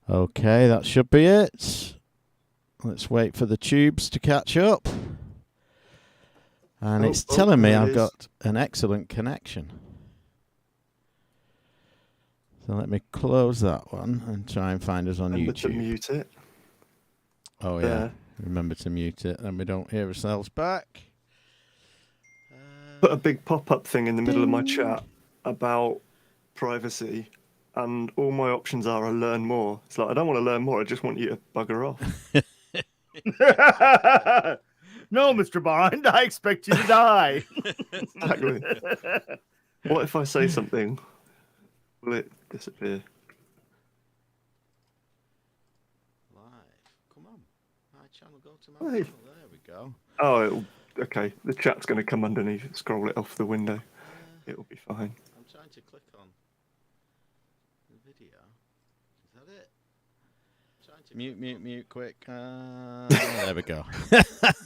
Okay, that should be it. Let's wait for the tubes to catch up. And it's telling me I've got an excellent connection. So let me close that one and try and find us on Remember YouTube. to mute it. Oh, There. yeah. Remember to mute it, then we don't hear ourselves back. Put a big pop-up thing in the middle of my chat about privacy, and all my options are learn more. It's like, I don't want to learn more, I just want you to bugger off. No, Mr. Bond, I expect you to die. Exactly. What if I say something? Will it disappear? Live. Come on. My channel, go to my Hey. channel. There we go. Oh, okay. The chat's going to come underneath. Scroll it off the window. It'll be fine. I'm trying to click on the video. Is that it? Trying to mute, quick. There we go.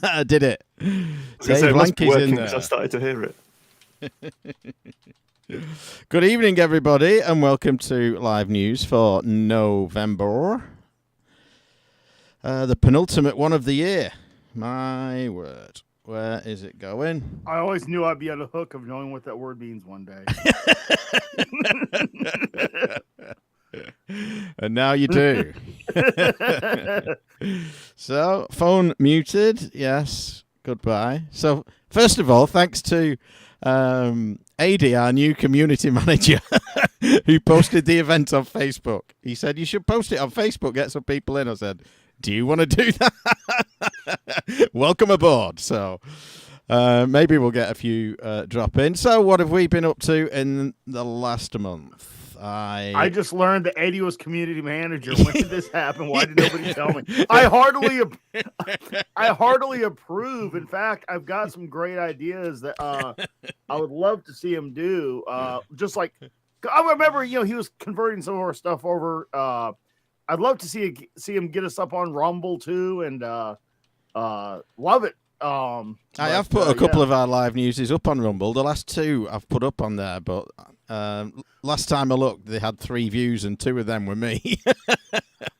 I did it. It must be working because I started to hear it. Good evening, everybody, and welcome to live news for November. The penultimate one of the year. My word. Where is it going? I always knew I'd be on the hook of knowing what that word means one day. And now you do. So, phone muted. Yes. Goodbye. So, first of all, thanks to AD, our new community manager, who posted the event on Facebook. He said, you should post it on Facebook, get some people in. I said, do you want to do that? Welcome aboard. So maybe we'll get a few drop in. So what have we been up to in the last month? I just learned that Eddie was community manager. When did this happen? Why did nobody tell me? I heartily approve. In fact, I've got some great ideas that I would love to see him do. Just like I remember, he was converting some of our stuff over. I'd love to see him get us up on Rumble too, and love it. I have put a couple of our live newses up on Rumble. The last two I've put up on there, but last time I looked, they had 3 views, and 2 of them were me.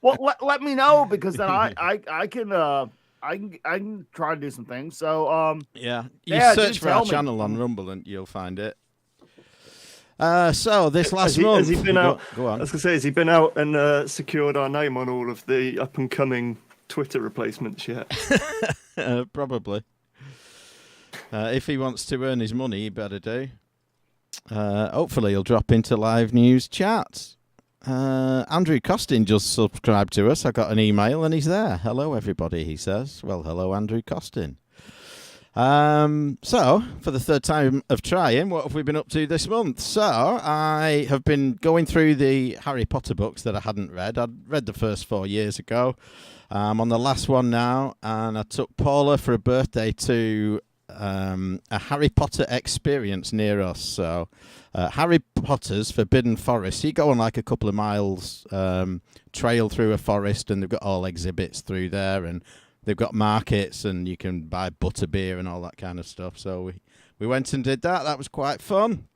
Well, let me know, because then I can try to do some things. So you search for our channel on Rumble and you'll find it. So this last month, has he been out? Go on. I was going to say, has he been out and secured our name on all of the up and coming Twitter replacements yet? Probably. If he wants to earn his money, he better do. Hopefully he'll drop into live news chat. Andrew Costin just subscribed to us. I got an email and he's there. Hello, everybody, he says. Well, hello, Andrew Costin. So, for the third time of trying, what have we been up to this month? So, I have been going through the Harry Potter books that I hadn't read. I'd read the first 4 years ago. I'm on the last one now, and I took Paula for a birthday to a Harry Potter experience near us. So, Harry Potter's Forbidden Forest. You go on like a couple of miles trail through a forest, and they've got all exhibits through there, and they've got markets, and you can buy butterbeer and all that kind of stuff. So we went and did that. That was quite fun.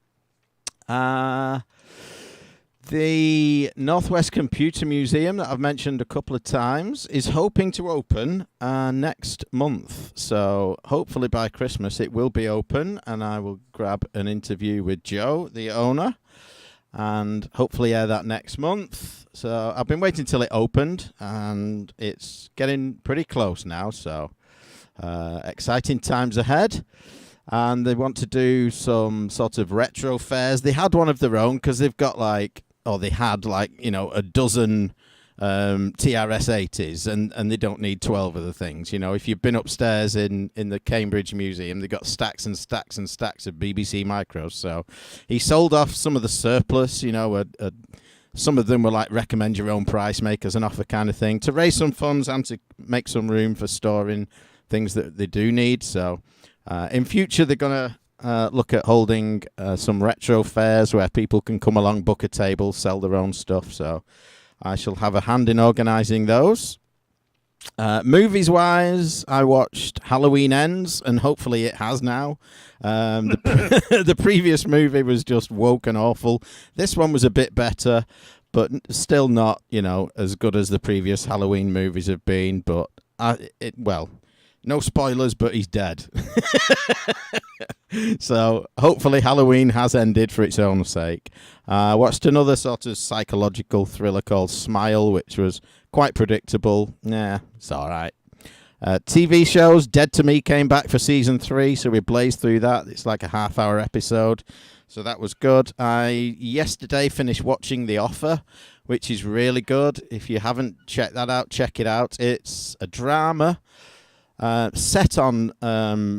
The Northwest Computer Museum that I've mentioned a couple of times is hoping to open next month. So hopefully by Christmas it will be open, and I will grab an interview with Joe, the owner, and hopefully air that next month. So I've been waiting till it opened, and it's getting pretty close now. So exciting times ahead. And they want to do some sort of retro fairs. They had one of their own because they've got they had a dozen TRS-80s, and they don't need 12 of the things. If you've been upstairs in the Cambridge Museum, they've got stacks and stacks and stacks of BBC Micros. So he sold off some of the surplus, some of them were like recommend your own price, make us an offer kind of thing, to raise some funds and to make some room for storing things that they do need. So in future, they're going to look at holding some retro fairs where people can come along, book a table, sell their own stuff. So I shall have a hand in organising those. Movies-wise, I watched Halloween Ends, and hopefully it has now. The previous movie was just woke and awful. This one was a bit better, but still not, as good as the previous Halloween movies have been. But no spoilers, but he's dead. So hopefully Halloween has ended for its own sake. I watched another sort of psychological thriller called Smile, which was quite predictable. Yeah, it's all right. TV shows, Dead to Me came back for season 3, so we blazed through that. It's like a half-hour episode, so that was good. I yesterday finished watching The Offer, which is really good. If you haven't checked that out, check it out. It's a drama set on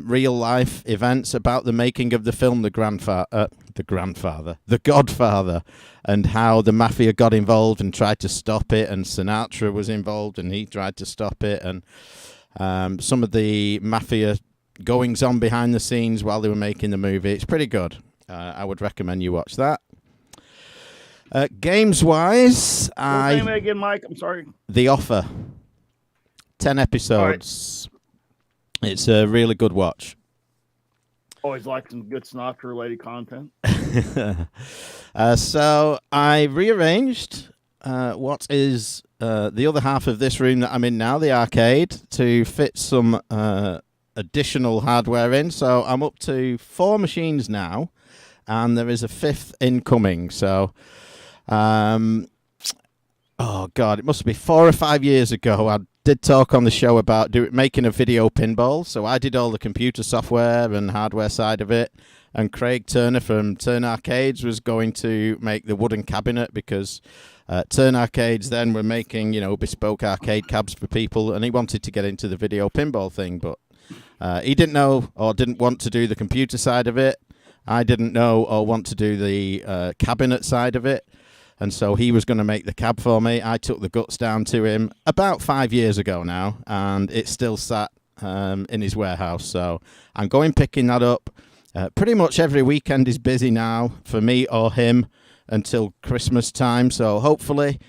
real-life events about the making of the film The Godfather, and how the mafia got involved and tried to stop it, and Sinatra was involved and he tried to stop it, and some of the mafia goings-on behind the scenes while they were making the movie. It's pretty good. I would recommend you watch that. Games-wise, What's the name again, Mike? I'm sorry. The Offer. 10 episodes. Right. It's a really good watch. Always like some good Sinatra-related content. So I rearranged what is the other half of this room that I'm in now, the arcade, to fit some additional hardware in. So I'm up to 4 machines now, and there is a 5th incoming. So, oh God, it must be 4 or 5 years ago, I did talk on the show about making a video pinball. So I did all the computer software and hardware side of it, and Craig Turner from Turn Arcades was going to make the wooden cabinet, because Turn Arcades then were making, bespoke arcade cabs for people, and he wanted to get into the video pinball thing, but he didn't know or didn't want to do the computer side of it. I didn't know or want to do the cabinet side of it, and so he was going to make the cab for me. I took the guts down to him about 5 years ago now, and it's still sat in his warehouse, so I'm going picking that up. Pretty much every weekend is busy now for me or him until Christmas time, so hopefully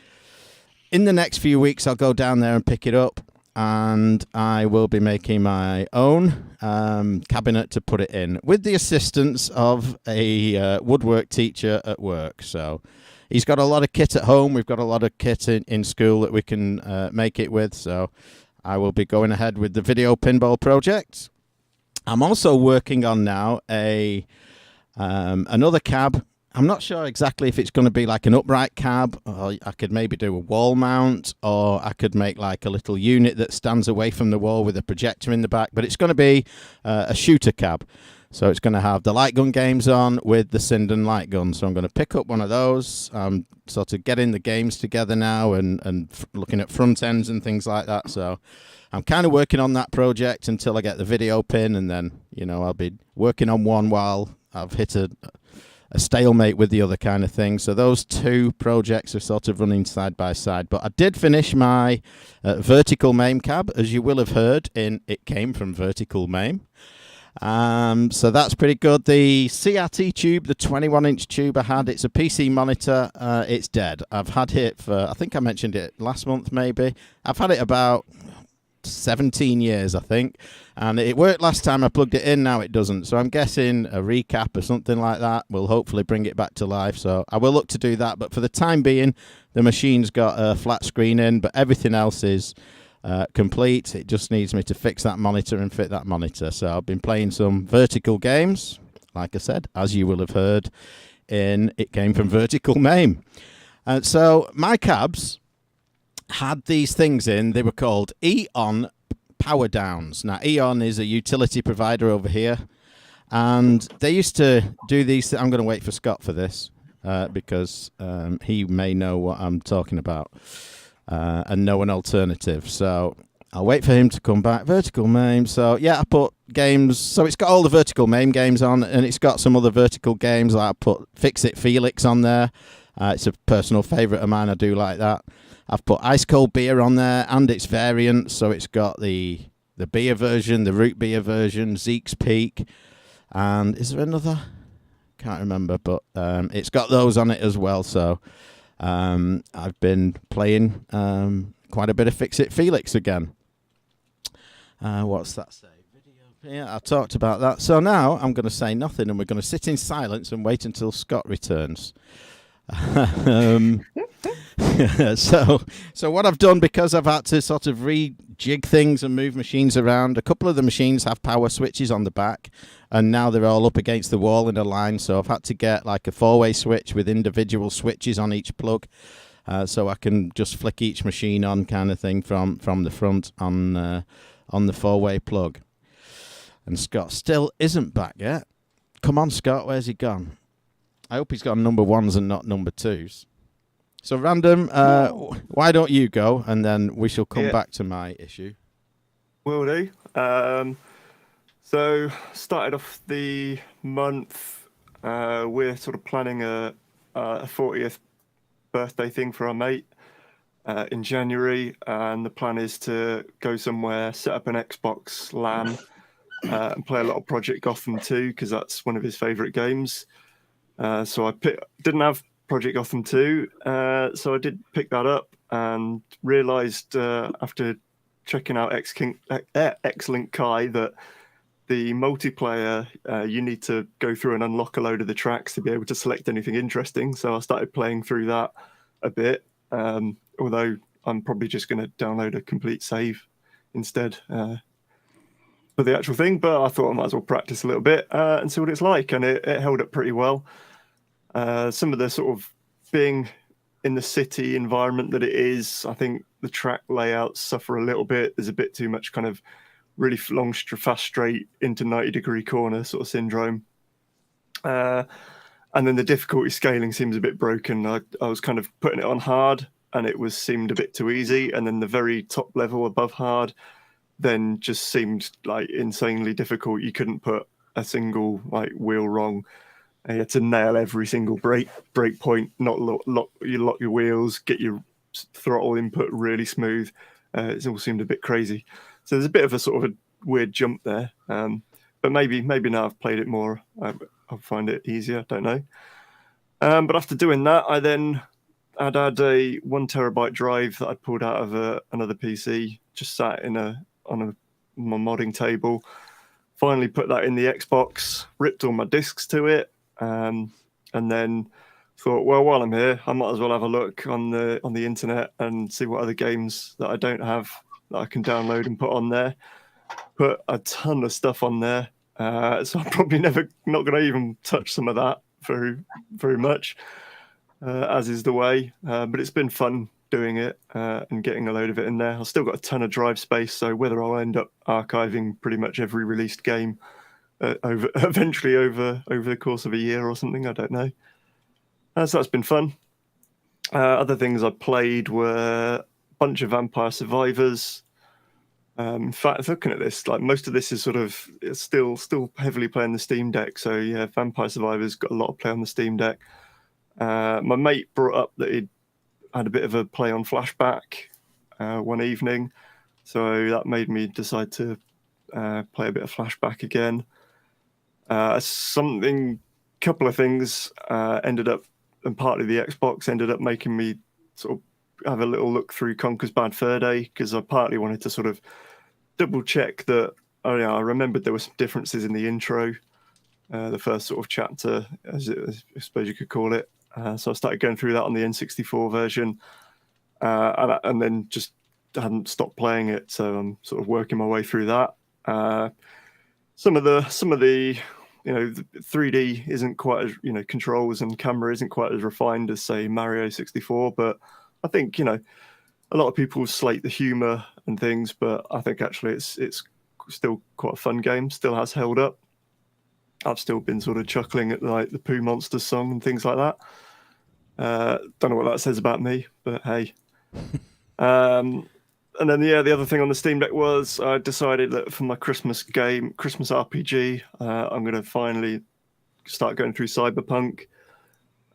in the next few weeks I'll go down there and pick it up, and I will be making my own cabinet to put it in with the assistance of a woodwork teacher at work. So he's got a lot of kit at home, we've got a lot of kit in school that we can make it with, so I will be going ahead with the video pinball project. I'm also working on now another cab. I'm not sure exactly if it's going to be like an upright cab, or I could maybe do a wall mount, or I could make like a little unit that stands away from the wall with a projector in the back, but it's going to be a shooter cab. So it's going to have the light gun games on with the Sinden light gun. So I'm going to pick up one of those, sort of getting the games together now and looking at front ends and things like that. So I'm kind of working on that project until I get the video pin, and then, I'll be working on one while I've hit a stalemate with the other kind of thing. So those two projects are sort of running side by side. But I did finish my vertical MAME cab, as you will have heard in It Came From Vertical MAME. So that's pretty good. The CRT tube, the 21-inch tube I had, it's a PC monitor. It's dead. I've had it for, I think I mentioned it last month maybe. I've had it about 17 years, I think, and it worked last time I plugged it in. Now it doesn't, so I'm guessing a recap or something like that will hopefully bring it back to life. So I will look to do that, but for the time being the machine's got a flat screen in, but everything else is complete. It just needs me to fix that monitor and fit that monitor. So I've been playing some vertical games, like I said, as you will have heard in It Came From Vertical MAME. And so my cabs had these things in. They were called Eon Power Downs. Now, Eon is a utility provider over here, and they used to do these. I'm going to wait for Scott for this because he may know what I'm talking about and know an alternative. So I'll wait for him to come back. Vertical MAME. So yeah, I put games. So it's got all the vertical MAME games on, and it's got some other vertical games. Like I put Fix It Felix on there. It's a personal favourite of mine. I do like that. I've put Ice Cold Beer on there and its variants. So it's got the beer version, the root beer version, Zeke's Peak, and is there another? Can't remember, but it's got those on it as well. So I've been playing quite a bit of Fix It Felix again. What's that say? Video. Yeah, I talked about that. So now I'm going to say nothing, and we're going to sit in silence and wait until Scott returns. So what I've done, because I've had to sort of rejig things and move machines around, a couple of the machines have power switches on the back, and now they're all up against the wall in a line, so I've had to get like a 4-way switch with individual switches on each plug, so I can just flick each machine on kind of thing from the front on the 4-way plug. And Scott still isn't back yet. Come on, Scott, where's he gone? I hope he's got number 1s and not number 2s. So, Random, why don't you go, and then we shall come back to my issue. Will do. So, started off the month, we're sort of planning a 40th birthday thing for our mate in January, and the plan is to go somewhere, set up an Xbox LAN, and play a lot of Project Gotham 2, because that's one of his favourite games. So I didn't have Project Gotham 2, so I did pick that up and realised after checking out X-Link Kai that the multiplayer, you need to go through and unlock a load of the tracks to be able to select anything interesting. So I started playing through that a bit, although I'm probably just going to download a complete save instead for the actual thing. But I thought I might as well practice a little bit and see what it's like, and it held up pretty well. Some of the sort of being in the city environment that it is, I think the track layouts suffer a little bit. There's a bit too much kind of really long, fast straight into 90-degree corner sort of syndrome. And then the difficulty scaling seems a bit broken. I was kind of putting it on hard, and it seemed a bit too easy. And then the very top level above hard then just seemed like insanely difficult. You couldn't put a single like wheel wrong. You had to nail every single brake point, not lock your wheels, get your throttle input really smooth. It all seemed a bit crazy. So there's a bit of a sort of a weird jump there. But maybe now I've played it more, I'll find it easier. I don't know. But after doing that, I'd had a 1 terabyte drive that I pulled out of another PC, just sat on my modding table. Finally put that in the Xbox, ripped all my discs to it, and then thought, well, while I'm here, I might as well have a look on the internet and see what other games that I don't have that I can download and put on there. Put a ton of stuff on there, so I'm probably not going to even touch some of that very much, as is the way. But it's been fun doing it and getting a load of it in there. I've still got a ton of drive space, so whether I'll end up archiving pretty much every released game eventually over the course of a year or something, I don't know. So that's been fun. Other things I played were a bunch of Vampire Survivors. In fact, looking at this, like most of this is sort of still heavily playing the Steam Deck. So yeah, Vampire Survivors got a lot of play on the Steam Deck. My mate brought up that he'd had a bit of a play on Flashback one evening, so that made me decide to play a bit of Flashback again. Couple of things ended up, and partly the Xbox ended up making me sort of have a little look through Conker's Bad Fur Day, because I partly wanted to sort of double check that. I remembered there were some differences in the intro, the first sort of chapter, as I suppose you could call it. So I started going through that on the N64 version, and then just hadn't stopped playing it. So I'm sort of working my way through that. Some of the the 3D isn't quite as, controls and camera isn't quite as refined as, say, Mario 64. But I think, a lot of people slate the humor and things, but I think actually it's still quite a fun game. Still has held up. I've still been sort of chuckling at like the Pooh Monsters song and things like that. Don't know what that says about me, but hey. And then, the other thing on the Steam Deck was I decided that for my Christmas RPG, I'm going to finally start going through Cyberpunk.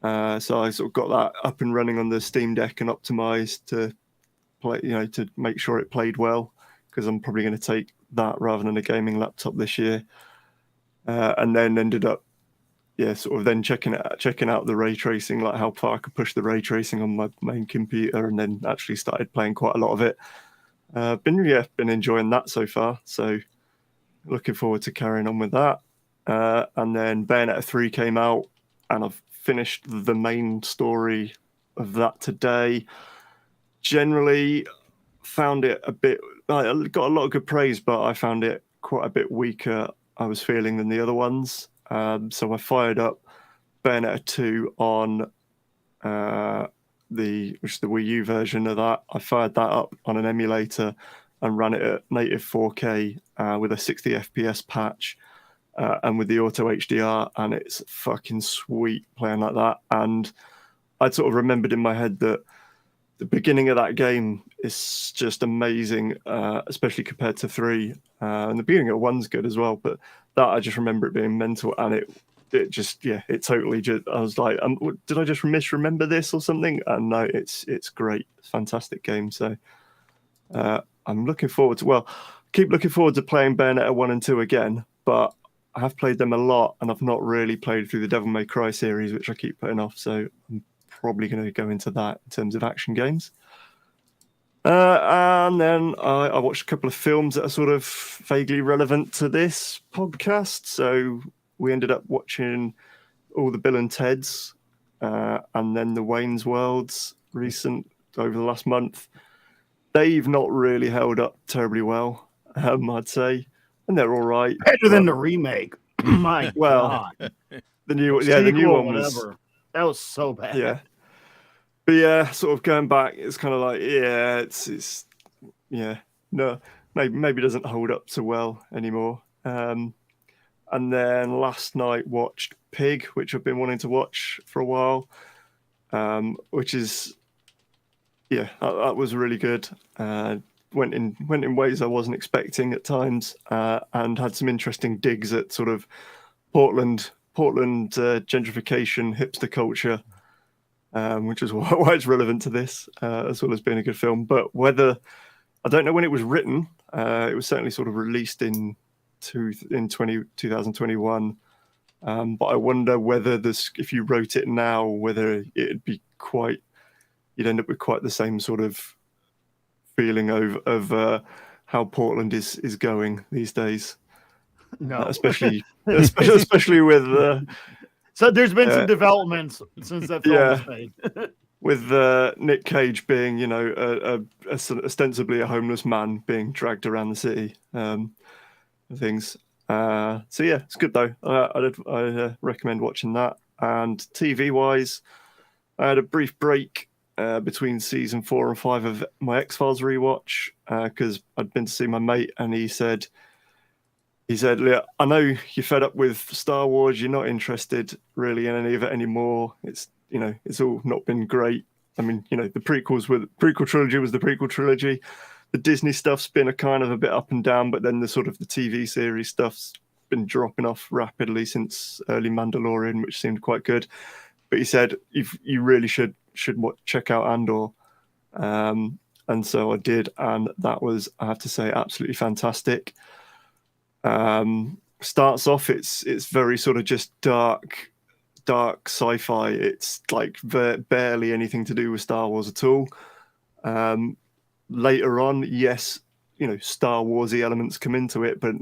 So I sort of got that up and running on the Steam Deck and optimized to play, to make sure it played well, because I'm probably going to take that rather than a gaming laptop this year. And then ended up, sort of then checking out the ray tracing, like how far I could push the ray tracing on my main computer, and then actually started playing quite a lot of it. Been enjoying that so far, so looking forward to carrying on with that. And then Bayonetta 3 came out, and I've finished the main story of that today. generally found it a bit. I got a lot of good praise, but I found it quite a bit weaker. I was feeling than the other ones. So I fired up Bayonetta 2 on the Wii U version of that. I fired that up on an emulator and ran it at native 4K with a 60 FPS patch and with the auto HDR, and it's fucking sweet playing like that. And I'd sort of remembered in my head that the beginning of that game is just amazing, especially compared to 3. And the beginning of 1's good as well, but that I just remember it being mental, and it just, yeah, it totally just, I was like, did I just misremember this or something? And no, it's great. It's a fantastic game. So I'm looking forward to, keep looking forward to playing Bayonetta 1 and 2 again, but I have played them a lot, and I've not really played through the Devil May Cry series, which I keep putting off. So I'm probably going to go into that in terms of action games. And then I watched a couple of films that are sort of vaguely relevant to this podcast. So we ended up watching all the Bill and Ted's, and then the Wayne's Worlds recent over the last month. They've not really held up terribly well, I'd say, and they're all right. Better than the remake. My God. The new one was. That was so bad. Yeah. But yeah, sort of going back, it's kind of like, yeah, it's no, maybe it doesn't hold up so well anymore. And then last night watched Pig, which I've been wanting to watch for a while, which is, yeah, that was really good. Went in ways I wasn't expecting at times, and had some interesting digs at sort of Portland gentrification, hipster culture. Which is why it's relevant to this, as well as being a good film. But I don't know when it was written. It was certainly sort of released in 2021. But I wonder whether if you wrote it now, whether it'd be you'd end up with quite the same sort of feeling of how Portland is going these days. No, especially with. So there's been some developments since that film was made. With Nick Cage being, ostensibly a homeless man being dragged around the city, things. So yeah, it's good though. I recommend watching that. And TV-wise, I had a brief break between season 4 and 5 of my X-Files rewatch because I'd been to see my mate, and he said, "Look, I know you're fed up with Star Wars. You're not interested really in any of it anymore. It's all not been great. I mean, the prequel trilogy was the prequel trilogy. The Disney stuff's been a kind of a bit up and down, but then the sort of the TV series stuff's been dropping off rapidly since early Mandalorian, which seemed quite good. But he said you really should check out Andor." And so I did, and that was, I have to say, absolutely fantastic. Starts off, it's very sort of just dark sci-fi. It's like barely anything to do with Star Wars at all. Later on, yes, Star Warsy elements come into it, but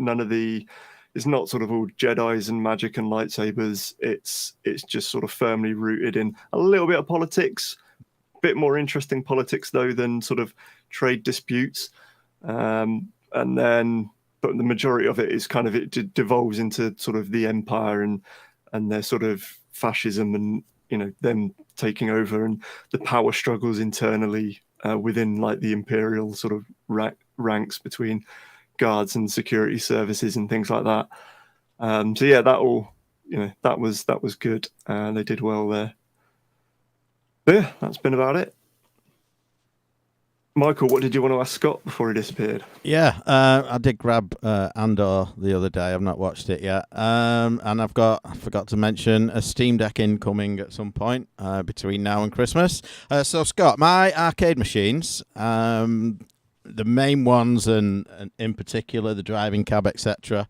it's not sort of all Jedis and magic and lightsabers. It's just sort of firmly rooted in a little bit of politics, a bit more interesting politics though than sort of trade disputes, and then. But the majority of it is kind of, it devolves into sort of the Empire and their sort of fascism and, them taking over and the power struggles internally within like the Imperial sort of ranks between guards and security services and things like that. So yeah, that was good. They did well there. But yeah, that's been about it. Michael, what did you want to ask Scott before he disappeared? Yeah, I did grab Andor the other day. I've not watched it yet. And I forgot to mention a Steam Deck incoming at some point between now and Christmas. So, Scott, my arcade machines, the main ones and in particular the driving cab, etc.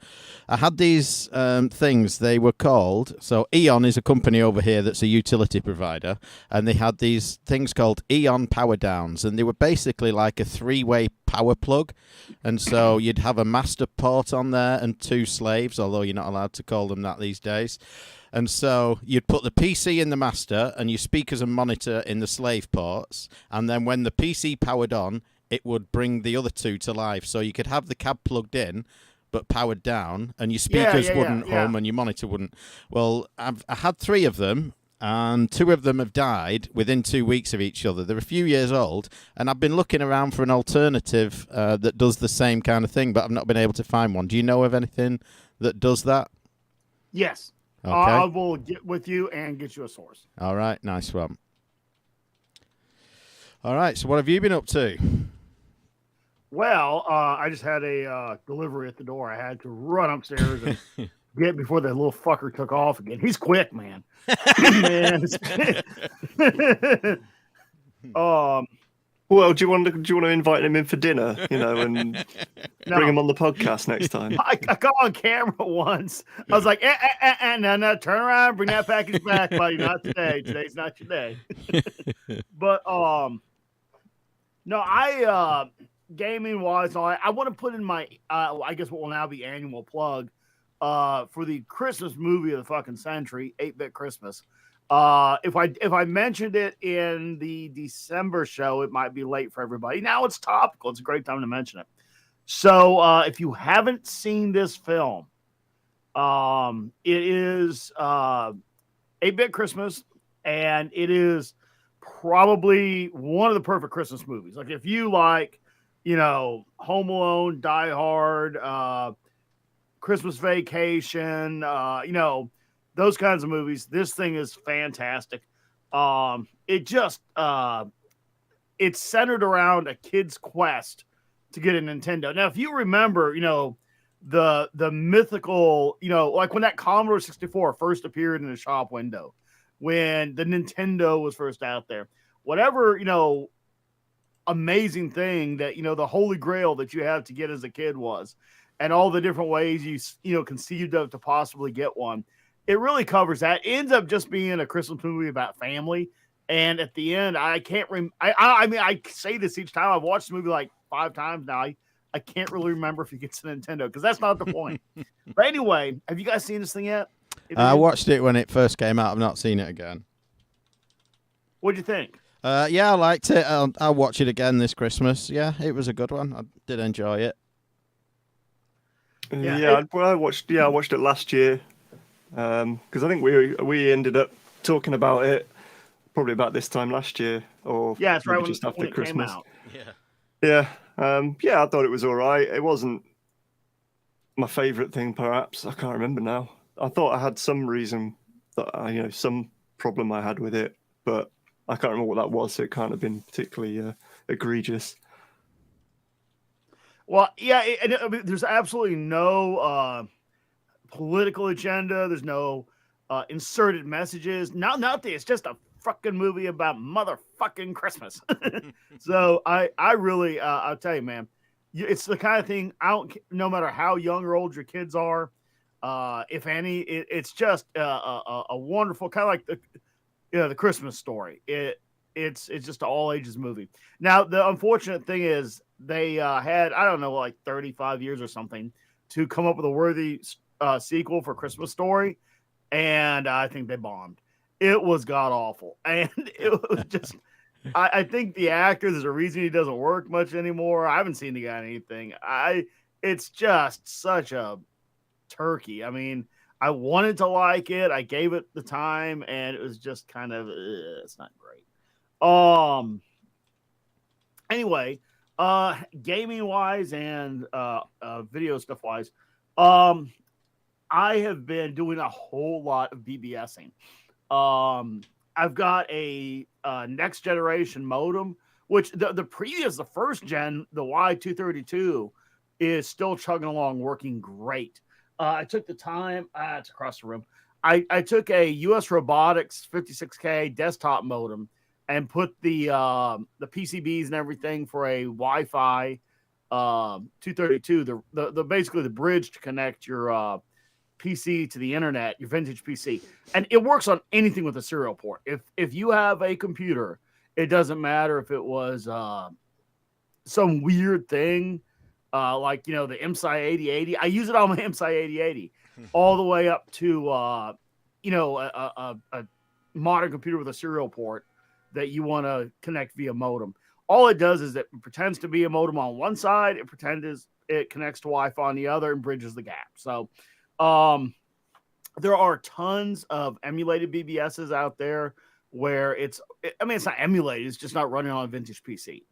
I had these things. They were called, so Eon is a company over here that's a utility provider, and they had these things called Eon Power Downs, and they were basically like a 3-way power plug. And so you'd have a master port on there and 2 slaves, although you're not allowed to call them that these days. And so you'd put the PC in the master and your speakers and monitor in the slave ports. And then when the PC powered on, it would bring the other two to life. So you could have the cab plugged in, but powered down, and your speakers wouldn't hum and your monitor wouldn't. Well, I had 3 of them, and 2 of them have died within 2 weeks of each other. They're a few years old, and I've been looking around for an alternative that does the same kind of thing, but I've not been able to find one. Do you know of anything that does that? Yes. Okay. I will get with you and get you a source. All right, nice one. All right, so what have you been up to? Well, I just had a delivery at the door. I had to run upstairs and get before the little fucker took off again. He's quick, man. Man. Well, do you want to invite him in for dinner, and bring him on the podcast next time? I got on camera once. I was like, no, turn around, bring that package back, buddy. Not today. Today's not your day. But no, I gaming wise, I want to put in my I guess what will now be annual plug for the Christmas movie of the fucking century, 8-Bit Christmas. If I mentioned it in the December show, it might be late for everybody. Now it's topical. It's a great time to mention it. So if you haven't seen this film, it is 8-Bit Christmas, and it is probably one of the perfect Christmas movies. Like if you like, Home Alone, Die Hard, Christmas Vacation, those kinds of movies. This thing is fantastic. It just it's centered around a kid's quest to get a Nintendo. Now, if you remember, the mythical, like when that Commodore 64 first appeared in the shop window, when the Nintendo was first out there, whatever, amazing thing that, the holy grail that you have to get as a kid was, and all the different ways you conceived of to possibly get one. It really covers that. It ends up just being a Christmas movie about family. And at the end, I can't I mean, I say this each time. I've watched the movie like 5 times now. I can't really remember if he gets a Nintendo because that's not the point. But anyway, have you guys seen this thing yet? I watched it when it first came out. I've not seen it again. What'd you think? Yeah, I liked it. I'll watch it again this Christmas. Yeah, it was a good one. I did enjoy it. I watched it last year. Because I think we ended up talking about it probably about this time last year, or it's right just after when Christmas. It came out. I thought it was all right. It wasn't my favorite thing, perhaps. I can't remember now. I thought I had some reason that some problem I had with it, but I can't remember what that was. So it can't have been particularly egregious. Well, there's absolutely no political agenda. There's no inserted messages. Nothing. It's just a fucking movie about motherfucking Christmas. So I really, I'll tell you, man, it's the kind of thing no matter how young or old your kids are, if any, it's just a wonderful kind of like the Christmas Story. It's just an all ages movie. Now, the unfortunate thing is they had, I don't know, like 35 years or something to come up with a worthy sequel for Christmas Story, and I think they bombed. It was god awful, and it was just. I think the actor, there's a reason he doesn't work much anymore. I haven't seen the guy in anything. It's just such a turkey. I mean, I wanted to like it. I gave it the time, and it was just kind of it's not great. Anyway, gaming wise and video stuff wise, I have been doing a whole lot of BBSing. I've got a next generation modem, which the first gen, the Y232, is still chugging along, working great. I took the time, it's across the room. I took a US Robotics 56K desktop modem and put the PCBs and everything for a Wi-Fi 232, the basically the bridge to connect your PC to the internet, your vintage PC, and it works on anything with a serial port. If you have a computer, it doesn't matter if it was some weird thing like the MSI 8080. I use it on my MSI 8080 all the way up to a modern computer with a serial port that you want to connect via modem. All it does is it pretends to be a modem on one side, it connects to Wi-Fi on the other and bridges the gap. So there are tons of emulated BBSs out there where it's not emulated, it's just not running on a vintage PC.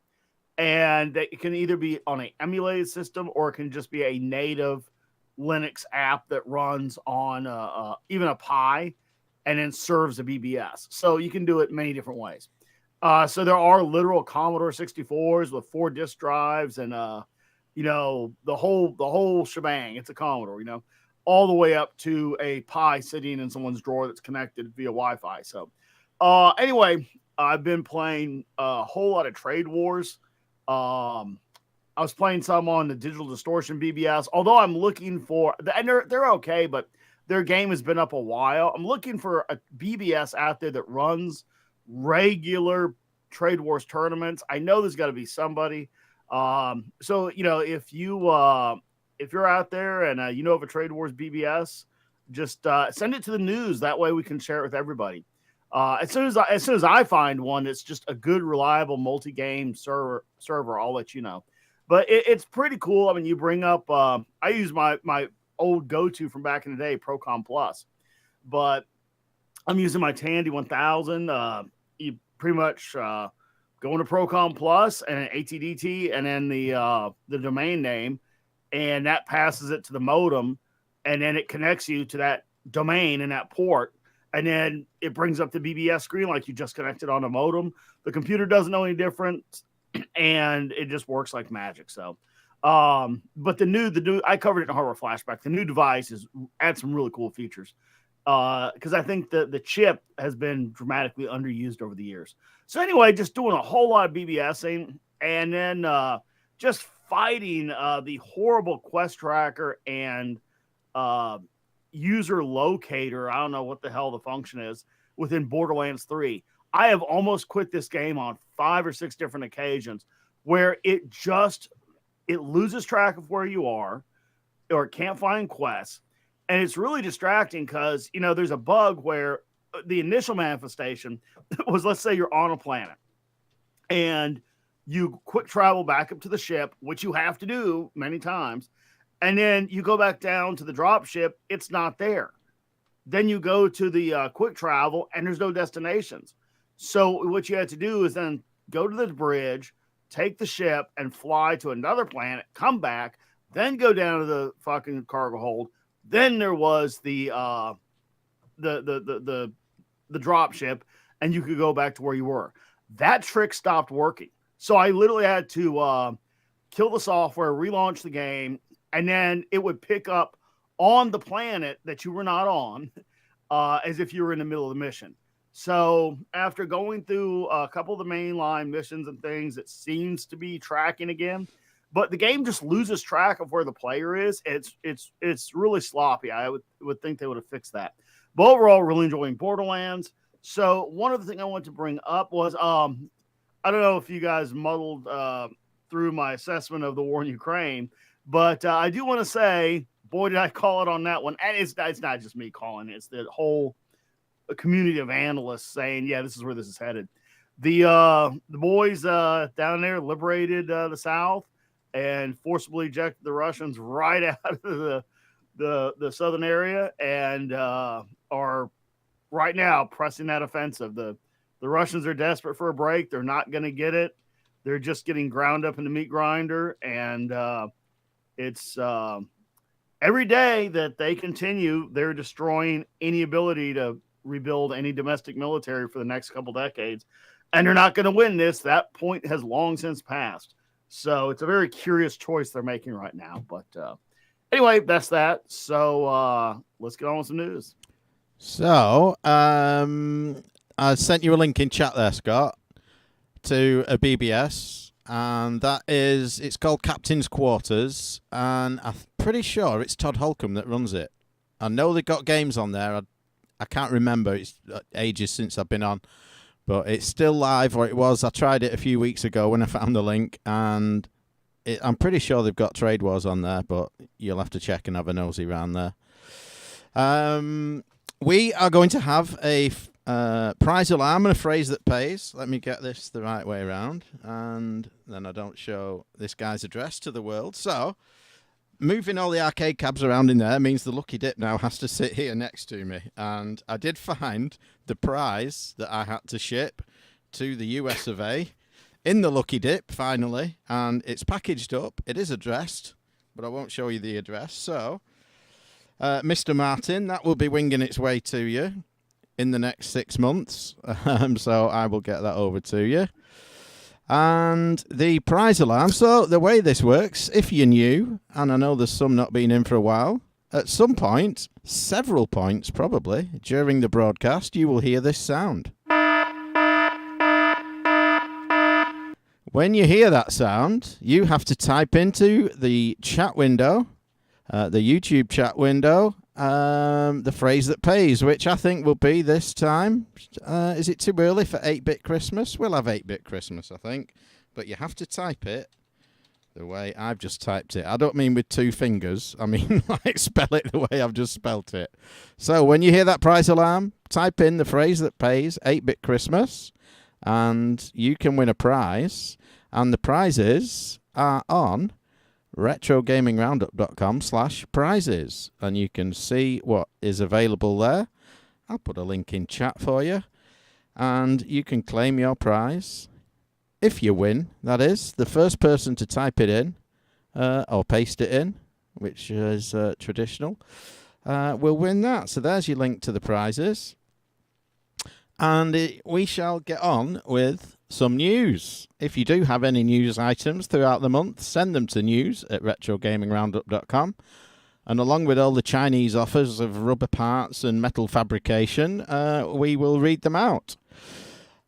And it can either be on an emulated system or it can just be a native Linux app that runs on even a Pi and then serves a BBS. So you can do it many different ways. So there are literal Commodore 64s with 4 disk drives and the whole shebang. It's a Commodore, all the way up to a Pi sitting in someone's drawer that's connected via Wi-Fi. So anyway, I've been playing a whole lot of Trade Wars. I was playing some on the Digital Distortion BBS, although I'm looking for, and they're okay, but their game has been up a while. I'm looking for a BBS out there that runs regular Trade Wars tournaments. I know there's got to be somebody. So if you're out there and you know of a Trade Wars BBS, just send it to the news. That way we can share it with everybody. As soon as I find one, it's just a good, reliable multi-game server. I'll let you know. But it's pretty cool. I mean, you bring up. I use my old go-to from back in the day, Procom Plus, but I'm using my Tandy 1000. You pretty much go into Procom Plus and ATDT, and then the domain name, and that passes it to the modem, and then it connects you to that domain and that port. And then it brings up the BBS screen like you just connected on a modem. The computer doesn't know any difference, and it just works like magic. So, but the new, I covered it in Hardware Flashback. The new device adds some really cool features because I think the chip has been dramatically underused over the years. So anyway, just doing a whole lot of BBSing, and then just fighting the horrible Quest Tracker and user locator. I don't know what the hell the function is within Borderlands 3. I have almost quit this game on 5 or 6 different occasions where it loses track of where you are or it can't find quests. And it's really distracting because, there's a bug where the initial manifestation was, let's say you're on a planet and you quick travel back up to the ship, which you have to do many times. And then you go back down to the drop ship. It's not there. Then you go to the quick travel and there's no destinations. So what you had to do is then go to the bridge, take the ship and fly to another planet, come back, then go down to the fucking cargo hold. Then there was the drop ship and you could go back to where you were. That trick stopped working. So I literally had to kill the software, relaunch the game, and then it would pick up on the planet that you were not on as if you were in the middle of the mission. So after going through a couple of the mainline missions and things, it seems to be tracking again. But the game just loses track of where the player is. It's really sloppy. I would think they would have fixed that. But overall, really enjoying Borderlands. So one other thing I want to bring up was I don't know if you guys muddled through my assessment of the war in Ukraine, but I do want to say, boy, did I call it on that one. And it's not just me calling it. It's the whole community of analysts saying, yeah, this is where this is headed. The boys down there liberated the South and forcibly ejected the Russians right out of the southern area and are right now pressing that offensive. The Russians are desperate for a break. They're not going to get it. They're just getting ground up in the meat grinder. And it's every day that they continue, they're destroying any ability to rebuild any domestic military for the next couple decades. And they're not going to win this. That point has long since passed. So it's a very curious choice they're making right now. But anyway, that's that. So let's get on with some news. So I sent you a link in chat there, Scott, to a BBS, and it's called Captain's Quarters, and I'm pretty sure it's Todd Holcomb that runs it. I know they've got games on there. I can't remember. It's ages since I've been on, but it's still live, or it was. I tried it a few weeks ago when I found the link, and I'm pretty sure they've got Trade Wars on there, but you'll have to check and have a nosy around there. we are going to have a prize alarm and a phrase that pays. Let me get this the right way around, and then I don't show this guy's address to the world. So, moving all the arcade cabs around in there means the Lucky Dip now has to sit here next to me. And I did find the prize that I had to ship to the US of A in the Lucky Dip, finally. And it's packaged up. It is addressed, but I won't show you the address. So, Mr. Martin, that will be winging its way to you in the next 6 months. So I will get that over to you. And the prize alarm. So the way this works, if you're new, and I know there's some not been in for a while, at some point, several points probably, during the broadcast, you will hear this sound. When you hear that sound, you have to type into the chat window, the YouTube chat window, the phrase that pays, which I think will be this time. Is it too early for 8-Bit Christmas? We'll have 8-Bit Christmas, I think. But you have to type it the way I've just typed it. I don't mean with 2 fingers. I mean, like, spell it the way I've just spelt it. So when you hear that prize alarm, type in the phrase that pays, 8-Bit Christmas, and you can win a prize. And the prizes are on retrogamingroundup.com/prizes, and you can see what is available there. I'll put a link in chat for you, and you can claim your prize if you win. That is, the first person to type it in or paste it in, which is traditional, will win that. So there's your link to the prizes, and we shall get on with some news. If you do have any news items throughout the month, send them to news@retrogamingroundup.com. And along with all the Chinese offers of rubber parts and metal fabrication, we will read them out.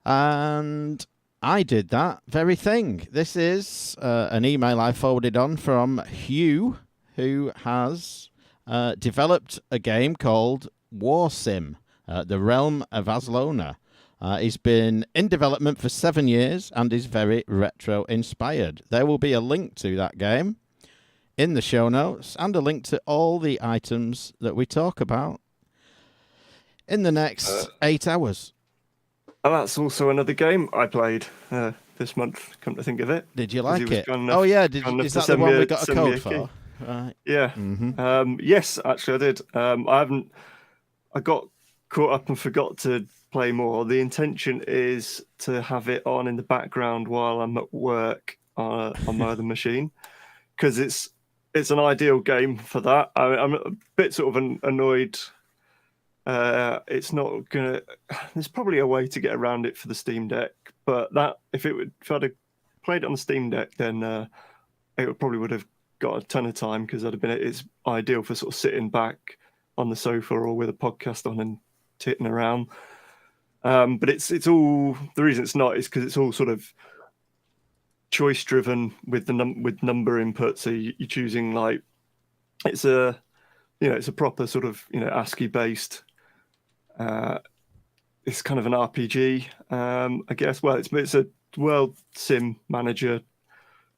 And I did that very thing. This is an email I forwarded on from Hugh, who has developed a game called War Sim, The Realm of Aslona. He's been in development for 7 years and is very retro-inspired. There will be a link to that game in the show notes and a link to all the items that we talk about in the next 8 hours. And that's also another game I played this month, come to think of it. Did you like it? Enough, oh, yeah. Is that the one we got a code for? Right. Yeah. Mm-hmm. Yes, actually, I did. I got caught up and forgot to play more. The intention is to have it on in the background while I'm at work on my other machine, because it's an ideal game for that. I'm a bit sort of annoyed. It's not gonna. There's probably a way to get around it for the Steam Deck, but if I'd have played it on the Steam Deck, then it probably would have got a ton of time, because it's ideal for sort of sitting back on the sofa or with a podcast on and titting around. But it's all, the reason it's not is because it's all sort of choice driven with with number input. So you're choosing, like, it's a proper sort of ASCII based. It's kind of an RPG, I guess. Well, it's a world sim manager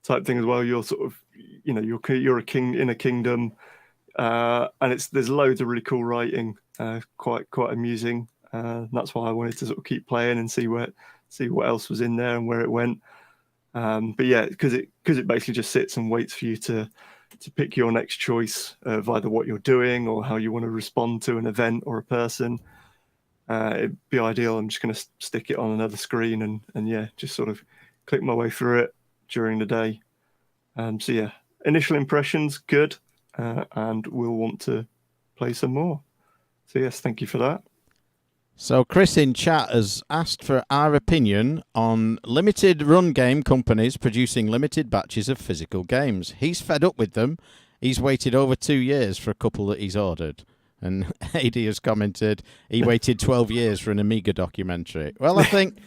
type thing as well. You're sort of you're a king in a kingdom, and there's loads of really cool writing, quite amusing. That's why I wanted to sort of keep playing and see what else was in there and where it went. But yeah, because it basically just sits and waits for you to pick your next choice of either what you're doing or how you want to respond to an event or a person. It'd be ideal. I'm just going to stick it on another screen and yeah, just sort of click my way through it during the day. So yeah, initial impressions, good, and we'll want to play some more. So yes, thank you for that. So Chris in chat has asked for our opinion on limited run game companies producing limited batches of physical games. He's fed up with them. He's waited over 2 years for a couple that he's ordered. And AD has commented he waited 12 years for an Amiga documentary. Well, I think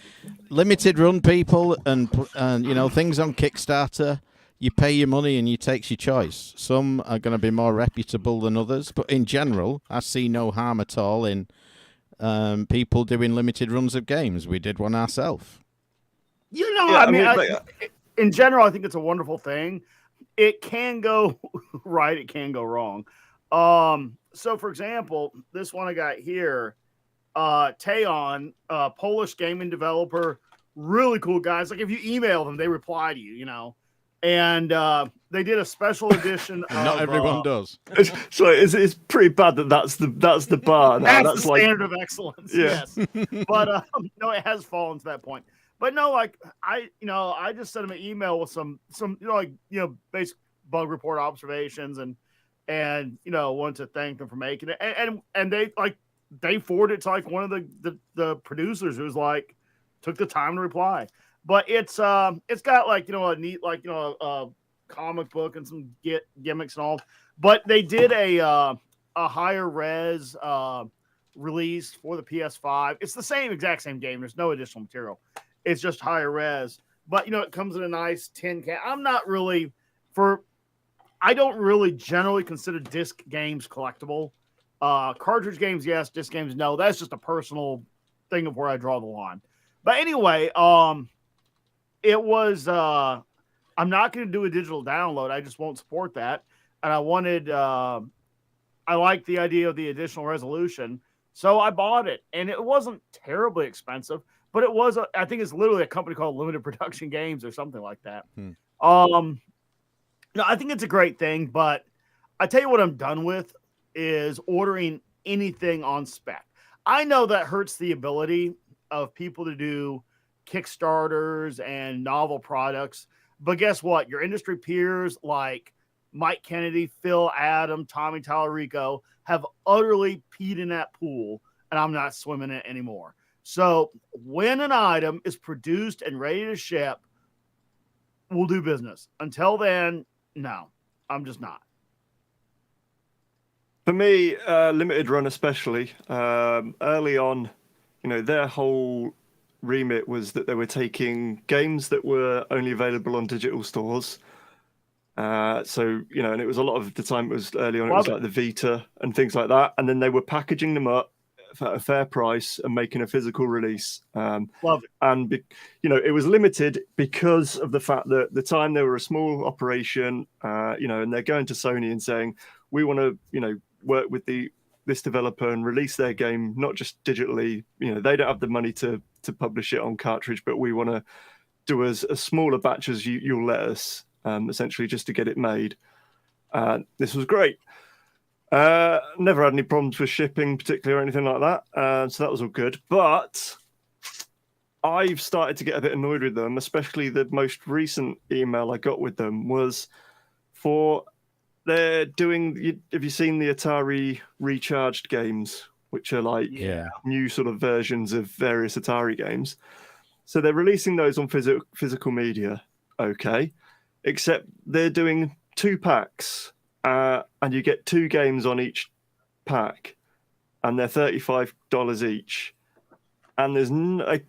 limited run people and things on Kickstarter, you pay your money and you take your choice. Some are going to be more reputable than others, but in general, I see no harm at all in people doing limited runs of games. We did one ourselves. In general, I think it's a wonderful thing. It can go right, it can go wrong. so for example, this one I got here, Teon, Polish gaming developer, really cool guys. Like if you email them, they reply to you, you know. And they did a special edition. Not everyone does. So it's pretty bad that's the bar now. That's the like standard of excellence. Yeah. Yes, but no, it has fallen to that point. But no, like I just sent them an email with some basic bug report observations and wanted to thank them for making it. And they forwarded it to like one of the producers who's like took the time to reply. But it's got like a neat a comic book and some gimmicks and all. But they did a higher res release for the PS5. It's the exact same game. There's no additional material. It's just higher res. But it comes in a nice tin can. I don't really generally consider disc games collectible. Cartridge games, yes. Disc games, no. That's just a personal thing of where I draw the line. But anyway, it was I'm not going to do a digital download. I just won't support that. And I wanted I liked the idea of the additional resolution, so I bought it. And it wasn't terribly expensive, but it was I think it's literally a company called Limited Production Games or something like that. No, I think it's a great thing, but I tell you what I'm done with is ordering anything on spec. I know that hurts the ability of people to do Kickstarters and novel products, but guess what? Your industry peers like Mike Kennedy, Phil Adam, Tommy Tallarico have utterly peed in that pool, and I'm not swimming in it anymore. So when an item is produced and ready to ship, we'll do business. Until then, no, I'm just not. For me, Limited Run especially, early on, their whole remit was that they were taking games that were only available on digital stores. So, and it was a lot of the time, it was early on, it was like the Vita and things like that. And then they were packaging them up at a fair price and making a physical release. Love it. And, it was limited because of the fact that at the time they were a small operation, and they're going to Sony and saying, we want to, work with this developer and release their game, not just digitally. They don't have the money to publish it on cartridge, but we want to do as a smaller batch as you'll let us, essentially just to get it made. This was great. Never had any problems with shipping particularly or anything like that. So that was all good. But I've started to get a bit annoyed with them, especially the most recent email I got with them was for they're doing. Have you seen the Atari Recharged games, which are like new sort of versions of various Atari games? So they're releasing those on physical media, okay? Except they're doing 2 packs, and you get 2 games on each pack, and they're $35 each. And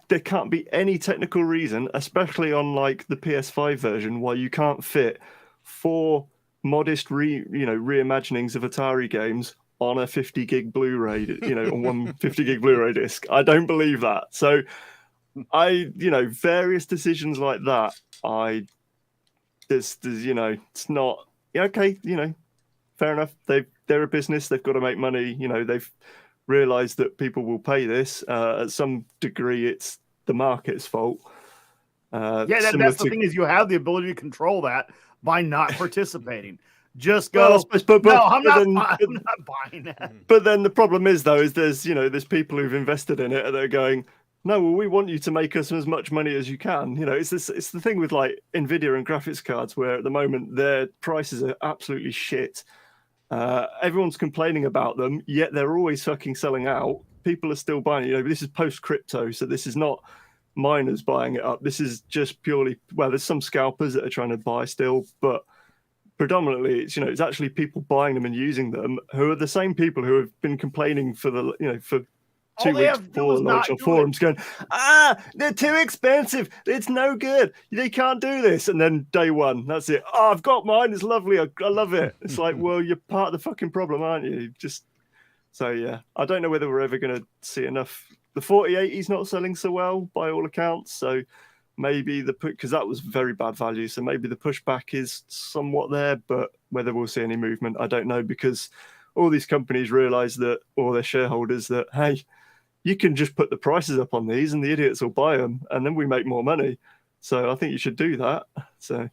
there can't be any technical reason, especially on like the PS5 version, why you can't fit 4 modest reimaginings of Atari games on a 50 gig Blu-ray, on one 50 gig Blu-ray disc. I don't believe that. So various decisions like that, it's not okay. Fair enough. They're a business. They've got to make money. They've realised that people will pay this. At some degree, it's the market's fault. That's the thing is you have the ability to control that by not participating. Just go. Well, I'm not buying that. But then the problem is there's people who've invested in it and they're going, no, well, we want you to make us as much money as you can. It's the thing with like Nvidia and graphics cards where at the moment their prices are absolutely shit. Everyone's complaining about them, yet they're always fucking selling out. People are still buying it. This is post crypto, so this is not miners buying it up. This is just purely, there's some scalpers that are trying to buy still, but predominantly it's actually people buying them and using them who are the same people who have been complaining for 2 weeks before the launch on forums going, they're too expensive. It's no good. They can't do this. And then day one, that's it. Oh, I've got mine. It's lovely. I love it. It's like, well, you're part of the fucking problem, aren't you? So yeah, I don't know whether we're ever going to see enough. The 4080 is not selling so well by all accounts. So maybe because that was very bad value. So maybe the pushback is somewhat there, but whether we'll see any movement, I don't know, because all these companies realize that, or their shareholders, that, hey, you can just put the prices up on these and the idiots will buy them and then we make more money. So I think you should do that. So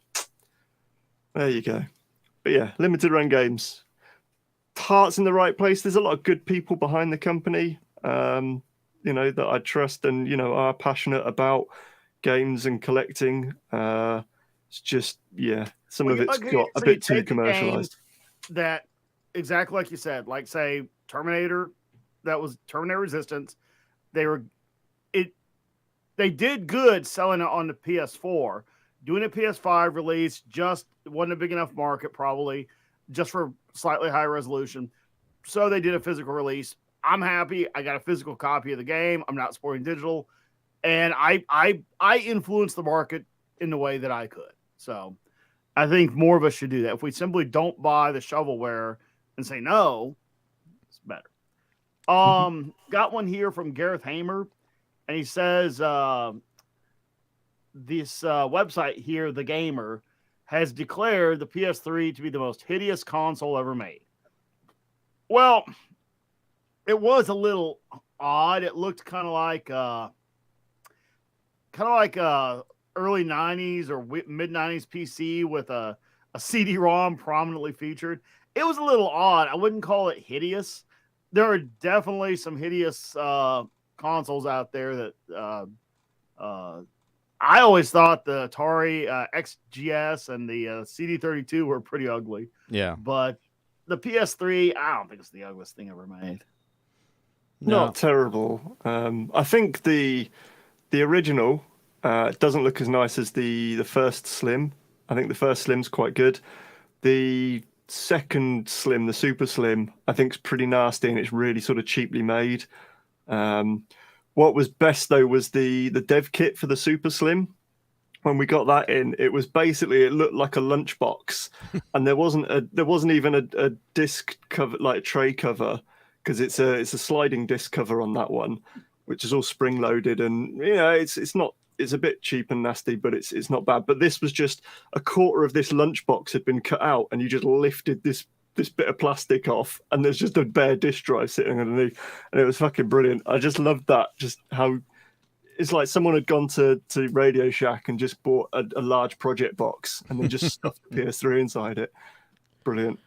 there you go. But yeah, limited run games. Heart's in the right place. There's a lot of good people behind the company, that I trust and, are passionate about games and collecting. It's just, some of it's got a bit too commercialized. That, exactly like you said, like say Terminator, that was Terminator Resistance. They did good selling it on the PS4. Doing a PS5 release just wasn't a big enough market, probably, just for slightly higher resolution. So they did a physical release. I'm happy. I got a physical copy of the game. I'm not supporting digital. And I influenced the market in the way that I could. So I think more of us should do that. If we simply don't buy the shovelware and say no, it's better. Got one here from Gareth Hamer. And he says, this website here, The Gamer, has declared the PS3 to be the most hideous console ever made. Well, it was a little odd. It looked kind of like early 90s or mid 90s PC with a CD-ROM prominently featured. It was a little odd. I wouldn't call it hideous. There are definitely some hideous consoles out there that I always thought the Atari XGS and the CD32 were pretty ugly. Yeah. But the PS3, I don't think it's the ugliest thing ever made. No. Not terrible. I think the original doesn't look as nice as the first Slim. I think the first Slim's quite good. The second Slim, the Super Slim, I think is pretty nasty and it's really sort of cheaply made. What was best though was the dev kit for the Super Slim. When we got that in, it was basically, it looked like a lunchbox, and there wasn't even a disc cover, like a tray cover, because it's a sliding disc cover on that one, which is all spring loaded, and it's a bit cheap and nasty, but it's not bad. But this was just a quarter of this lunchbox had been cut out, and you just lifted this bit of plastic off, and there's just a bare disk drive sitting underneath, and it was fucking brilliant. I just loved that, just how it's like someone had gone to Radio Shack and just bought a large project box and then just stuffed the PS3 inside it. Brilliant.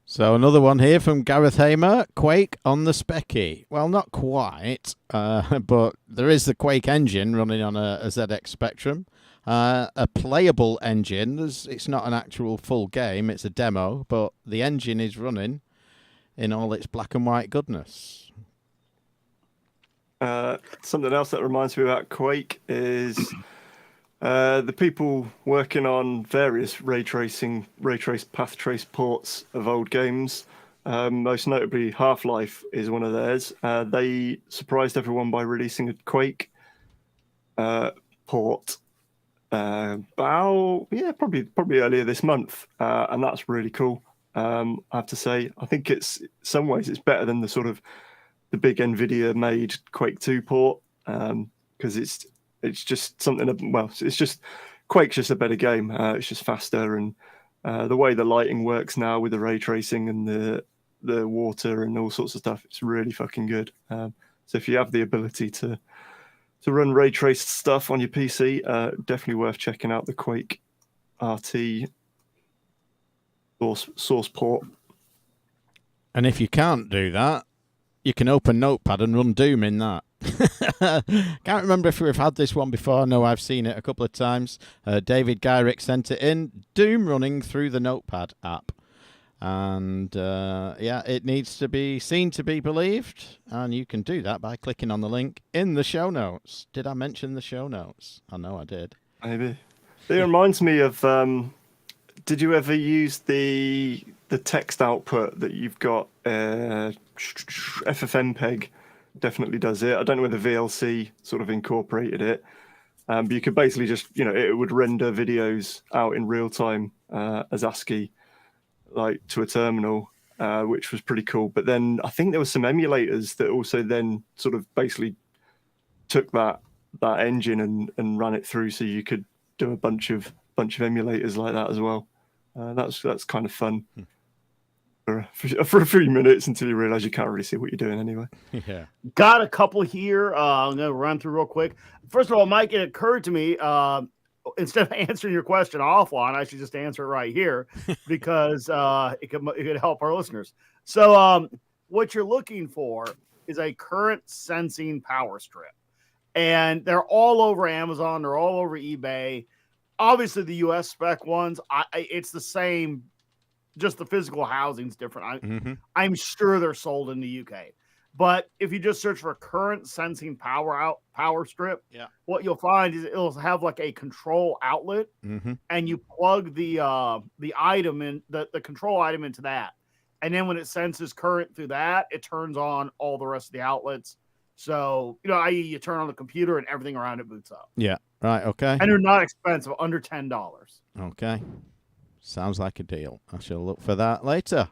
So another one here from Gareth Hamer, Quake on the Specky. Well, not quite, but there is the Quake engine running on a ZX Spectrum. A playable engine. It's not an actual full game, it's a demo, but the engine is running in all its black and white goodness. Something else that reminds me about Quake is the people working on various ray trace, path trace ports of old games. Most notably, Half-Life is one of theirs. They surprised everyone by releasing a Quake port probably earlier this month, and that's really cool. I have to say, I think it's in some ways it's better than the big Nvidia made Quake 2 port, because it's just something. Well, it's just Quake's just a better game. It's just faster, and the way the lighting works now with the ray tracing and the water and all sorts of stuff, it's really fucking good. So if you have the ability to run ray traced stuff on your PC, definitely worth checking out the Quake RT source port. And if you can't do that, you can open Notepad and run Doom in that. Can't remember if we've had this one before. No, I've seen it a couple of times. David Gyrick sent it in. Doom running through the Notepad app. And it needs to be seen to be believed. And you can do that by clicking on the link in the show notes. Did I mention the show notes? I know I did. Maybe. It reminds me of, did you ever use the text output that you've got? FFmpeg definitely does it. I don't know whether VLC sort of incorporated it. But you could basically just, it would render videos out in real time as ASCII, like to a terminal, which was pretty cool. But then I think there were some emulators that also then sort of basically took that engine and ran it through, so you could do a bunch of emulators like that as well. That's kind of fun. for a few minutes until you realize you can't really see what you're doing anyway. Yeah. Got a couple here. I'm going to run through real quick. First of all, Mike, it occurred to me, instead of answering your question offline, I should just answer it right here because it could help our listeners. So what you're looking for is a current sensing power strip. And they're all over Amazon. They're all over eBay. Obviously, the U.S. spec ones, it's the same. Just the physical housing's different. I'm sure they're sold in the UK. But if you just search for current sensing power strip, what you'll find is it'll have like a control outlet, and you plug the item in the control item into that. And then when it senses current through that, it turns on all the rest of the outlets. So, i.e. you turn on the computer and everything around it boots up. Yeah. Right. Okay. And they're not expensive, under $10. Okay. Sounds like a deal. I shall look for that later.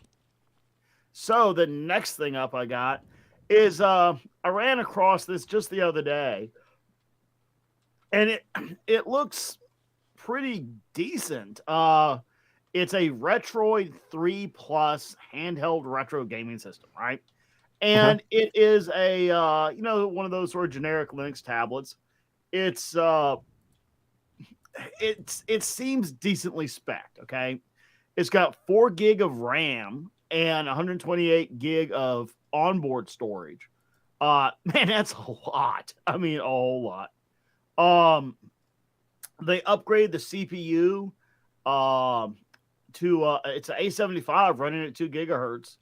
So the next thing up I got is I ran across this just the other day, and it looks pretty decent. It's a Retroid 3 Plus handheld retro gaming system, right? And it is a one of those sort of generic Linux tablets. It seems decently spec'd, okay? It's got 4 gig of RAM and 128 gig of onboard storage. Man, that's a lot. I mean, a whole lot. They upgrade the CPU to it's an A75 running at 2 gigahertz.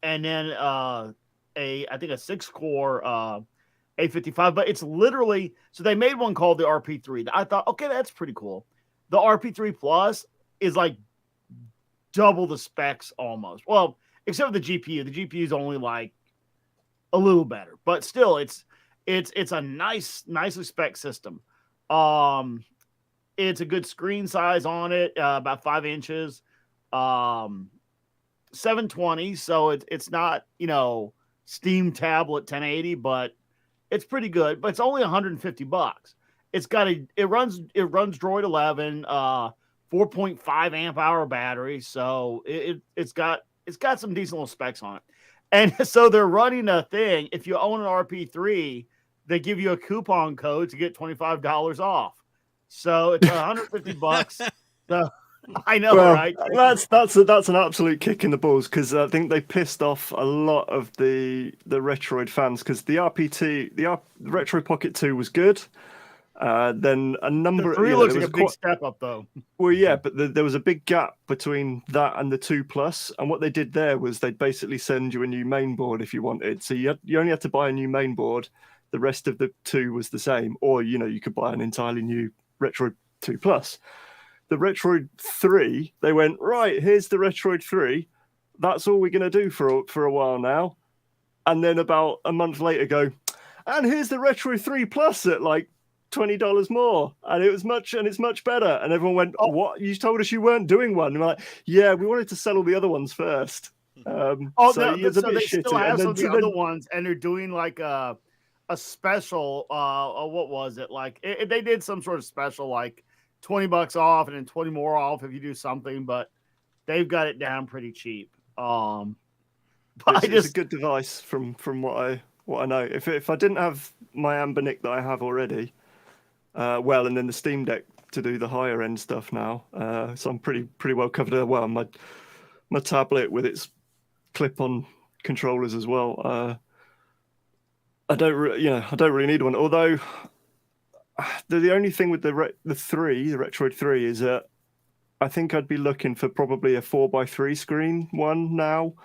And then I think a 6-core A55, but it's literally, so they made one called the RP3. I thought, okay, that's pretty cool. The RP3 Plus is like double the specs almost. Well, except for the GPU. The GPU is only like a little better, but still it's a nicely spec system. It's a good screen size on it, about 5 inches. 720, so it's not, Steam tablet 1080, but it's pretty good, but it's only $150. It runs Droid 11, 4.5 amp hour battery, so it's got some decent little specs on it. And so they're running a thing. If you own an RP3, they give you a coupon code to get $25 off. So it's $150. So I know, right? That's an absolute kick in the balls, because I think they pissed off a lot of the Retroid fans, because the Retroid Pocket 2 was good. Then a number the 3 looks like a big step up, though. Well, yeah, but there was a big gap between that and the 2 Plus, and what they did there was they'd basically send you a new main board if you wanted. So you only had to buy a new main board. The rest of the 2 was the same, or you could buy an entirely new Retroid 2 Plus. The Retroid 3, they went, right, here's the Retroid 3. That's all we're going to do for a while now. And then about a month later go, and here's the Retroid 3 Plus at like $20 more. And it's much better. And everyone went, oh, what? You told us you weren't doing one. And we're like, yeah, we wanted to sell all the other ones first. So they still have some of the other ones, and they're doing like a special, what was it? Like they did some sort of special, like $20 off and then 20 more off if you do something, but they've got it down pretty cheap. But it's a good device from what I know. If I didn't have my Ambernick that I have already, and then the Steam Deck to do the higher end stuff now, so I'm pretty well covered. Well, my tablet with its clip-on controllers as well. I don't really need one. Although the only thing with the Retroid 3 is that I think I'd be looking for probably a 4x3 screen one now,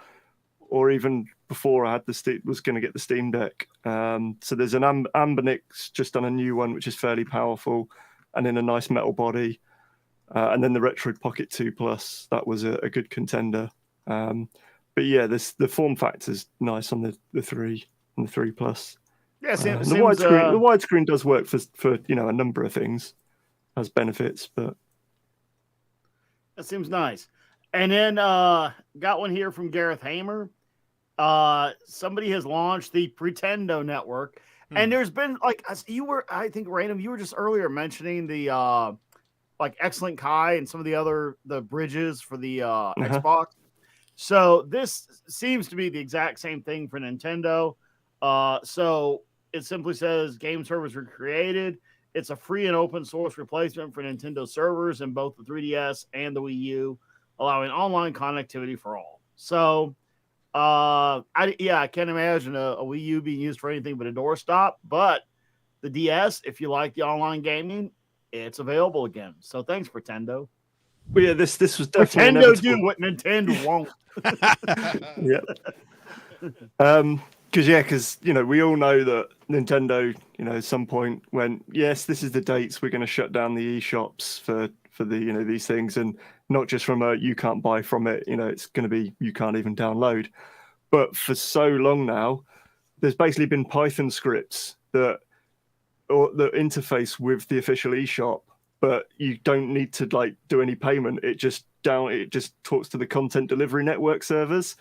or even before I had was going to get the Steam Deck. So there's an Ambernick's just done a new one, which is fairly powerful, and in a nice metal body. And then the Retroid Pocket 2 Plus, that was a good contender. But yeah, the form factor's nice on the 3 and the 3 Plus. Yeah, the widescreen does work for a number of things, has benefits, but that seems nice. And then got one here from Gareth Hamer. Somebody has launched the Pretendo network, and there's been I think Random, you were just earlier mentioning the Excellent Kai and some of the bridges for the Xbox. So this seems to be the exact same thing for Nintendo. So it simply says game servers were created. It's a free and open source replacement for Nintendo servers in both the 3DS and the Wii U, allowing online connectivity for all. So, I can't imagine a Wii U being used for anything but a doorstop. But the DS, if you like the online gaming, it's available again. So thanks, Nintendo. But yeah, this was definitely Nintendo do what Nintendo won't. Yeah. Because we all know that Nintendo, at some point went, yes, this is the dates we're going to shut down the eShops for the these things, and not just from a you can't buy from it, it's going to be you can't even download. But for so long now, there's basically been Python scripts that interface with the official eShop, but you don't need to do any payment. It just talks to the content delivery network servers.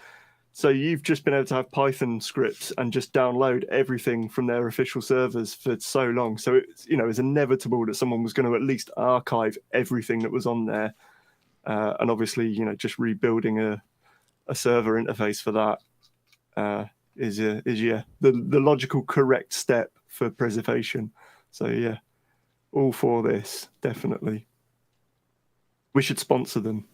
So you've just been able to have Python scripts and just download everything from their official servers for so long. So it's inevitable that someone was going to at least archive everything that was on there. And obviously, just rebuilding a server interface for that is the logical correct step for preservation. So yeah, all for this, definitely. We should sponsor them.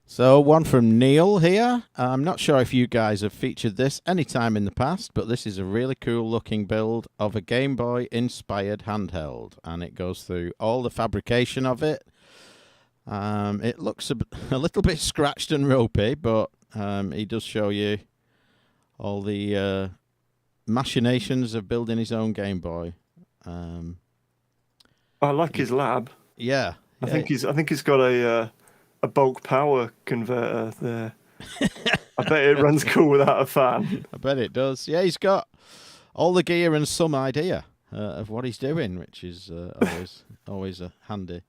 So one from Neil here. I'm not sure if you guys have featured this any time in the past, but this is a really cool looking build of a Game Boy inspired handheld, and it goes through all the fabrication of it. It looks a little bit scratched and ropey, but he does show you all the machinations of building his own Game Boy. I like his lab. Yeah, I think he's got a bulk power converter there. I bet it runs cool without a fan. I bet it does. Yeah, he's got all the gear and some idea of what he's doing, which is always handy.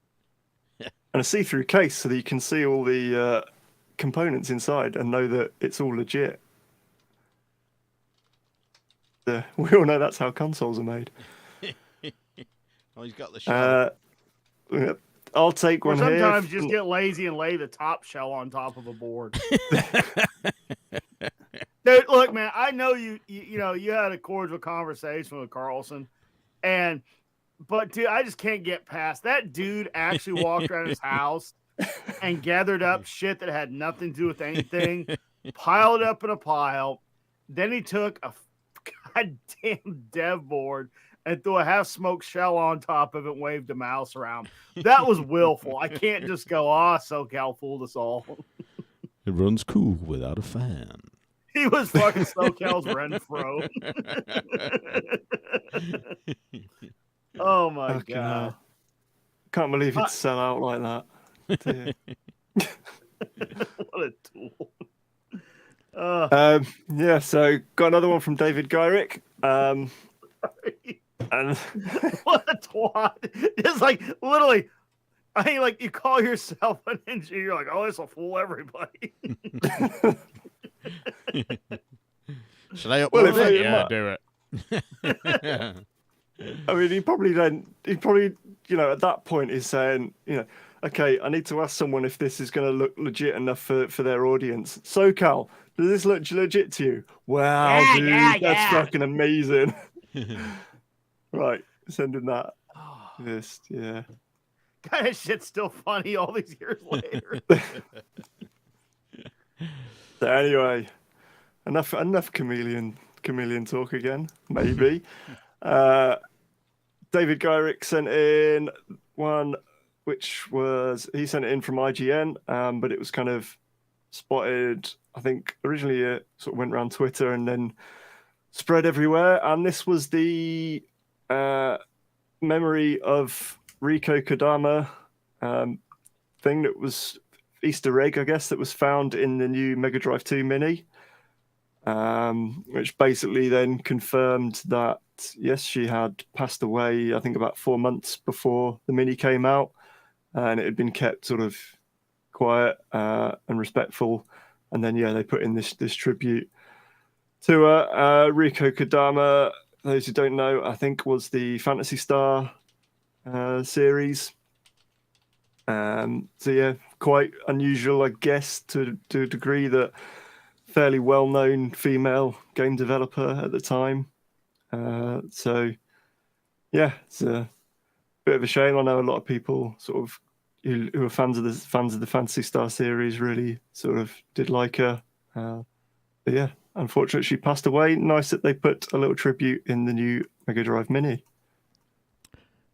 And a see-through case so that you can see all the components inside and know that it's all legit. We all know that's how consoles are made. Oh, he's got the shell. I'll take one here. Sometimes just get lazy and lay the top shell on top of a board. Dude, look, man, I know you had a cordial conversation with Carlson, but dude, I just can't get past that dude actually walked around his house and gathered up shit that had nothing to do with anything, piled up in a pile. Then he took a goddamn dev board and threw a half-smoked shell on top of it and waved a mouse around. That was willful. I can't just go, SoCal fooled us all. It runs cool without a fan. He was fucking SoCal's Renfro. Oh, my God. Can't believe he'd sell out like that. What a tool. Yeah, so got another one from David Gyrick. And what a twat. It's like literally, you call yourself an engineer, you're like, oh, this will fool everybody. Should I upload it? Yeah, do it. I mean, he probably at that point is saying, okay, I need to ask someone if this is going to look legit enough for their audience. SoCal, does this look legit to you? Wow, yeah, dude, that's fucking amazing. Right, sending that list, yeah. God, that shit's still funny all these years later. So anyway, enough chameleon talk again, maybe. David Gyrick sent in one, which he sent it in from IGN, but it was kind of spotted, I think originally it sort of went around Twitter and then spread everywhere. And this was the memory of Riko Kodama thing that was Easter egg, I guess, that was found in the new Mega Drive 2 Mini, which basically then confirmed that, yes, she had passed away, I think about 4 months before the Mini came out, and it had been kept sort of quiet and respectful. And then, yeah, they put in this tribute to Riko Kodama. Those who don't know, I think was the Phantasy Star series. So yeah, quite unusual, I guess, to a degree, that fairly well-known female game developer at the time. So yeah, it's a bit of a shame. I know a lot of people sort of who are fans of the Phantasy Star series really sort of did like her. But yeah, unfortunately, she passed away. Nice that they put a little tribute in the new Mega Drive Mini.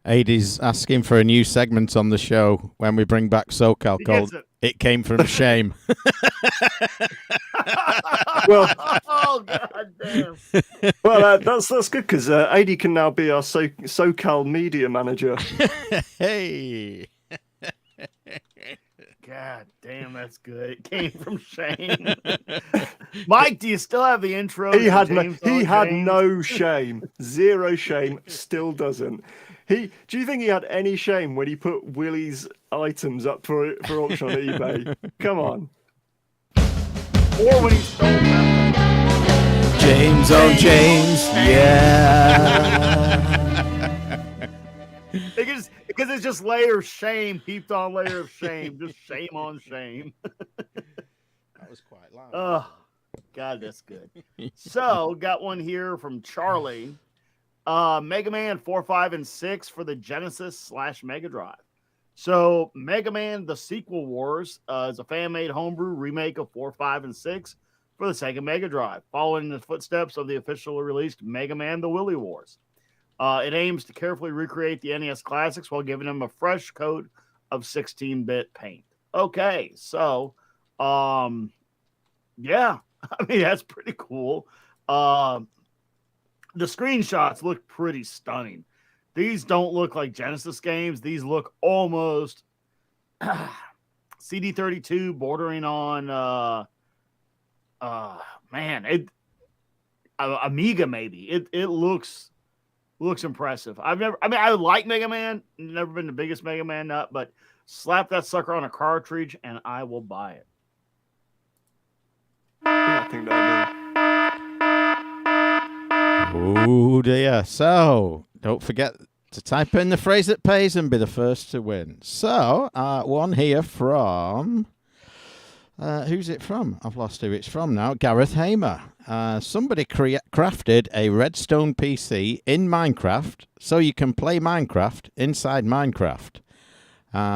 Aidie's asking for a new segment on the show when we bring back SoCal called It Came From Shame. Well, oh god damn. Well, that's good because Aidie can now be our SoCal media manager. Hey. God damn, that's good. It came from Shane. Mike, do you still have the intro? He had no shame. Zero shame. Still doesn't. Do you think he had any shame when he put Willie's items up for auction on eBay? Come on. Or when he stole them. James, oh James, yeah. Because it's just layer of shame, heaped on layer of shame, just shame on shame. That was quite loud. Oh, God, that's good. So, got one here from Charlie. Mega Man 4, 5, and 6 for the Genesis / Mega Drive. So, Mega Man The Sequel Wars is a fan-made homebrew remake of 4, 5, and 6 for the Sega Mega Drive, following in the footsteps of the officially released Mega Man The Willy Wars. It aims to carefully recreate the NES classics while giving them a fresh coat of 16-bit paint. Okay, so, yeah, I mean, that's pretty cool. The screenshots look pretty stunning. These don't look like Genesis games. These look almost CD32 bordering on Amiga maybe. It looks impressive. I like Mega Man. Never been the biggest Mega Man nut, but slap that sucker on a cartridge and I will buy it. Yeah, I think that'll do. Oh dear. So, don't forget to type in the phrase that pays and be the first to win. So, one here from... who's it from? I've lost who it's from now. Gareth Hamer. Somebody crafted a Redstone PC in Minecraft so you can play Minecraft inside Minecraft.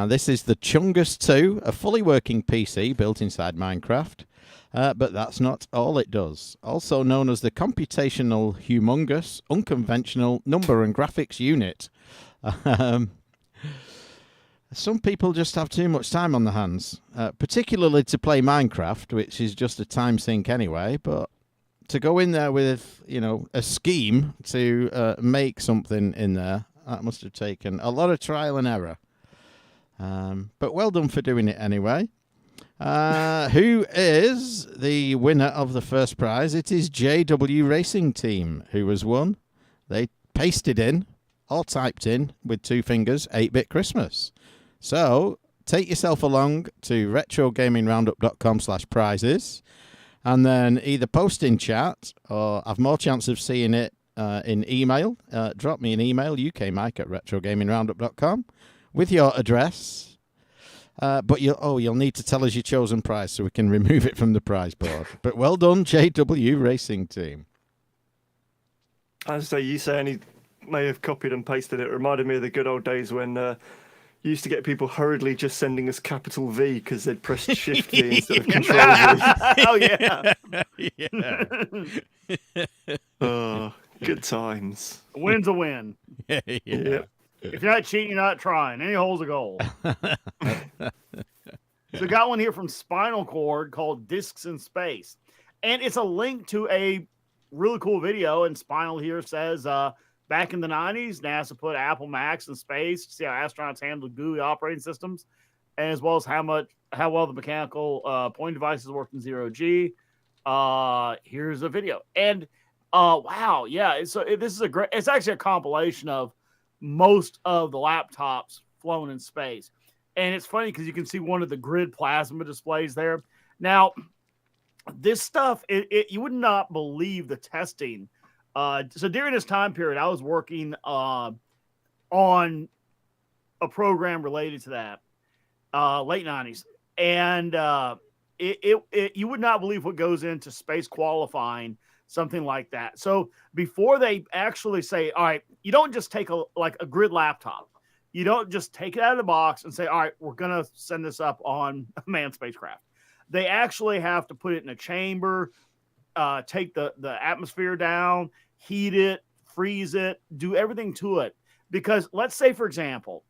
This is the Chungus 2, a fully working PC built inside Minecraft. But that's not all it does. Also known as the Computational Humongous Unconventional Number and Graphics Unit. Some people just have too much time on their hands, particularly to play Minecraft, which is just a time sink anyway, but to go in there with, a scheme to make something in there, that must have taken a lot of trial and error. But well done for doing it anyway. Who is the winner of the first prize? It is JW Racing Team who has won. They pasted in, all typed in with 2 fingers, 8-Bit Christmas. So take yourself along to retrogamingroundup.com/prizes and then either post in chat or have more chance of seeing it in email. Drop me an email, ukmike@retrogamingroundup.com with your address. But you'll need to tell us your chosen prize so we can remove it from the prize board. But well done, JW Racing Team. As I say, you saying he may have copied and pasted it reminded me of the good old days when you used to get people hurriedly just sending us capital V because they'd pressed Shift V instead of Control V. Oh yeah. Yeah. Oh, good times. A win's a win. Yeah. If you're not cheating, you're not trying. Any hole's a goal. So got one here from Spinal Cord called Discs in Space. And it's a link to a really cool video. And Spinal here says, back in the 90s, NASA put Apple Macs in space to see how astronauts handled GUI operating systems, as well as how well the mechanical point devices worked in zero-G. Here's a video. And wow, yeah. So this is it's actually a compilation of most of the laptops flown in space. And it's funny because you can see one of the grid plasma displays there. Now, this stuff, you would not believe the testing. So during this time period, I was working on a program related to that. late 90s. And you would not believe what goes into space qualifying something like that. So before they actually say, all right, you don't just take a grid laptop. You don't just take it out of the box and say, all right, we're going to send this up on a manned spacecraft. They actually have to put it in a chamber, take the atmosphere down, heat it, freeze it, do everything to it. Because let's say, for example,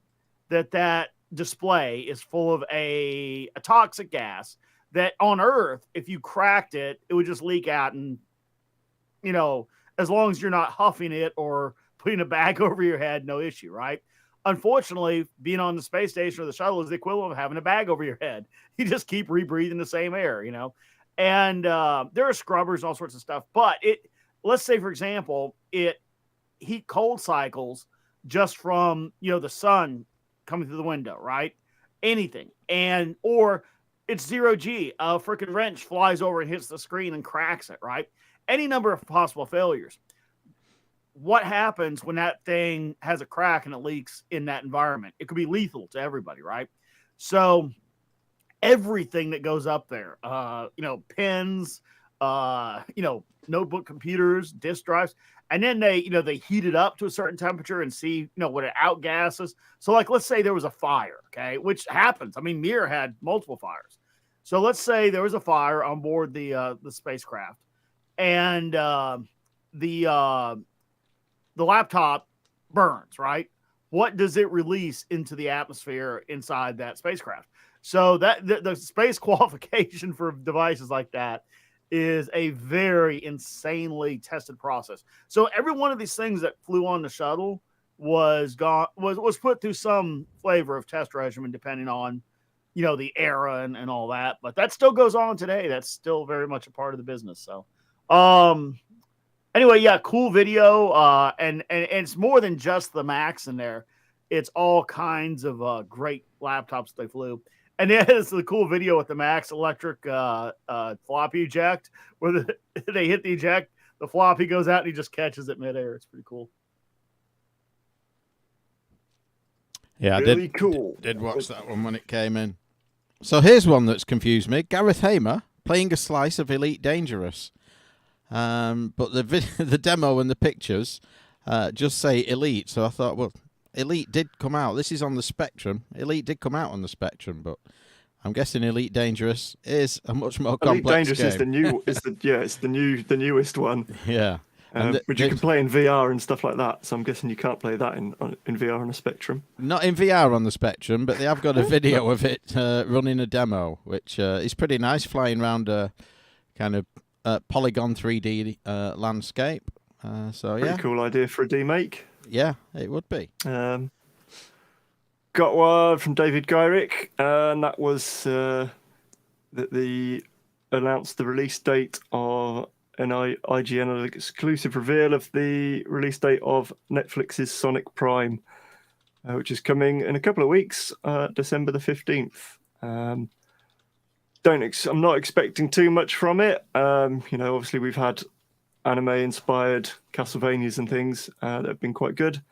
that display is full of a toxic gas that on Earth, if you cracked it, it would just leak out. And, as long as you're not huffing it or putting a bag over your head, no issue, right? Unfortunately, being on the space station or the shuttle is the equivalent of having a bag over your head. You just keep rebreathing the same air, And there are scrubbers and all sorts of stuff. But let's say, for example, it heat cold cycles just from, the sun coming through the window, right? Anything. Or it's 0G. A freaking wrench flies over and hits the screen and cracks it, right? Any number of possible failures. What happens when that thing has a crack and it leaks in that environment? It could be lethal to everybody, right? So everything that goes up there, pens, notebook computers, disk drives, and then they heat it up to a certain temperature and see, what it outgasses. So let's say there was a fire, okay, which happens. I mean, Mir had multiple fires. So let's say there was a fire on board the spacecraft, and the laptop burns, right? What does it release into the atmosphere inside that spacecraft? So that the space qualification for devices like that is a very insanely tested process. So every one of these things that flew on the shuttle was put through some flavor of test regimen, depending on, the era and all that. But that still goes on today. That's still very much a part of the business. So, anyway, yeah, cool video. And it's more than just the Macs in there. It's all kinds of great laptops they flew. And it's the cool video with the Max electric floppy eject, where they hit the eject, the floppy goes out and he just catches it midair. It's pretty cool. Yeah, really I cool. Did watch that one when it came in. So here's one that's confused me. Gareth Hamer playing a slice of Elite Dangerous. But the demo and the pictures just say Elite. So I thought, well, Elite did come out. This is on the Spectrum. Elite did come out on the Spectrum, but I'm guessing Elite Dangerous is a much more complex Elite Dangerous game. it's the newest one. Yeah. Which you can play in VR and stuff like that. So I'm guessing you can't play that in VR on a Spectrum. Not in VR on the Spectrum, but they have got a video of it running a demo, which is pretty nice, flying around a kind of polygon 3D landscape. Pretty cool idea for a demake. Yeah, it would be. Got one from David Gyrick, and that was that they announced the release date of an IGN exclusive reveal of the release date of Netflix's Sonic Prime, which is coming in a couple of weeks, December the 15th. I'm not expecting too much from it. Obviously we've had anime-inspired Castlevanias and things that have been quite good,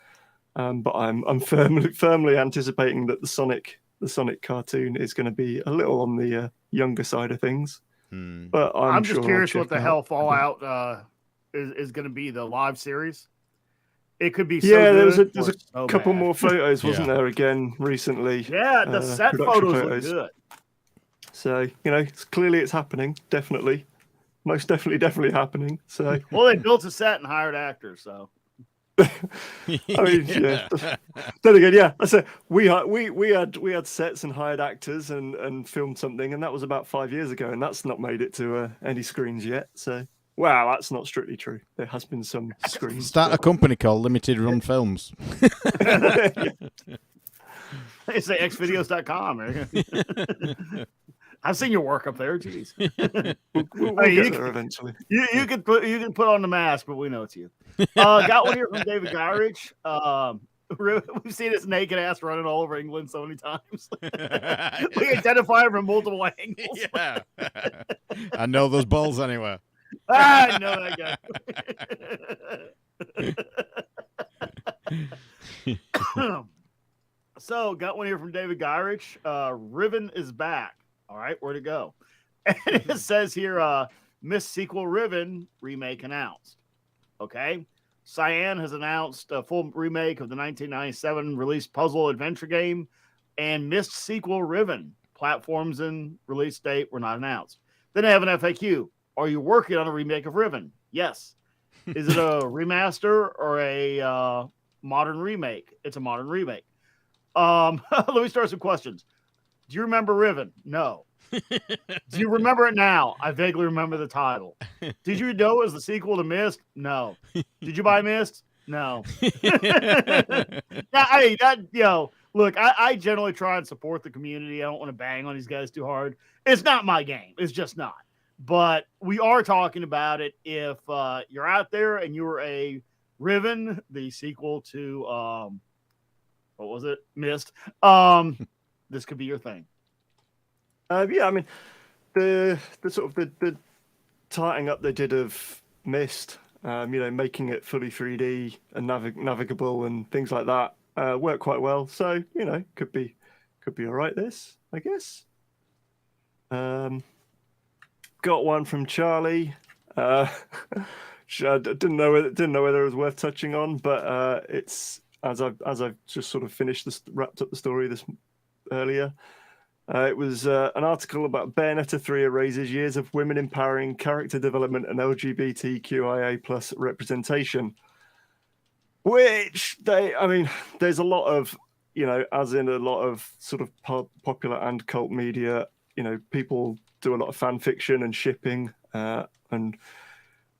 but I'm firmly anticipating that the Sonic cartoon is going to be a little on the younger side of things. But I'm just sure curious what the hell Fallout is going to be, the live series. It could be so there's good a so couple bad. more photos, wasn't there, again recently? Yeah, the set photos look good. So clearly it's happening. Most definitely happening. So well, they built a set and hired actors, so. I mean, yeah. Then again, yeah. I said we had sets and hired actors and filmed something, and that was about 5 years ago, and that's not made it to any screens yet. So, wow, that's not strictly true. There has been some screens. Start a company called Limited Run Films. They say xvideos.com. I've seen your work up there. Jeez, we'll get there eventually. You can put on the mask, but we know it's you. Got one here from David Gyrich. We've seen his naked ass running all over England so many times. We identify him from multiple angles. Yeah, I know those balls anywhere. I know that guy. So, got one here from David Gyrich. Riven is back. All right, where'd it go? And it says here, Miss Sequel Riven remake announced. Okay. Cyan has announced a full remake of the 1997 release puzzle adventure game, and Mist Sequel Riven platforms and release date were not announced. Then they have an FAQ. Are you working on a remake of Riven? Yes. Is it a remaster or a modern remake? It's a modern remake. Let me start some questions. Do you remember Riven? No. Do you remember it now? I vaguely remember the title. Did you know it was the sequel to Myst? No. Did you buy Myst? No. Look, I generally try and support the community. I don't want to bang on these guys too hard. It's not my game. It's just not. But we are talking about it. If you're out there and you're a Riven, the sequel to what was it? Myst. This could be your thing. Yeah, I mean, the sort of the tightening up they did of Myst, making it fully 3D and navigable and things like that worked quite well. So could be all right. This, I guess. Got one from Charlie. I didn't know whether it was worth touching on, but it's as I've just sort of wrapped up the story this earlier. It was an article about Bayonetta 3 erases years of women empowering character development and LGBTQIA plus representation. Which there's a lot of, as in a lot of sort of popular and cult media, people do a lot of fan fiction and shipping and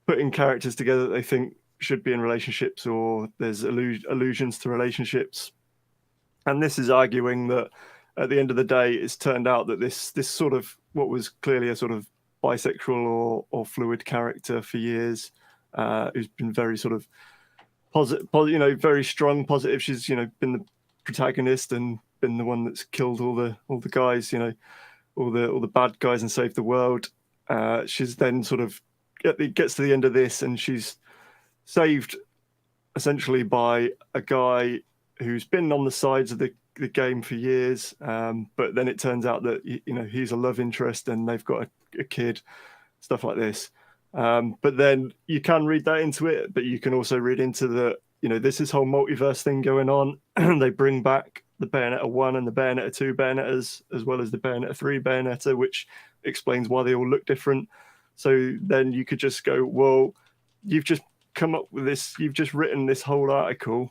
putting characters together that they think should be in relationships, or there's allusions to relationships. And this is arguing that at the end of the day, it's turned out that this sort of what was clearly a sort of bisexual or fluid character for years, who's been very sort of positive, very strong, positive. She's been the protagonist and been the one that's killed all the guys, all the bad guys and saved the world. She's then sort of gets to the end of this and she's saved essentially by a guy who's been on the sides of the game for years, but then it turns out that he's a love interest and they've got a kid, stuff like this. But then you can read that into it, but you can also read into this is whole multiverse thing going on. They bring back the Bayonetta 1 and the Bayonetta 2 Bayonettas, as well as the Bayonetta 3 Bayonetta, which explains why they all look different. So then you could just go, well, you've just come up with this, you've just written this whole article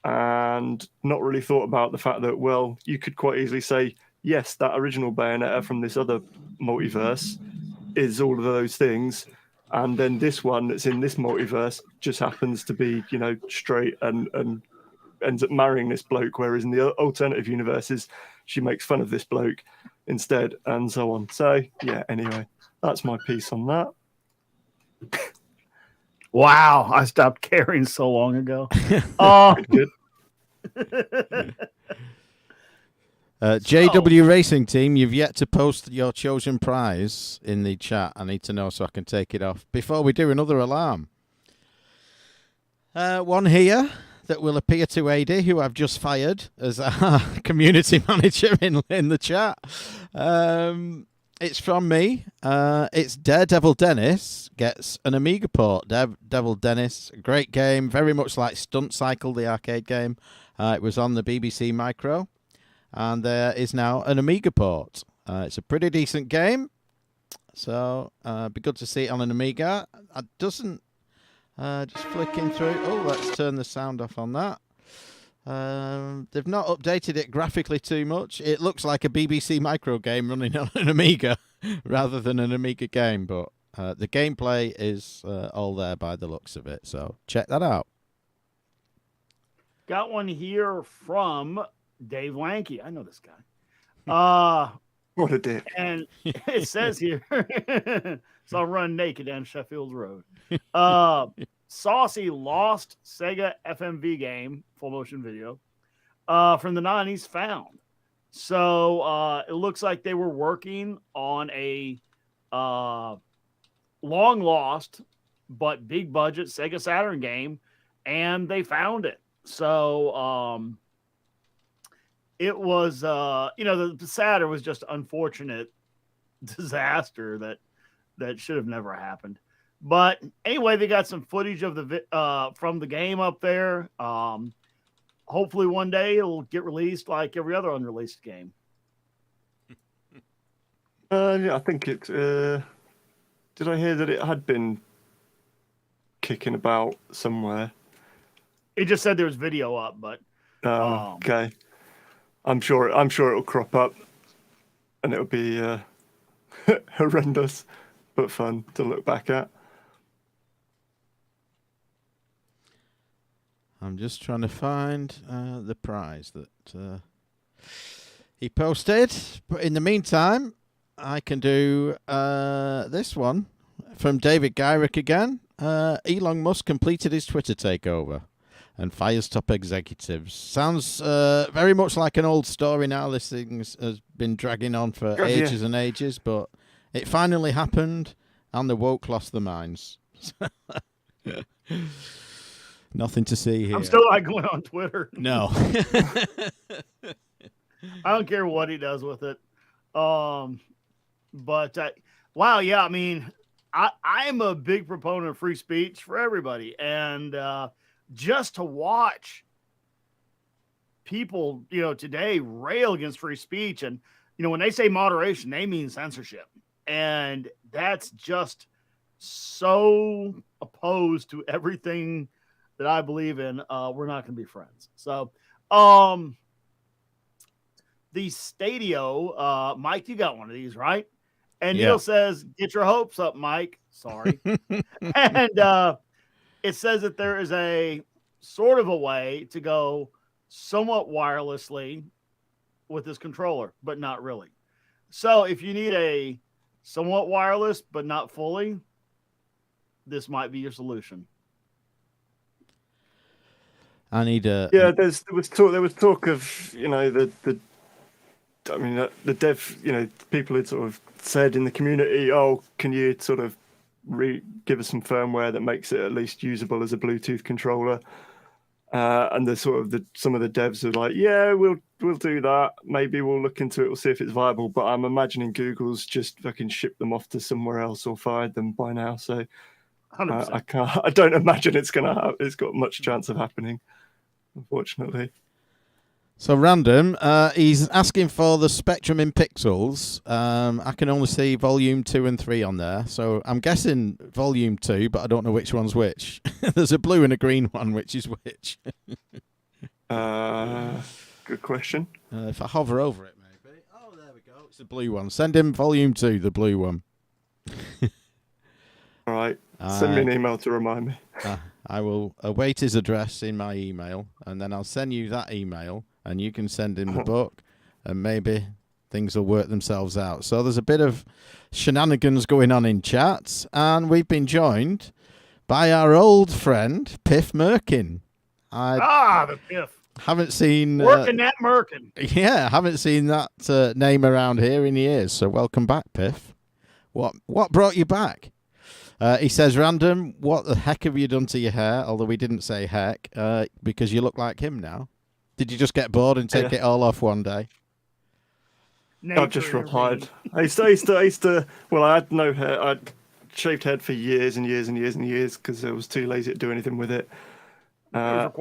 and not really thought about the fact that, well, you could quite easily say, yes, that original Bayonetta from this other multiverse is all of those things. And then this one that's in this multiverse just happens to be, straight and ends up marrying this bloke, whereas in the alternative universes, she makes fun of this bloke instead, and so on. So, yeah, anyway, that's my piece on that. Wow, I stopped caring so long ago. Good. JW Racing Team, you've yet to post your chosen prize in the chat. I need to know so I can take it off. Before we do, another alarm. One here that will appear to AD, who I've just fired as our community manager in the chat. It's from me. It's Daredevil Dennis gets an Amiga port. Daredevil Dennis, great game, very much like Stunt Cycle, the arcade game. It was on the BBC Micro, and there is now an Amiga port. It's a pretty decent game, so be good to see it on an Amiga. It doesn't just flicking through. Oh, let's turn the sound off on that. They've not updated it graphically too much. It looks like a BBC Micro game running on an Amiga rather than an Amiga game, but the gameplay is all there by the looks of it, so check that out. Got one here from Dave Lanky. I know this guy. What a dick. And it says here, so I'll run naked down Sheffield Road. Saucy lost Sega FMV game, full motion video, from the 90s found. So it looks like they were working on a long lost but big budget Sega Saturn game, and they found it. So it was, the sadder was just unfortunate disaster that should have never happened. But anyway, they got some footage of from the game up there. Hopefully one day it'll get released like every other unreleased game. Yeah, I think it. Did I hear that it had been kicking about somewhere? It just said there was video up, but okay. I'm sure it'll crop up, and it'll be horrendous, but fun to look back at. I'm just trying to find the prize that he posted. But in the meantime, I can do this one from David Gyrick again. Elon Musk completed his Twitter takeover and fires top executives. Sounds very much like an old story now. This thing has been dragging on for ages and ages, but it finally happened, and the woke lost their minds. Nothing to see here. I'm still not going on Twitter. No. I don't care what he does with it. But wow, yeah, I mean, I'm a big proponent of free speech for everybody. And just to watch people, today rail against free speech. And, when they say moderation, they mean censorship. And that's just so opposed to everything that I believe in. We're not going to be friends. So, the Stadio, Mike, you got one of these, right? And Neil says, get your hopes up, Mike. Sorry. And it says that there is a sort of a way to go somewhat wirelessly with this controller, but not really. So if you need a somewhat wireless, but not fully, this might be your solution. I need a... Yeah, there was talk of, the dev, people had sort of said in the community, oh, can you sort of give us some firmware that makes it at least usable as a Bluetooth controller? And some of the devs are like, yeah, we'll do that. Maybe we'll look into it. We'll see if it's viable. But I'm imagining Google's just fucking shipped them off to somewhere else or fired them by now. So I don't imagine it's got much chance of happening, unfortunately. So random, he's asking for the spectrum in pixels. I can only see volume 2 and 3 on there. So I'm guessing volume 2, but I don't know which one's which. There's a blue and a green one, which is which? Good question. If I hover over it, maybe. Oh, there we go. It's the blue one. Send him volume 2, the blue one. All right. Send me an email to remind me. I will await his address in my email, and then I'll send you that email. And you can send him the book, and maybe things will work themselves out. So there's a bit of shenanigans going on in chats, and we've been joined by our old friend, Piff Merkin. The Piff. Haven't seen... Working that Merkin. Yeah, haven't seen that name around here in years, so welcome back, Piff. What brought you back? He says, random, what the heck have you done to your hair? Although we didn't say heck, because you look like him now. Did you just get bored and take it all off one day? I just replied. I used to. Well, I had no hair. I'd shaved head for years and years and years and years because I was too lazy to do anything with it. And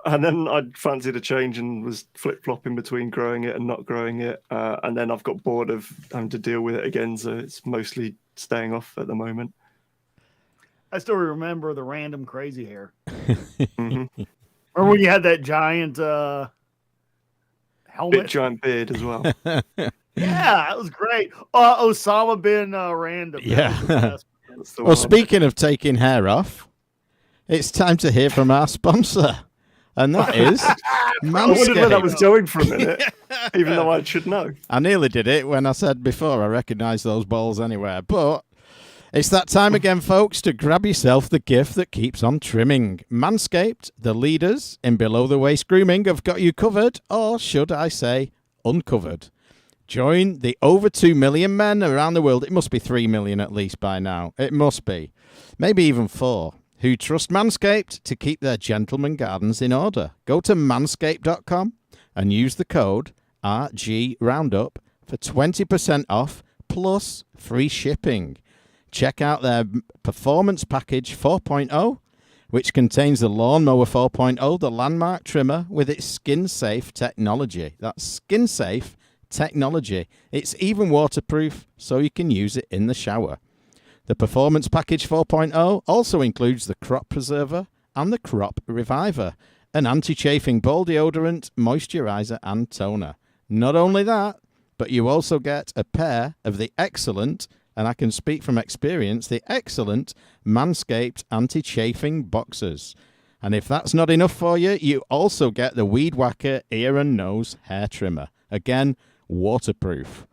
then I'd fancied a change and was flip flopping between growing it and not growing it. And then I've got bored of having to deal with it again, so it's mostly staying off at the moment. I still remember the random crazy hair. Mm-hmm. Remember when you had that giant helmet? Big giant beard as well. Yeah, that was great. Osama bin Random. Yeah. Well, speaking of taking hair off, it's time to hear from our sponsor. And that is Manscaped. I wondered where that was going for a minute, even though I should know. I nearly did it when I said before I recognise those balls anywhere. But it's that time again, folks, to grab yourself the gift that keeps on trimming. Manscaped, the leaders in below-the-waist grooming, have got you covered, or should I say, uncovered. Join the over 2 million men around the world. It must be 3 million at least by now. It must be. Maybe even 4. Who trust Manscaped to keep their gentleman gardens in order. Go to manscaped.com and use the code RGRoundup for 20% off plus free shipping. Check out their Performance Package 4.0, which contains the Lawnmower 4.0, the Landmark trimmer with its skin-safe technology. That's skin-safe technology. It's even waterproof, so you can use it in the shower. The Performance Package 4.0 also includes the Crop Preserver and the Crop Reviver, an anti-chafing ball deodorant, moisturizer, and toner. Not only that, but you also get a pair of the excellent, and I can speak from experience, the excellent Manscaped anti-chafing boxers. And if that's not enough for you, you also get the Weed Whacker ear and nose hair trimmer. Again, waterproof.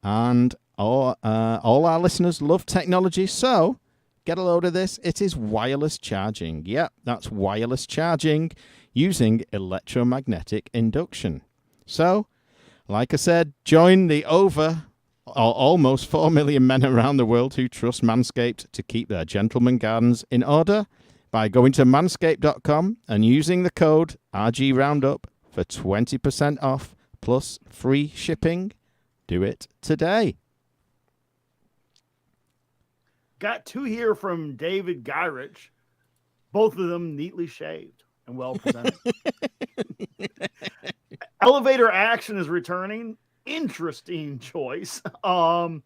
And all our listeners love technology, so get a load of this. It is wireless charging. Yep, that's wireless charging using electromagnetic induction. So, like I said, join the almost 4 million men around the world who trust Manscaped to keep their gentleman gardens in order by going to manscaped.com and using the code RGRoundup for 20% off plus free shipping. Do it today. Got two here from David Gyrich, both of them neatly shaved and well presented. Elevator action is returning. Interesting choice. I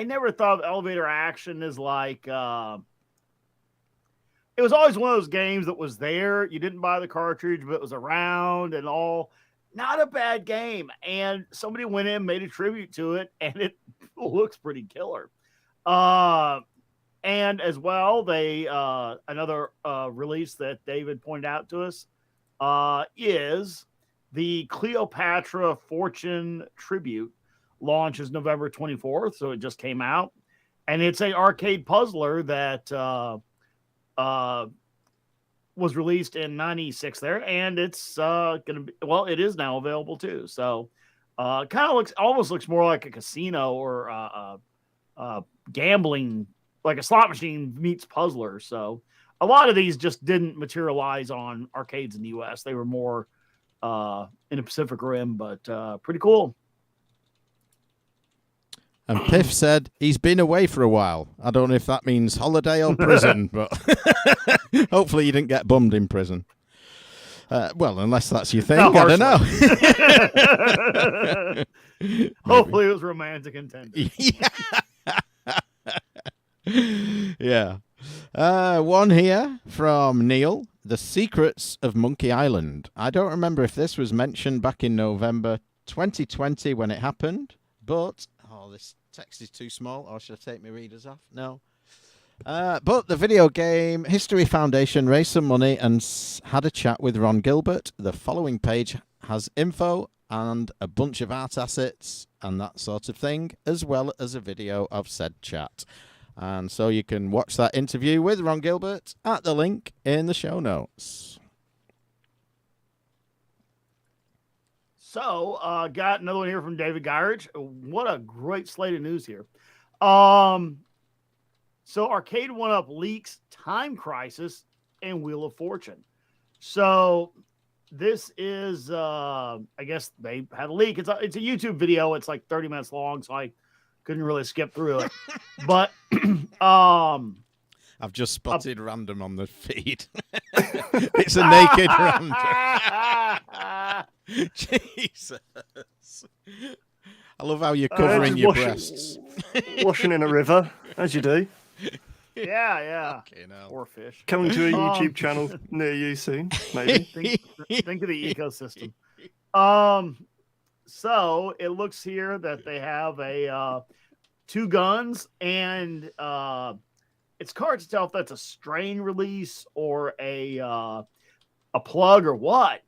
never thought of elevator action as like it was always one of those games that was there. You didn't buy the cartridge, but it was around and all. Not a bad game. And somebody went in, made a tribute to it, and it looks pretty killer. And as well, they another release that David pointed out to us is the Cleopatra Fortune Tribute. Launches November 24th, so it just came out. And it's a arcade puzzler that was released in 96 there, and it's gonna be, well, it is now available too. So kind of almost looks more like a casino or gambling, like a slot machine meets puzzler. So a lot of these just didn't materialize on arcades in the US. They were more in the Pacific Rim, but pretty cool. And Piff said he's been away for a while. I don't know if that means holiday or prison, but hopefully you didn't get bummed in prison. Well, unless that's your thing, I don't know. Hopefully it was romantic intent. Yeah. One here from Neil. The Secrets of Monkey Island. I don't remember if this was mentioned back in November 2020 when it happened, but this text is too small, or should I take my readers off? No. But the Video Game History Foundation raised some money and had a chat with Ron Gilbert. The following page has info and a bunch of art assets and that sort of thing, as well as a video of said chat. And so you can watch that interview with Ron Gilbert at the link in the show notes. So, got another one here from David Gyrich. What a great slate of news here. So, Arcade 1-Up leaks Time Crisis and Wheel of Fortune. So, this is, I guess they had a leak. It's a YouTube video. It's like 30 minutes long, so I couldn't really skip through it. But, I've just spotted random on the feed. It's a naked random. Jesus. I love how you're covering your breasts. Washing in a river, as you do. Yeah. Okay, now. Or fish. Coming to a YouTube channel near you soon, maybe. Think of the ecosystem. So it looks here that they have a 2 guns, and it's hard to tell if that's a strain release or a plug or what.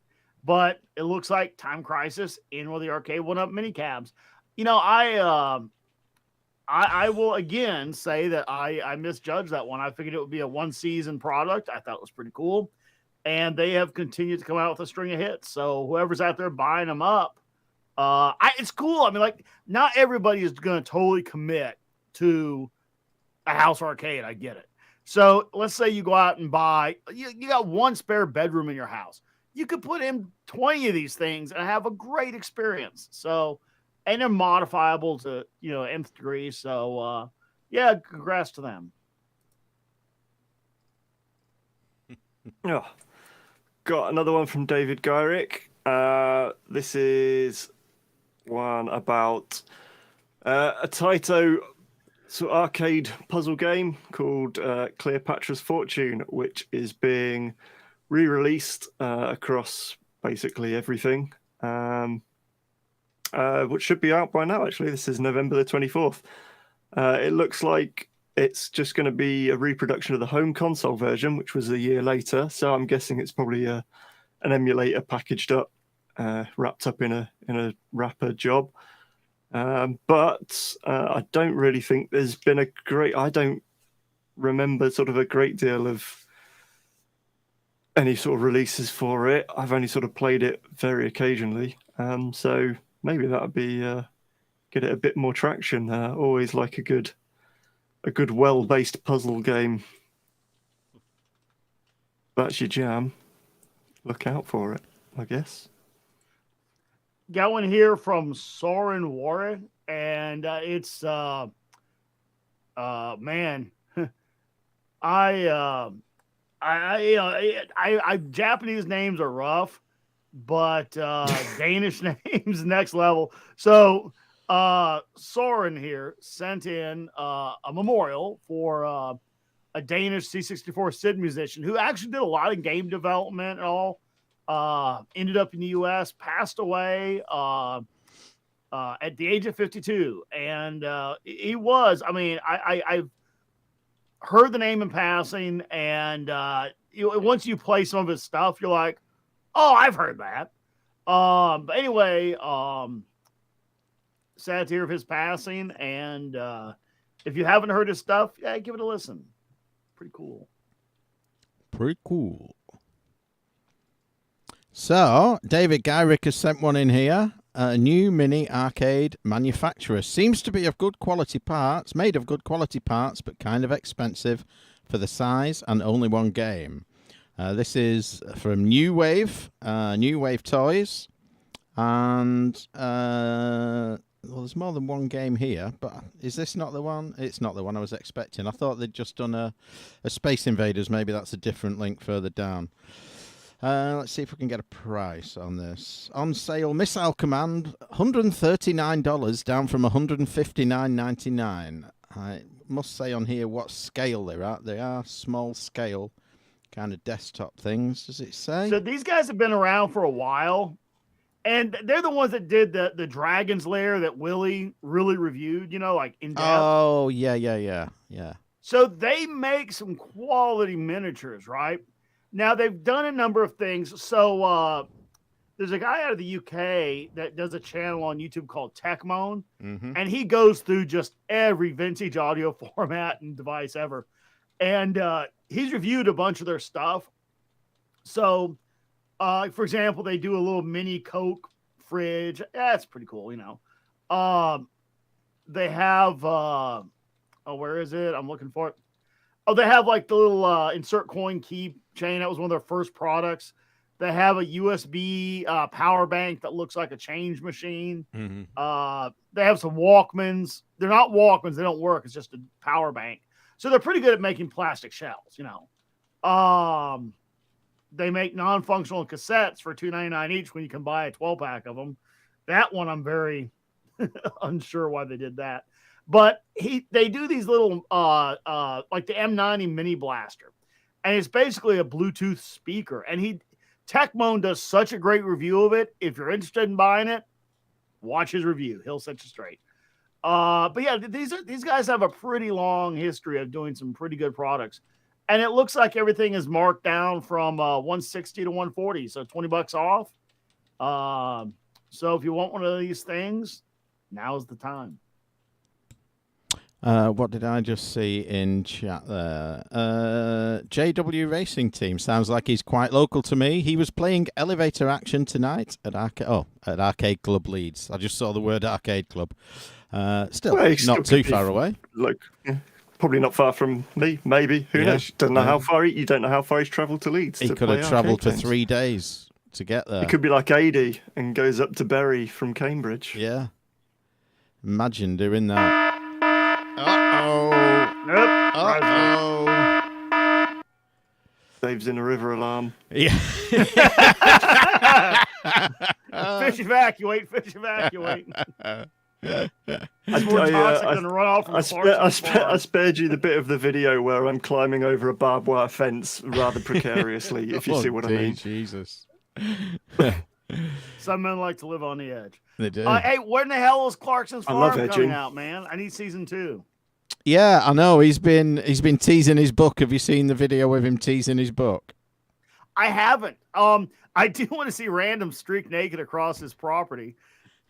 But it looks like Time Crisis in with the Arcade 1-Up minicabs. You know, I will again say that I misjudged that one. I figured it would be a 1-season product. I thought it was pretty cool. And they have continued to come out with a string of hits. So whoever's out there buying them up, it's cool. I mean, like, not everybody is going to totally commit to a house arcade. I get it. So let's say you go out and buy, you got one spare bedroom in your house. you could put in 20 of these things and have a great experience. So, and they're modifiable to, nth degree. So, yeah, congrats to them. Oh, got another one from David Gyrick. This is one about a Taito sort of arcade puzzle game called Cleopatra's Fortune, which is being re-released across basically everything, which should be out by now, actually. This is November the 24th. It looks like it's just going to be a reproduction of the home console version, which was a year later. So I'm guessing it's probably an emulator packaged up, wrapped up in a wrapper job. But I don't really think there's been I don't remember sort of a great deal of any sort of releases for it. I've only sort of played it very occasionally. So maybe that would be get it a bit more traction. Always like a good well-based puzzle game. That's your jam. Look out for it, I guess. Got one here from Soren Warren, and it's man, I Japanese names are rough, but Danish names next level. So Soren here sent in a memorial for a Danish C64 SID musician who actually did a lot of game development and all. Ended up in the U.S., passed away at the age of 52. And he was, I've heard the name in passing, and once you play some of his stuff, you're like, oh, I've heard that. But anyway, sad to hear of his passing. And if you haven't heard his stuff, yeah, give it a listen. Pretty cool. Pretty cool. So, David Gyrick has sent one in here. A new mini arcade manufacturer. Seems to be of good quality parts, made of good quality parts, but kind of expensive for the size and only one game. This is from New Wave Toys. And, well, there's more than one game here, but is this not the one? It's not the one I was expecting. I thought they'd just done a Space Invaders. Maybe that's a different link further down. Let's see if we can get a price on this. On sale, Missile Command, $139, down from $159.99. I must say on here what scale they're at. They are small scale kind of desktop things. Does it say? So these guys have been around for a while, and they're the ones that did the Dragon's Lair that Willie really reviewed, like in depth. Oh, yeah. So they make some quality miniatures, right? Now, they've done a number of things. So there's a guy out of the UK that does a channel on YouTube called Techmoan, and he goes through just every vintage audio format and device ever. And he's reviewed a bunch of their stuff. So, for example, they do a little mini Coke fridge. That's pretty cool, They have, where is it? I'm looking for it. Oh, they have like the little insert coin key chain. That was one of their first products. They have a USB power bank that looks like a change machine. They have some Walkmans. They're not Walkmans. They don't work. It's just a power bank. So they're pretty good at making plastic shells, They make non-functional cassettes for $2.99 each when you can buy a 12-pack of them. That one I'm very unsure why they did that. But they do these little like the M90 mini blaster, and it's basically a Bluetooth speaker. And Techmoan does such a great review of it. If you're interested in buying it, watch his review. He'll set you straight. But yeah, these guys have a pretty long history of doing some pretty good products, and it looks like everything is marked down from 160 to 140, so $20 off. So if you want one of these things, now's the time. What did I just see in chat there? JW Racing Team sounds like he's quite local to me. He was playing elevator action tonight at Arcade Club Leeds. I just saw the word Arcade Club. Still not too far away. Probably not far from me. Maybe, who knows? Don't know how far. You don't know how far he's travelled to Leeds. He could have travelled for 3 days to get there. It could be like 80 and goes up to Bury from Cambridge. Yeah. Imagine doing that. Uh-oh. Nope. Uh-oh. Dave's in a river alarm. Yeah. Fish evacuate. Fish evacuate. It's more I, toxic than run off from the I spared you the bit of the video where I'm climbing over a barbed wire fence rather precariously, if you see what I mean. Jesus. Some men like to live on the edge. They do. Hey, when the hell is Clarkson's I love Farm edging. coming out, man? I need season 2. Yeah, I know. He's been teasing his book. Have you seen the video of him teasing his book? I haven't. I do want to see Random streak naked across his property.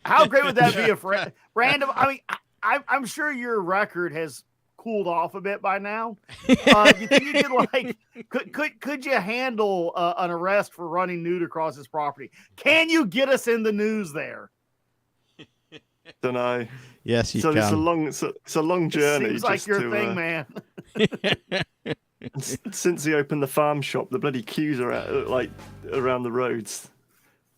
How great would that be if Random? I mean, I'm sure your record has cooled off a bit by now. You think you could you handle an arrest for running nude across his property? Can you get us in the news there? Don't know. Yes, you so can. it's a long journey. Seems like your thing, man. Since he opened the farm shop, the bloody queues are around the roads.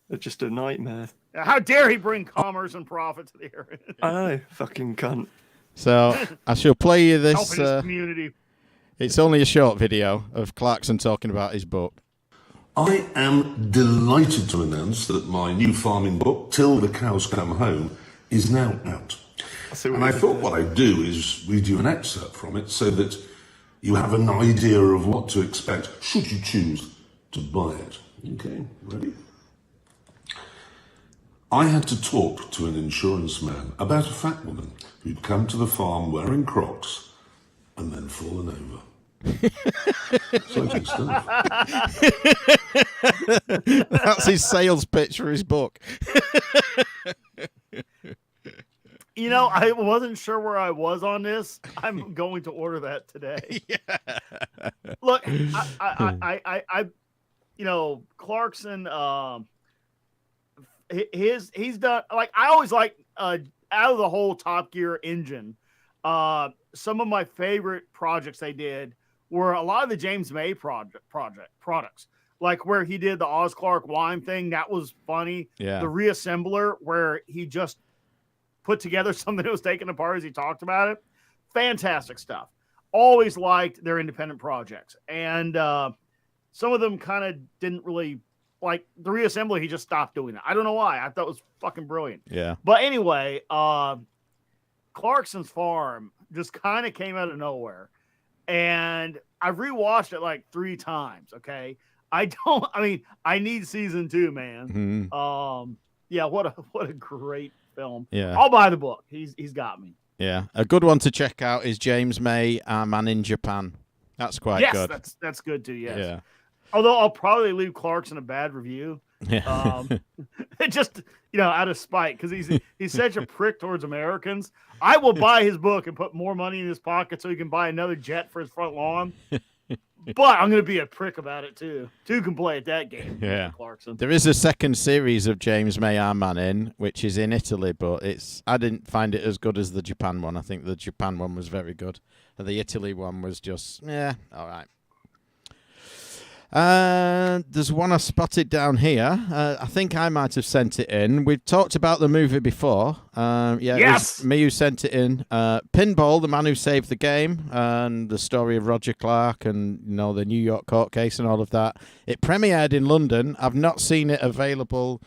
They're just a nightmare. How dare he bring commerce and profit to the area? I know, fucking cunt. So I shall play you this. Helping his community. It's only a short video of Clarkson talking about his book. I am delighted to announce that my new farming book, Till the Cows Come Home, is now out. And I thought what I'd do is read you an excerpt from it so that you have an idea of what to expect should you choose to buy it. Okay, ready? I had to talk to an insurance man about a fat woman who'd come to the farm wearing Crocs and then fallen over. Exciting stuff. That's his sales pitch for his book. You know, I wasn't sure where I was on this. I'm going to order that today. Yeah. Look, I you know, Clarkson, he's done, like, I always like, out of the whole Top Gear engine, some of my favorite projects they did were a lot of the James May products, like where he did the Oz Clark wine thing. That was funny. Yeah. The Reassembler, where he just put together something that was taken apart as he talked about it. Fantastic stuff. Always liked their independent projects. And some of them kind of didn't really, like the Reassembly, he just stopped doing it. I don't know why. I thought it was fucking brilliant. Yeah. But anyway, Clarkson's Farm just kind of came out of nowhere. And I've rewatched it like 3 times, okay? I need season 2, man. Mm-hmm. Yeah, what a great film. Yeah. I'll buy the book. He's got me. Yeah. A good one to check out is James May, Our Man in Japan. That's quite good. Yes, that's good too, yes. Yeah. Although I'll probably leave Clarkson a bad review. Yeah. Just, out of spite, because he's such a prick towards Americans. I will buy his book and put more money in his pocket so he can buy another jet for his front lawn. But I'm going to be a prick about it too. 2 can play at that game. Yeah. Clarkson. There is a second series of James May, Our Man in, which is in Italy, but I didn't find it as good as the Japan one. I think the Japan one was very good. And the Italy one was just, all right. There's one I spotted down here. I think I might have sent it in. We've talked about the movie before. It was me who sent it in. Pinball, the man who saved the game, and the story of Roger Clark and the New York court case and all of that. It premiered in London. I've not seen it available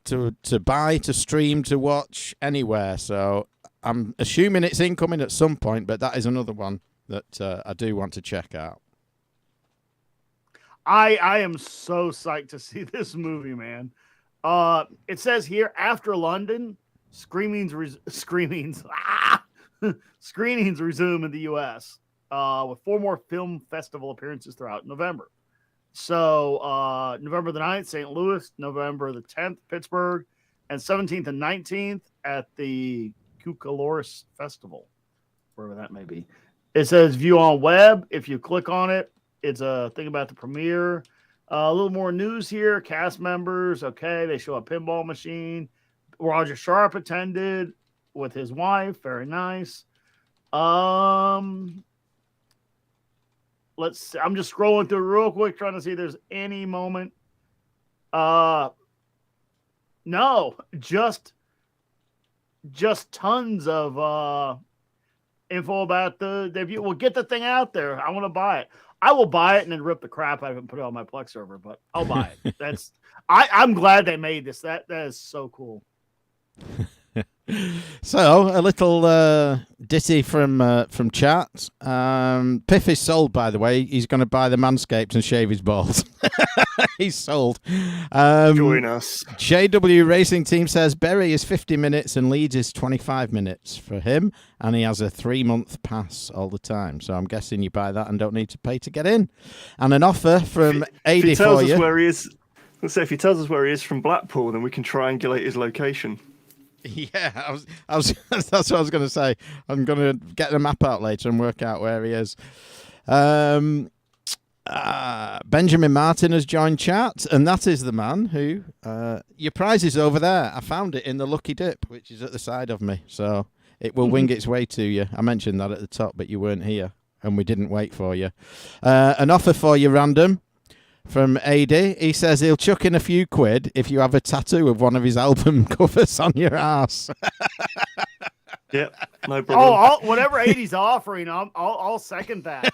to buy, to stream, to watch anywhere. So I'm assuming it's incoming at some point, but that is another one that I do want to check out. I am so psyched to see this movie, man. It says here, after London, screenings resume in the U.S. With 4 more film festival appearances throughout November. So November the 9th, St. Louis, November the 10th, Pittsburgh, and 17th and 19th at the Cucaloris Festival, wherever that may be. It says view on web. If you click on it, it's a thing about the premiere. A little more news here. Cast members. Okay. They show a pinball machine. Roger Sharp attended with his wife. Very nice. Let's see. I'm just scrolling through real quick, trying to see if there's any moment. No, just tons of info about the debut. We'll get the thing out there. I want to buy it. I will buy it and then rip the crap out of it and put it on my Plex server, but I'll buy it. I'm glad they made this. That is so cool. So a little ditty from chat. Piff is sold, by the way. He's going to buy the Manscaped and shave his balls. He's sold. Join us. JW Racing Team says Berry is 50 minutes and Leeds is 25 minutes for him, and he has a 3-month pass all the time. So I'm guessing you buy that and don't need to pay to get in. And an offer from AD if he tells for us you. where he is, let's say if he tells us where he is from Blackpool, then we can triangulate his location. Yeah, that's what I was going to say. I'm going to get the map out later and work out where he is. Benjamin Martin has joined chat, and that is the man who your prize is over there. I found it in the Lucky Dip, which is at the side of me, so it will wing its way to you. I mentioned that at the top, but you weren't here, and we didn't wait for you. An offer for you, random. From AD, he says he'll chuck in a few quid if you have a tattoo of one of his album covers on your ass. Yep, no problem. Whatever AD's offering, I'll second that.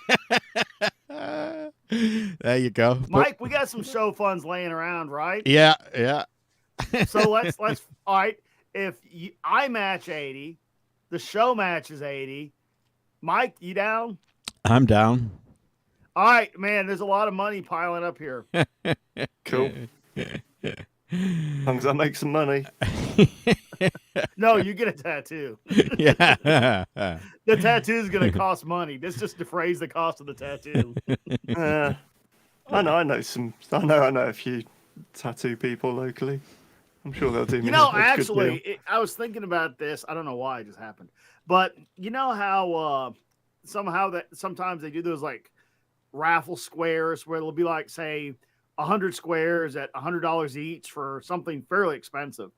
There you go, Mike. We got some show funds laying around, right? Yeah. So let's all right. If I match 80, the show matches 80. Mike, you down? I'm down. All right, man, there's a lot of money piling up here. Cool. As long as I make some money. No, you get a tattoo. Yeah. The tattoo is going to cost money. This just defrays the cost of the tattoo. I know a few tattoo people locally. I'm sure they'll do me. Actually, I was thinking about this. I don't know why it just happened. But you know how sometimes they do those like raffle squares where it'll be like, say, 100 squares at $100 each for something fairly expensive,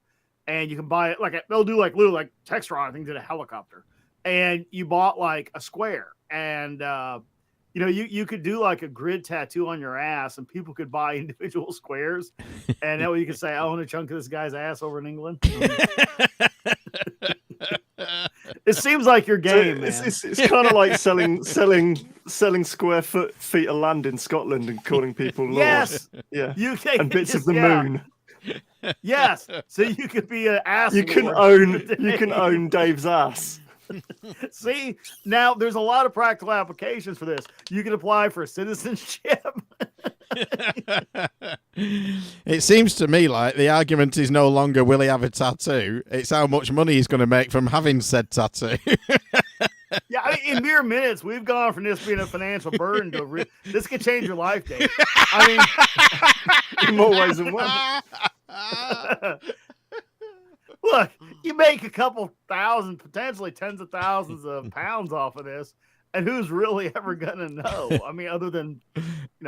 and you can buy it like they'll do like little like Textron, I think, did a helicopter, and you bought like a square, and you could do like a grid tattoo on your ass, and people could buy individual squares, and that way you could say, I own a chunk of this guy's ass over in England. It seems like your game, man. It's kind of like selling square feet of land in Scotland and calling people lords. Yes, yeah, and bits of the moon. Yes, so you could be an ass. You can own Dave's ass. See, now there's a lot of practical applications for this. You can apply for citizenship. It seems to me like the argument is no longer will he have a tattoo, it's how much money he's going to make from having said tattoo. Yeah, I mean, in mere minutes, we've gone from this being a financial burden to this could change your life, Dave. I mean, in more ways than one. Look, you make a couple thousand, potentially tens of thousands of pounds off of this, and who's really ever gonna know? I mean, other than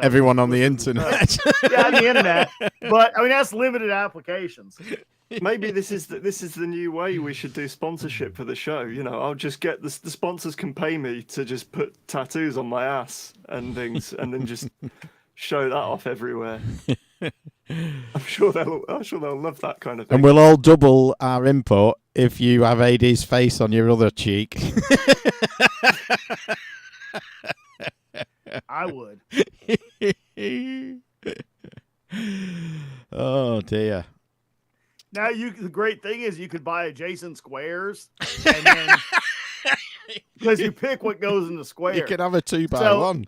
everyone on the internet. Yeah, on the internet. But I mean, that's limited applications. Maybe this is the new way we should do sponsorship for the show. I'll just get the sponsors can pay me to just put tattoos on my ass and things, and then just show that off everywhere. I'm sure they'll love that kind of thing. And we'll all double our input if you have AD's face on your other cheek. I would. Oh dear. Now the great thing is you could buy adjacent squares, and then because you pick what goes in the square. You could have a 2x1.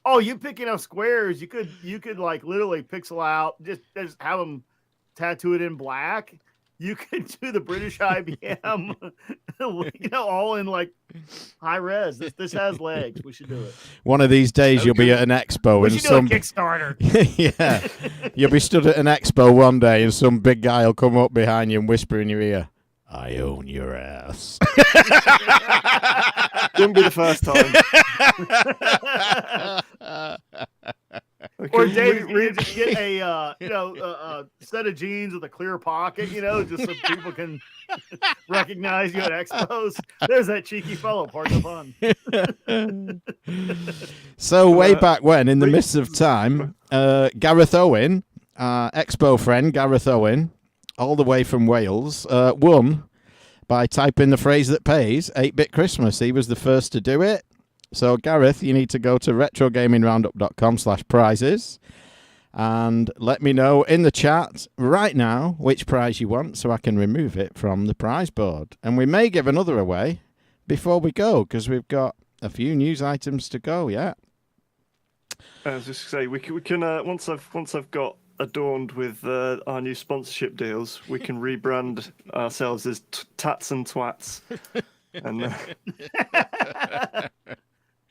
Oh, you pick enough squares, you could like literally pixel out, just have them tattoo it in black. You could do the British IBM, all in like high res. This has legs. We should do it. One of these days, you'll be at an expo we should do a Kickstarter. Yeah, you'll be stood at an expo one day, and some big guy will come up behind you and whisper in your ear, "I own your ass." Wouldn't be the first time. Or Dave, you just get a set of jeans with a clear pocket, just so people can recognize you at expos. There's that cheeky fellow, pardon the fun. So way back when, in the midst of time, Gareth Owen our Expo friend, Gareth Owen, all the way from Wales, won by typing the phrase that pays, 8-Bit Christmas. He was the first to do it. So, Gareth, you need to go to retrogamingroundup.com/prizes and let me know in the chat right now which prize you want so I can remove it from the prize board. And we may give another away before we go because we've got a few news items to go, yeah. I was just say we can once I've got adorned with our new sponsorship deals, we can rebrand ourselves as Tats and Twats, and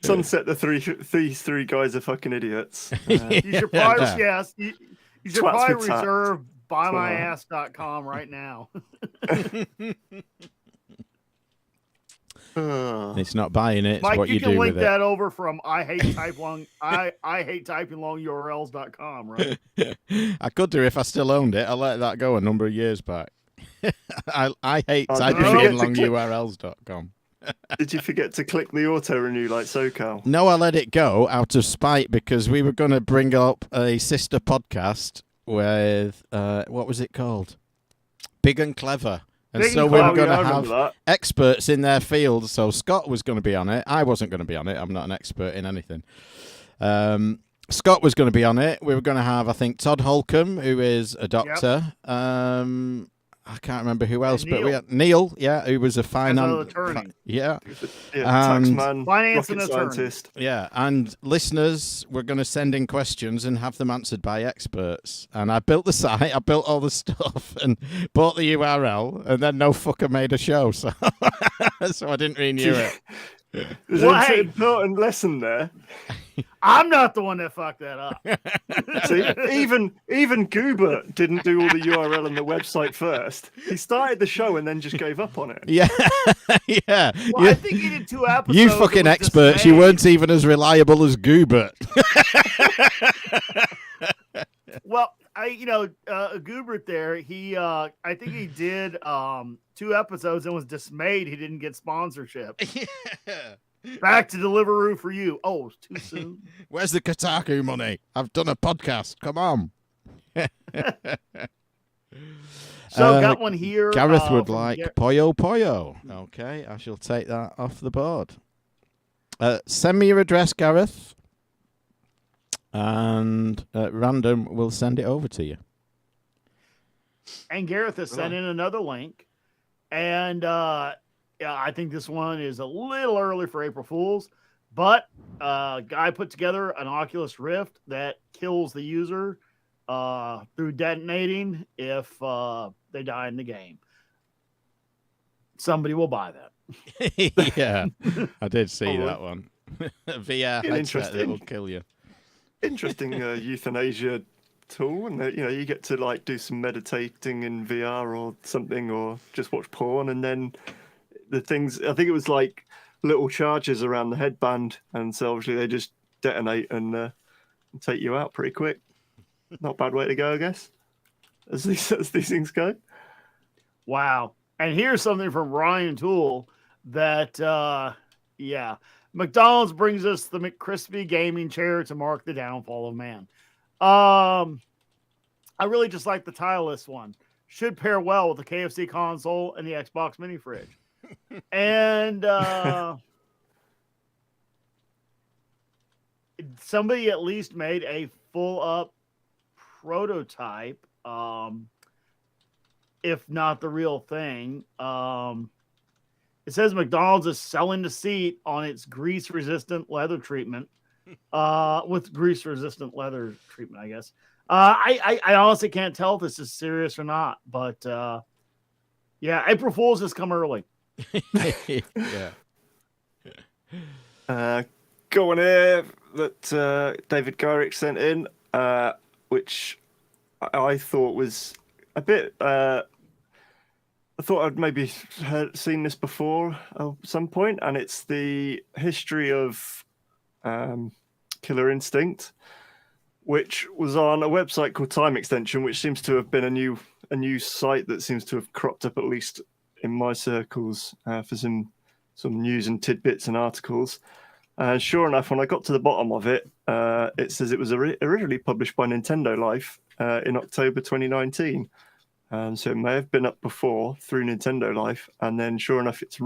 sunset these three guys are fucking idiots. You should probably you should probably with reserve buymyass.com right now. It's not buying it. It's Mike, what you you can do link with that over from I hate typing long URLs.com, right? I could do if I still owned it. I let that go a number of years back. I hate typing in long URLs.com. Did you forget to click the auto renew like SoCal? No, I let it go out of spite because we were going to bring up a sister podcast with what was it called? Big and Clever. And so we were going to have experts in their field. So Scott was going to be on it. I wasn't going to be on it. I'm not an expert in anything. Scott was going to be on it. We were going to have, I think, Todd Holcomb, who is a doctor. Yep. I can't remember who else, but we had Neil, who was a finance attorney. Taxman, finance and scientist. Yeah, and listeners were going to send in questions and have them answered by experts. And I built the site, I built all the stuff, and bought the URL, and then no fucker made a show, so so I didn't renew it. There's an important lesson there. I'm not the one that fucked that up. See, even Goober didn't do all the URL and the website first. He started the show and then just gave up on it. Yeah, yeah. Well, I think he did 2 episodes. You fucking experts, you weren't even as reliable as Goober. Well, Goobert there, I think he did 2 episodes and was dismayed he didn't get sponsorship. Yeah. Back to Deliveroo for you. Oh, it's too soon. Where's the Kotaku money? I've done a podcast. Come on. So got one here. Gareth would like Poyo Poyo. Okay, I shall take that off the board. Send me your address, Gareth. And Random will send it over to you. And Gareth has sent in another link. And I think this one is a little early for April Fools. But guy put together an Oculus Rift that kills the user through detonating if they die in the game. Somebody will buy that. Yeah, I did see that one. VR headset that will kill you. Interesting euthanasia tool, and you get to like do some meditating in VR or something, or just watch porn, and then the things. I think it was like little charges around the headband, and so obviously they just detonate and take you out pretty quick. Not a bad way to go, I guess, as these things go. Wow! And here's something from Ryan Toole that, McDonald's brings us the McCrispy gaming chair to mark the downfall of man. I really just like the tireless one. Should pair well with the KFC console and the Xbox mini fridge. And somebody at least made a full up prototype, if not the real thing. It says McDonald's is selling the seat on its grease-resistant leather treatment. With grease-resistant leather treatment, I guess. I honestly can't tell if this is serious or not, but April Fool's has come early. Yeah. Go on here that David Garrick sent in, which I thought was a bit. I thought I'd maybe seen this before at some point, and it's the history of Killer Instinct, which was on a website called Time Extension, which seems to have been a new site that seems to have cropped up, at least in my circles, for some news and tidbits and articles. And sure enough, when I got to the bottom of it, it says it was originally published by Nintendo Life in October 2019. So it may have been up before through Nintendo Life. And then sure enough, it's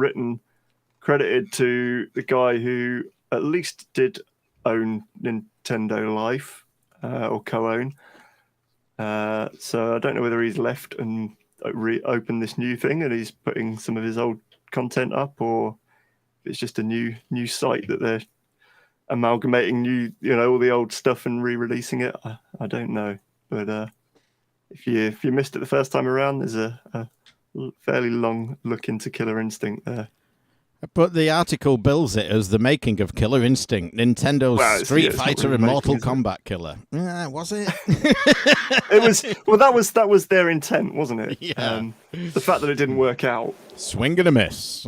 credited to the guy who at least did own Nintendo Life or co-own. So I don't know whether he's left and reopened this new thing and he's putting some of his old content up, or it's just a new site that they're amalgamating all the old stuff and re-releasing it. I don't know, but if you missed it the first time around, there's a fairly long look into Killer Instinct there. But the article bills it as the making of Killer Instinct, Nintendo's Street Fighter and Mortal Kombat killer. Was it? It was. Well, that was their intent, wasn't it? Yeah. The fact that it didn't work out. Swing and a miss.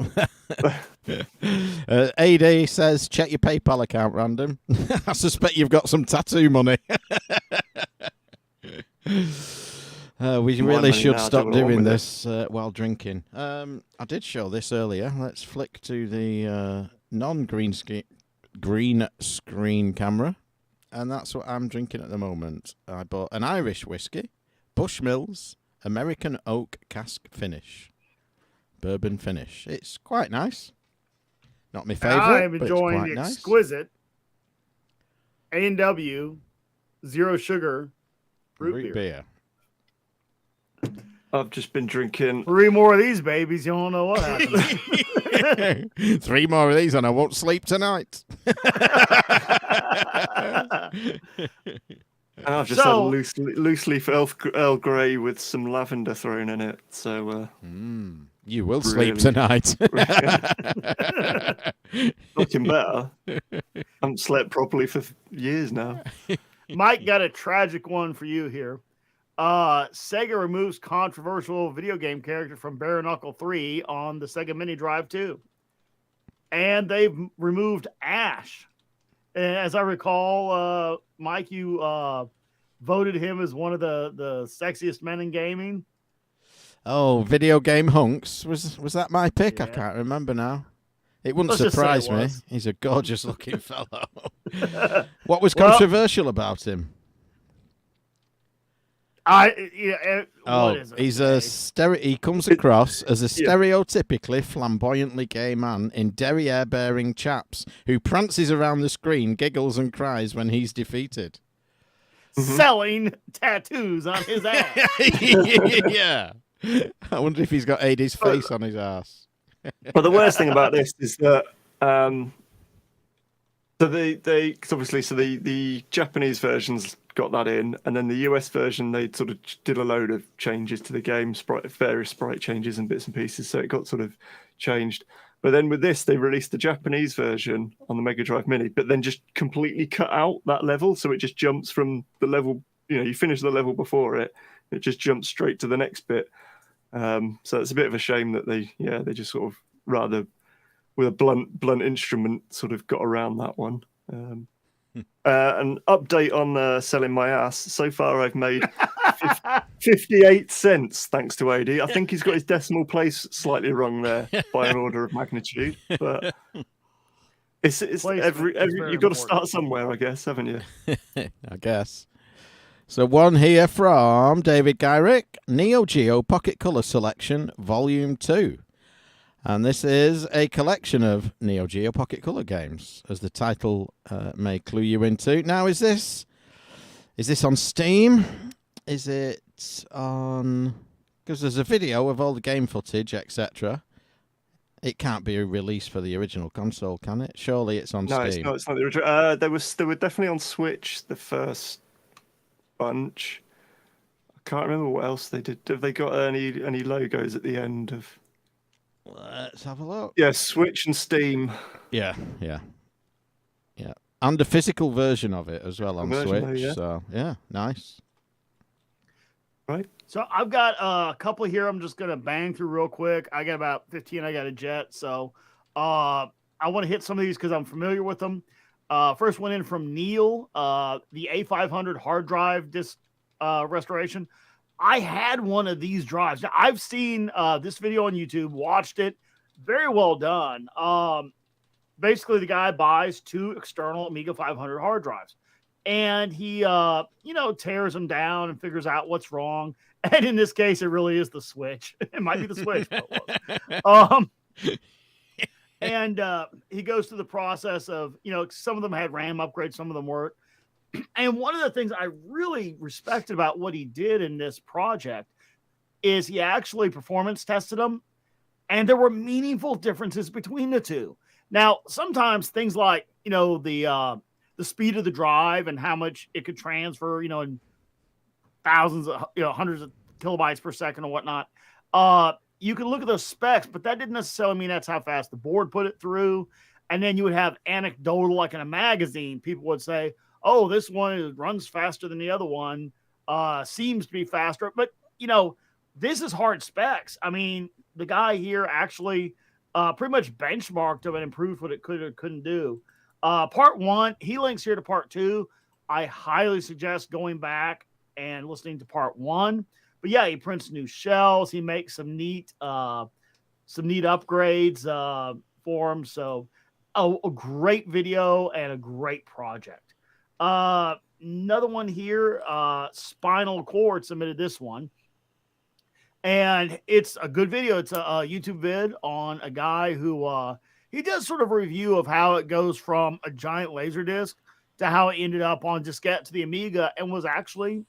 AD says, check your PayPal account, Random. I suspect you've got some tattoo money. We really should stop doing this while drinking. I did show this earlier. Let's flick to the non-green screen camera. And that's what I'm drinking at the moment. I bought an Irish whiskey, Bushmills, American Oak Cask Finish. Bourbon finish. It's quite nice. Not my favourite, I'm enjoying the exquisite A&W Zero Sugar root beer. I've just been drinking 3 more of these babies. You don't know what happens. 3 more of these and I won't sleep tonight. I've just had a loose leaf Earl Grey with some lavender thrown in it. So you will sleep tonight. Looking better. I haven't slept properly for years now. Mike got a tragic one for you here. Sega removes controversial video game character from Bare Knuckle 3 on the Sega Mini Drive 2. And they've removed Ash. And as I recall, Mike, you voted him as one of the sexiest men in gaming. Oh, video game hunks. Was that my pick? Yeah. I can't remember now. It wouldn't surprise me. He's a gorgeous looking fellow. What was controversial about him? He comes across as a stereotypically flamboyantly gay man in derriere-bearing chaps who prances around the screen, giggles and cries when he's defeated. Selling tattoos on his ass. Yeah. I wonder if he's got AD's face on his ass. But the worst thing about this is that the Japanese versions got that in, and then the US version they sort of did a load of changes to the game, various sprite changes and bits and pieces, so it got sort of changed. But then with this, they released the Japanese version on the Mega Drive Mini, but then just completely cut out that level, so it just jumps from the level. You finish the level before it just jumps straight to the next bit. So it's a bit of a shame that they just sort of rather with a blunt instrument sort of got around that one. An update on selling my ass. So far, I've made 58 cents thanks to AD. I think he's got his decimal place slightly wrong there by an order of magnitude, but it's you've got to start somewhere, I guess, haven't you? I guess. So one here from David Gyrick, Neo Geo Pocket Color Selection, Volume 2. And this is a collection of Neo Geo Pocket Color games, as the title may clue you into. Now, is this on Steam? Is it on... Because there's a video of all the game footage, etc. It can't be a release for the original console, can it? Surely it's on Steam. No, it's not the original. They were definitely on Switch, the first bunch. I can't remember what else they did. Have they got any logos at the end of... Let's have a look. Yeah, Switch and Steam. Yeah. And a physical version of it as well on Switch. Yeah. So, yeah, nice. Right. So I've got a couple here I'm just going to bang through real quick. I got about 15. I got a jet. So I want to hit some of these because I'm familiar with them. First one in from Neil, the A500 hard drive disc restoration. I had one of these drives. Now, I've seen this video on YouTube, watched it. Very well done. basically the guy buys 2 external Amiga 500 hard drives, and he tears them down and figures out what's wrong. And in this case, it really is the switch. It might be the switch, but it was. And he goes through the process of, some of them had RAM upgrades, some of them weren't. And one of the things I really respected about what he did in this project is he actually performance tested them, and there were meaningful differences between the two. Now, sometimes things like, the speed of the drive and how much it could transfer, in thousands of, hundreds of kilobytes per second or whatnot. You can look at those specs, but that didn't necessarily mean that's how fast the board put it through. And then you would have anecdotal, like in a magazine, people would say, oh, this one runs faster than the other one, seems to be faster. But, this is hard specs. I mean, the guy here actually pretty much benchmarked them and improved what it could or couldn't do. Part 1, he links here to part 2. I highly suggest going back and listening to part 1. But yeah, he prints new shells. He makes some neat upgrades for them. So a great video and a great project. Another one here, Spinal Cord submitted this one. And it's a good video. It's a YouTube vid on a guy who he does sort of a review of how it goes from a giant laser disc to how it ended up on diskette to the Amiga, and was actually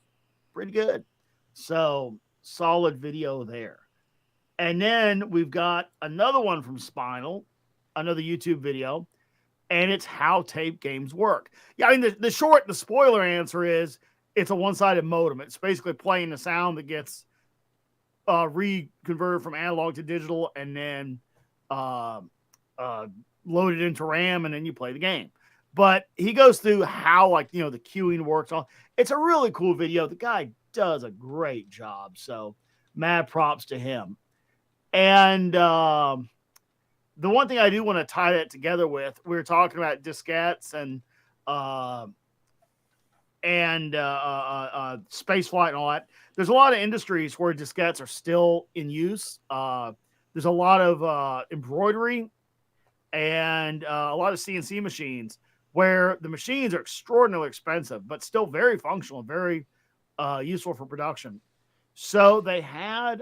pretty good. So solid video there. And then we've got another one from Spinal, another YouTube video, and it's how tape games work. Yeah, I mean, the spoiler answer is it's a one-sided modem. It's basically playing the sound that gets reconverted from analog to digital, and then loaded into RAM, and then you play the game. But he goes through how, the queuing works. It's a really cool video. The guy does a great job. So mad props to him. And the one thing I do want to tie that together with, we were talking about diskettes and space flight and all that. There's a lot of industries where diskettes are still in use. There's a lot of embroidery and a lot of CNC machines where the machines are extraordinarily expensive, but still very functional, very useful for production. So they had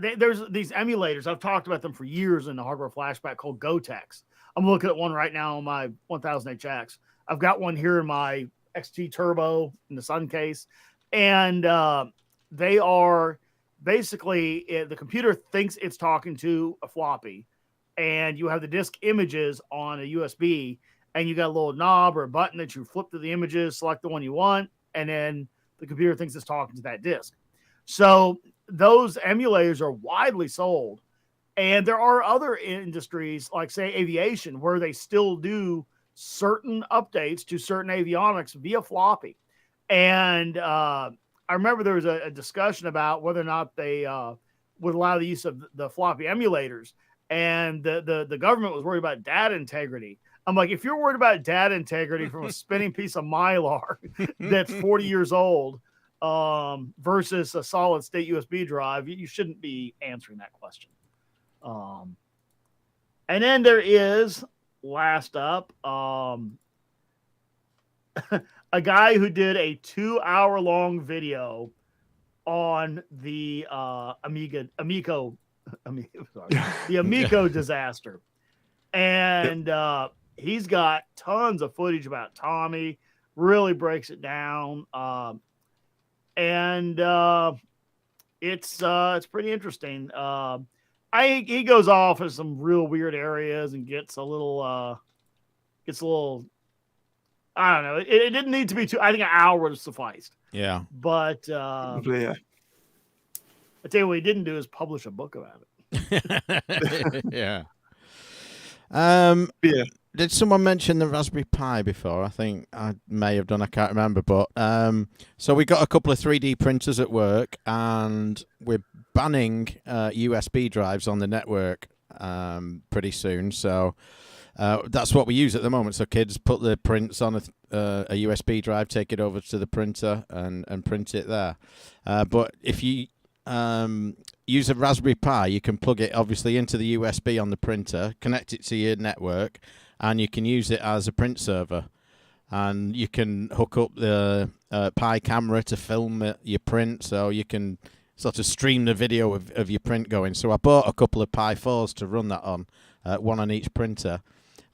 there's these emulators. I've talked about them for years in the hardware flashback called Gotex. I'm looking at one right now on my 1000HX. I've got one here in my XT Turbo in the Sun case, and they are basically the computer thinks it's talking to a floppy, and you have the disk images on a USB, and you got a little knob or a button that you flip to the images, select the one you want, and then the computer thinks it's talking to that disk. So those emulators are widely sold, and there are other industries like, say, aviation, where they still do certain updates to certain avionics via floppy. And I remember there was a discussion about whether or not they would allow the use of the floppy emulators, and the government was worried about data integrity. I'm like, if you're worried about data integrity from a spinning piece of Mylar that's 40 years old versus a solid state USB drive, you shouldn't be answering that question. And then there is, last up, a guy who did a 2-hour-long video on the Amico disaster. And he's got tons of footage about Tommy, really breaks it down. And it's pretty interesting. He goes off in some real weird areas and gets a little, I don't know. It didn't need to be I think an hour would have sufficed. Yeah. But Yeah. I tell you what he didn't do is publish a book about it. Yeah. Yeah. Did someone mention the Raspberry Pi before? I think I may have done. I can't remember. But so we got a couple of 3D printers at work, and we're banning USB drives on the network pretty soon. So that's what we use at the moment. So kids put the prints on a USB drive, take it over to the printer, and print it there. But if you use a Raspberry Pi, you can plug it obviously into the USB on the printer, connect it to your network, and you can use it as a print server. And you can hook up the Pi camera to film your print, so you can sort of stream the video of your print going. So I bought a couple of Pi 4s to run that on, one on each printer.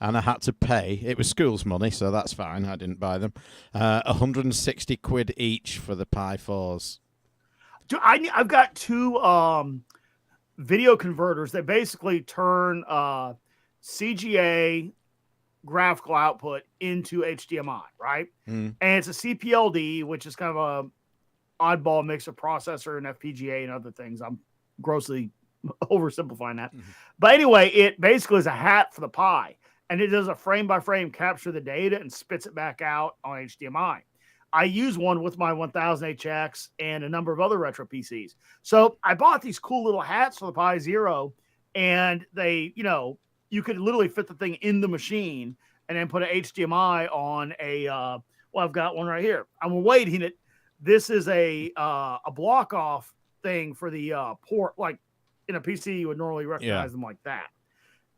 And I had to pay, it was school's money, so that's fine, I didn't buy them, 160 quid each for the Pi 4s. I've got two video converters that basically turn CGA graphical output into HDMI, right? And it's a CPLD, which is kind of a oddball mix of processor and FPGA and other things. I'm grossly oversimplifying that. But anyway, it basically is a hat for the Pi. And it does a frame-by-frame capture the data and spits it back out on HDMI. I use one with my 1000HX and a number of other retro PCs. So I bought these cool little hats for the Pi Zero, and they, you could literally fit the thing in the machine and then put an HDMI on a, I've got one right here. I'm awaiting it. This is a block-off thing for the port, like in a PC, you would normally recognize them like that.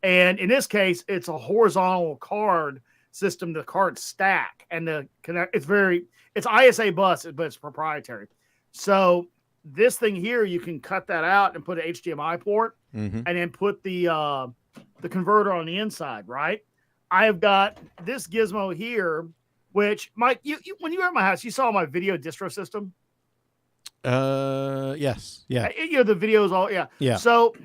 And in this case, it's a horizontal card system, the card stack, and the connect. It's ISA bus, but it's proprietary. So this thing here, you can cut that out and put an HDMI port, and then put the converter on the inside. Right? I have got this gizmo here, which Mike, you when you were at my house, you saw my video distro system. Yes, yeah. The videos all, yeah. So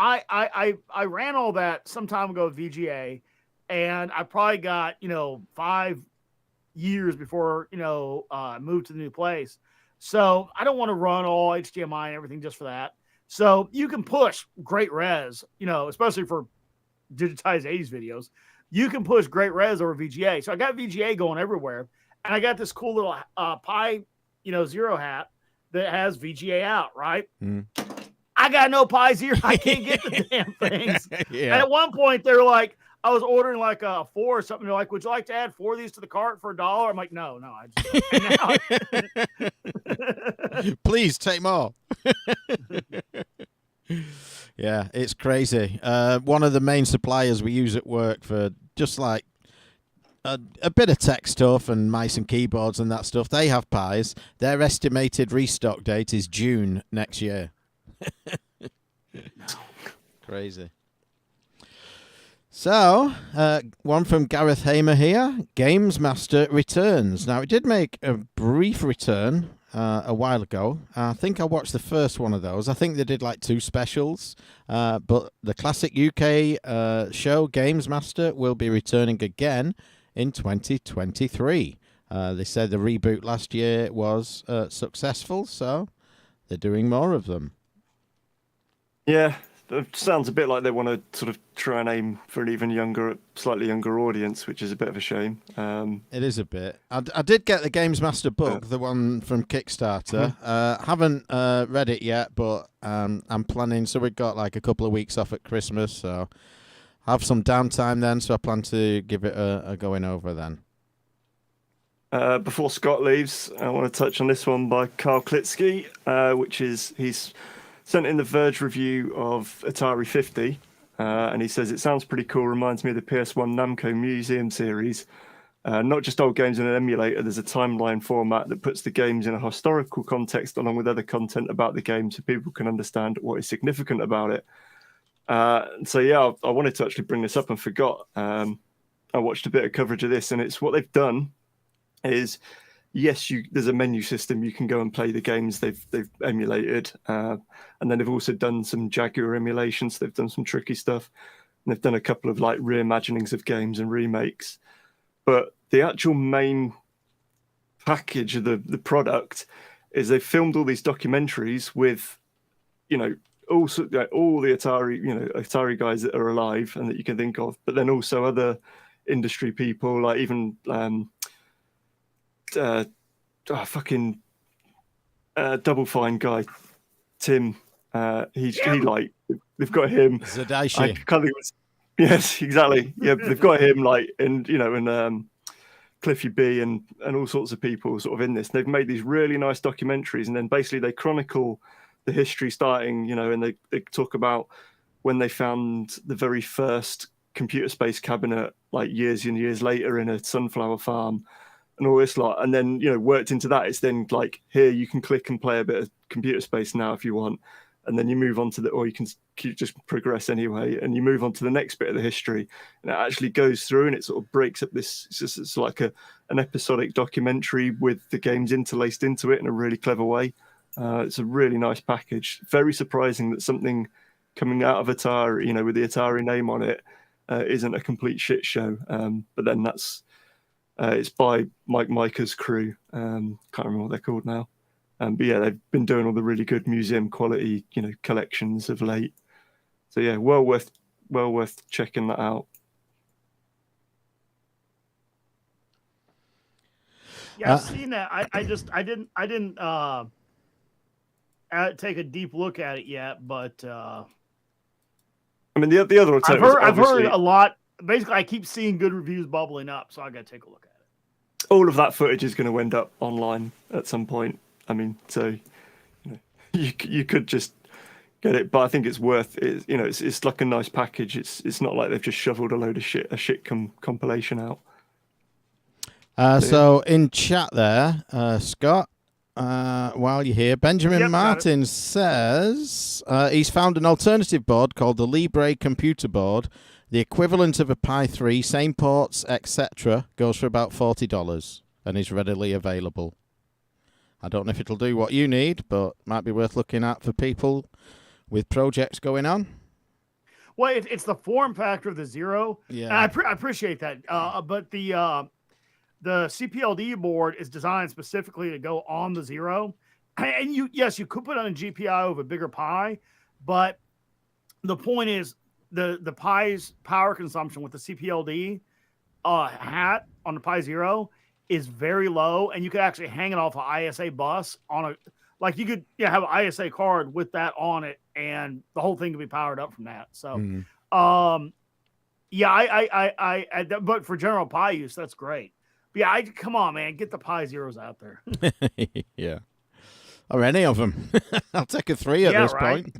I ran all that some time ago with VGA, and I probably got 5 years before I moved to the new place. So I don't want to run all HDMI and everything just for that. So you can push great res, especially for digitized 80s videos. You can push great res over VGA. So I got VGA going everywhere, and I got this cool little Pi Zero hat that has VGA out, right? I got no Pi Zero. I can't get the damn things. And at one point, they were like, I was ordering like a 4 or something. They're like, would you like to add 4 of these to the cart for $1? I'm like, no. Please take more. Yeah, it's crazy. One of the main suppliers we use at work for just like a bit of tech stuff and mice and keyboards and that stuff, they have Pis. Their estimated restock date is June next year. Crazy. So, one from Gareth Hamer here. Games Master returns. Now, it did make a brief return a while ago. I think I watched the first one of those. I think they did like 2 specials. But the classic UK show, Games Master, will be returning again in 2023. They said the reboot last year was successful, so they're doing more of them. Yeah, it sounds a bit like they want to sort of try and aim for an even slightly younger audience, which is a bit of a shame. It is a bit. I did get the Games Master book, the one from Kickstarter. Haven't read it yet, but I'm planning. So we've got like a couple of weeks off at Christmas, so have some downtime then. So I plan to give it a going over then. Before Scott leaves, I want to touch on this one by Carl Klitsky, which is he's sent in the Verge review of Atari 50, and he says, it sounds pretty cool, reminds me of the PS1 Namco Museum series. Not just old games in an emulator, there's a timeline format that puts the games in a historical context along with other content about the game so people can understand what is significant about it. So yeah, I wanted to actually bring this up and forgot. I watched a bit of coverage of this, and it's what they've done is, yes, there's a menu system. You can go and play the games they've emulated. And then they've also done some Jaguar emulations. So they've done some tricky stuff. And they've done a couple of like reimaginings of games and remakes. But the actual main package of the product is they've filmed all these documentaries with, all the Atari guys that are alive and that you can think of, but then also other industry people, like even Double Fine guy, Tim. They've got him. Zadaishi. I can't think it was. Yes, exactly. Yeah, they've got him and Cliffy B and all sorts of people sort of in this. They've made these really nice documentaries, and then basically they chronicle the history starting, and they talk about when they found the very first computer space cabinet, like years and years later in a sunflower farm, and all this lot, and then worked into that. It's then like, here you can click and play a bit of computer space now if you want, and then you move on to or you can just progress anyway, and you move on to the next bit of the history, and it actually goes through and it sort of breaks up this. It's like an episodic documentary with the games interlaced into it in a really clever way. It's a really nice package. Very surprising that something coming out of Atari, with the Atari name on it, isn't a complete shit show. But then it's by Mike Micah's crew. Can't remember what they're called now. But yeah, they've been doing all the really good museum quality, collections of late. So yeah, well worth checking that out. Yeah, I've seen that. I didn't take a deep look at it yet, but I mean, the other alternative. I've heard a lot. Basically, I keep seeing good reviews bubbling up, so I got to take a look at it. All of that footage is going to end up online at some point. I mean, so you could just get it, but I think it's worth it. It's like a nice package. It's not like they've just shoveled a load of shit compilation out. So in chat there, Scott, while you're here, Benjamin Martin says he's found an alternative board called the Libre computer board. The equivalent of a Pi 3, same ports, etc., goes for about $40 and is readily available. I don't know if it'll do what you need, but might be worth looking at for people with projects going on. Well, it's the form factor of the Zero. Yeah, and I appreciate that. But the CPLD board is designed specifically to go on the Zero. And you could put on a GPIO of a bigger Pi, but the point is the Pi's power consumption with the CPLD hat on the Pi Zero is very low, and you could actually hang it off an ISA bus on you could have an ISA card with that on it, and the whole thing could be powered up from that. So, but for general Pi use, that's great. But yeah, come on, man, get the Pi Zeros out there. Yeah, or any of them. I'll take a 3 at this point.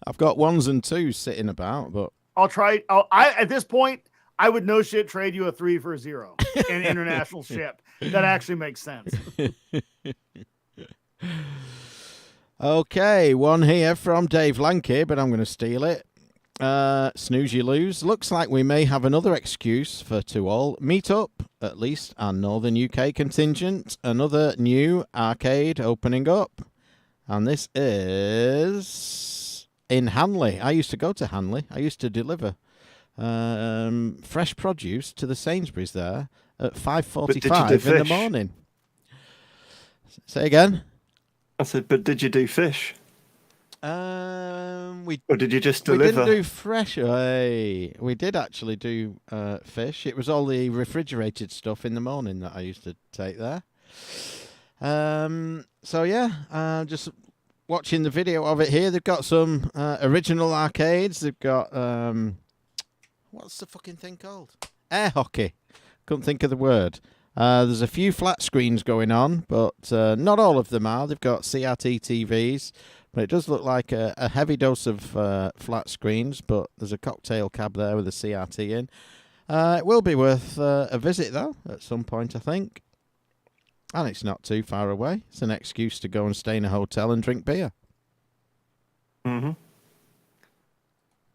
I've got 1s and 2s sitting about, but I'll try. At this point, I would no shit trade you a 3 for a 0 in international ship. That actually makes sense. Okay, one here from Dave Lanky, but I'm going to steal it. Snooze you lose. Looks like we may have another excuse for to all meet up, at least our Northern UK contingent. Another new arcade opening up. And this is in Hanley. I used to go to Hanley. I used to deliver fresh produce to the Sainsbury's there at 5:45 in the morning. Say again? I said, but did you do fish? Or did you just deliver? We didn't do fresh. We did actually do fish. It was all the refrigerated stuff in the morning that I used to take there. So yeah, just watching the video of it here. They've got some original arcades. They've got what's the fucking thing called? Air hockey. Couldn't think of the word. There's a few flat screens going on, but not all of them are. They've got CRT TVs, but it does look like a heavy dose of flat screens, but there's a cocktail cab there with a CRT in. It will be worth a visit, though, at some point, I think. And it's not too far away. It's an excuse to go and stay in a hotel and drink beer. Mm-hmm.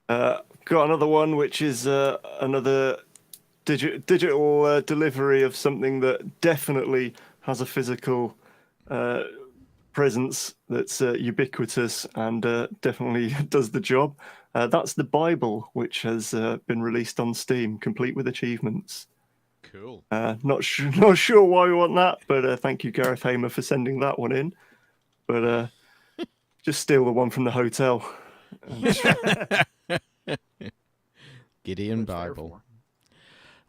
Got another one, which is another digital delivery of something that definitely has a physical presence that's ubiquitous and definitely does the job. That's the Bible, which has been released on Steam, complete with achievements. Cool. Not sure why we want that, but thank you, Gareth Hamer, for sending that one in. But just steal the one from the hotel. Gideon Bible.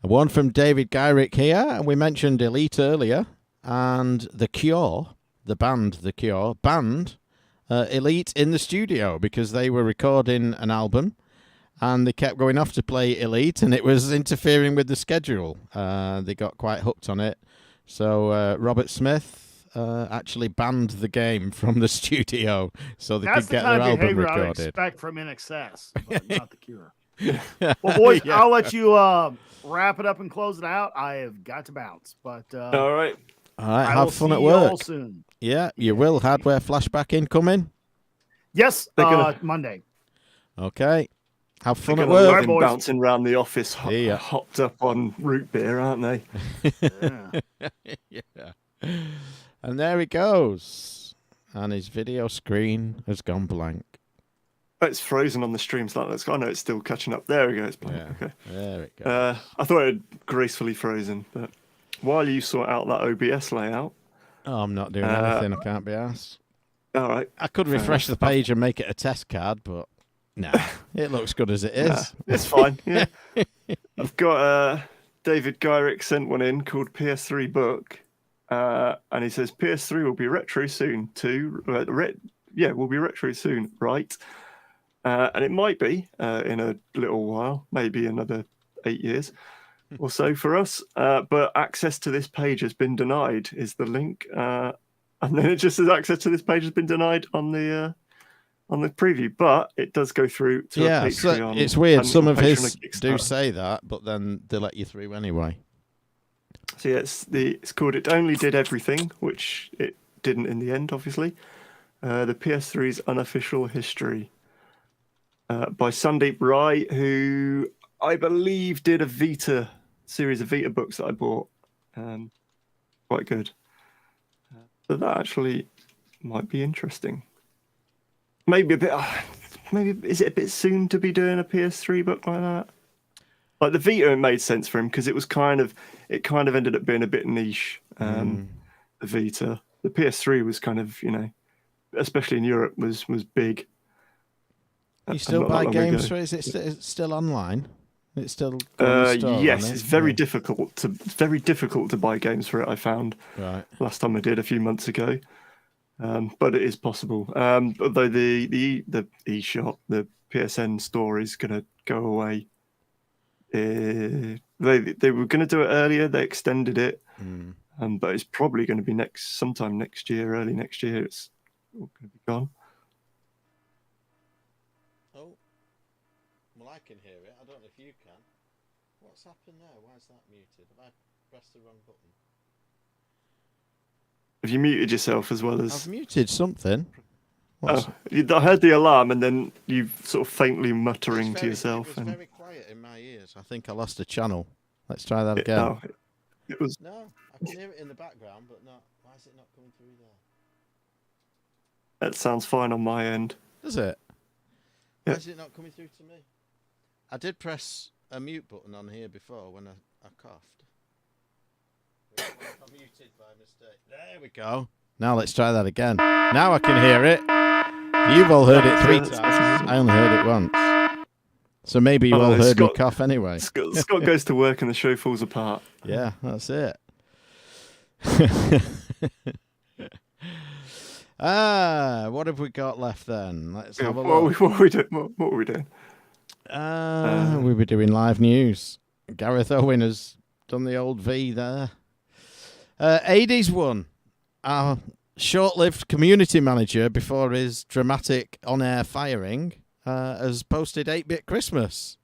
One from David Gyrick here, and we mentioned Elite earlier, and The Cure, the band The Cure, banned Elite in the studio because they were recording an album, and they kept going off to play Elite, and it was interfering with the schedule. They got quite hooked on it. So Robert Smith actually banned the game from the studio so they That's could get the their kind of album behavior I would recorded. expect from In Excess, but not the Cure. Well, boys, Yeah. I'll let you wrap it up and close it out. I have got to bounce, but All right. All right, I will have fun see at you all work. soon. Yeah, you will. Hardware flashback incoming. Yes, They're gonna- Monday. Okay. Have fun They're at gonna work. love him boys. bouncing around the office, See ya. hopped up on root beer, aren't they? Yeah. Yeah. And there he goes. And his video screen has gone blank. Oh, it's frozen on the stream. So I know it's still catching up. There we go. It's blank. Yeah. Okay. There it goes. I thought it had gracefully frozen, but while you sort out that OBS layout, Oh, I'm not doing anything. I can't be asked. all right. I could refresh the page and make it a test card, but no, it looks good as it is. Nah, it's fine. Yeah. I've got David Gyrick sent one in called PS3 Book, and he says PS3 will be retro soon too. Will be retro soon, right? And it might be in a little while, maybe another 8 years or so for us. But access to this page has been denied is the link, and then it just says access to this page has been denied on the preview, but it does go through to a Patreon. So it's weird. and Some of Patreon his and do Kickstarter. say that, but then they let you through anyway. So yeah, it's called It Only Did Everything, which it didn't in the end, obviously. The PS3's unofficial history by Sandeep Rai, who I believe did a series of Vita books that I bought. Quite good. So that actually might be interesting. Maybe a bit. Maybe is it a bit soon to be doing a PS3 book like that? Like the Vita, it made sense for him because it kind of ended up being a bit niche. The Vita, the PS3 was kind of, especially in Europe, was big. You still not that buy long games ago. for it? Is it still online? It's still on the store, yes, isn't it? it's very difficult to buy games for it. I found Right. last time I did a few months ago, but it is possible. Although the eShop, the PSN store is going to go away. They were going to do it earlier. They extended it, but it's probably going to be sometime next year, early next year. It's all going to be gone. Oh, well, I can hear it. I don't know if you can. What's happened there? Why is that muted? Have I pressed the wrong button? Have you muted yourself as well as? I've muted something. Oh, I heard the alarm, and then you sort of faintly muttering to yourself. It was very quiet in my ears. I think I lost a channel. Let's try that again. No, it was. No, I can hear it in the background, but not. Why is it not coming through there? That sounds fine on my end. Does it? Why Yeah. is it not coming through to me? I did press a mute button on here before when I coughed. I muted by mistake. There we go. Now let's try that again. Now I can hear it. You've all heard it 3 times. I only heard it once. So maybe you all heard me cough anyway. Scott goes to work and the show falls apart. Yeah, that's it. What have we got left then? Let's have a look. What were we doing? What were we doing? We were doing live news. Gareth Owen has done the old V there. Adie's won. Our short-lived community manager before his dramatic on-air firing has posted 8-Bit Christmas.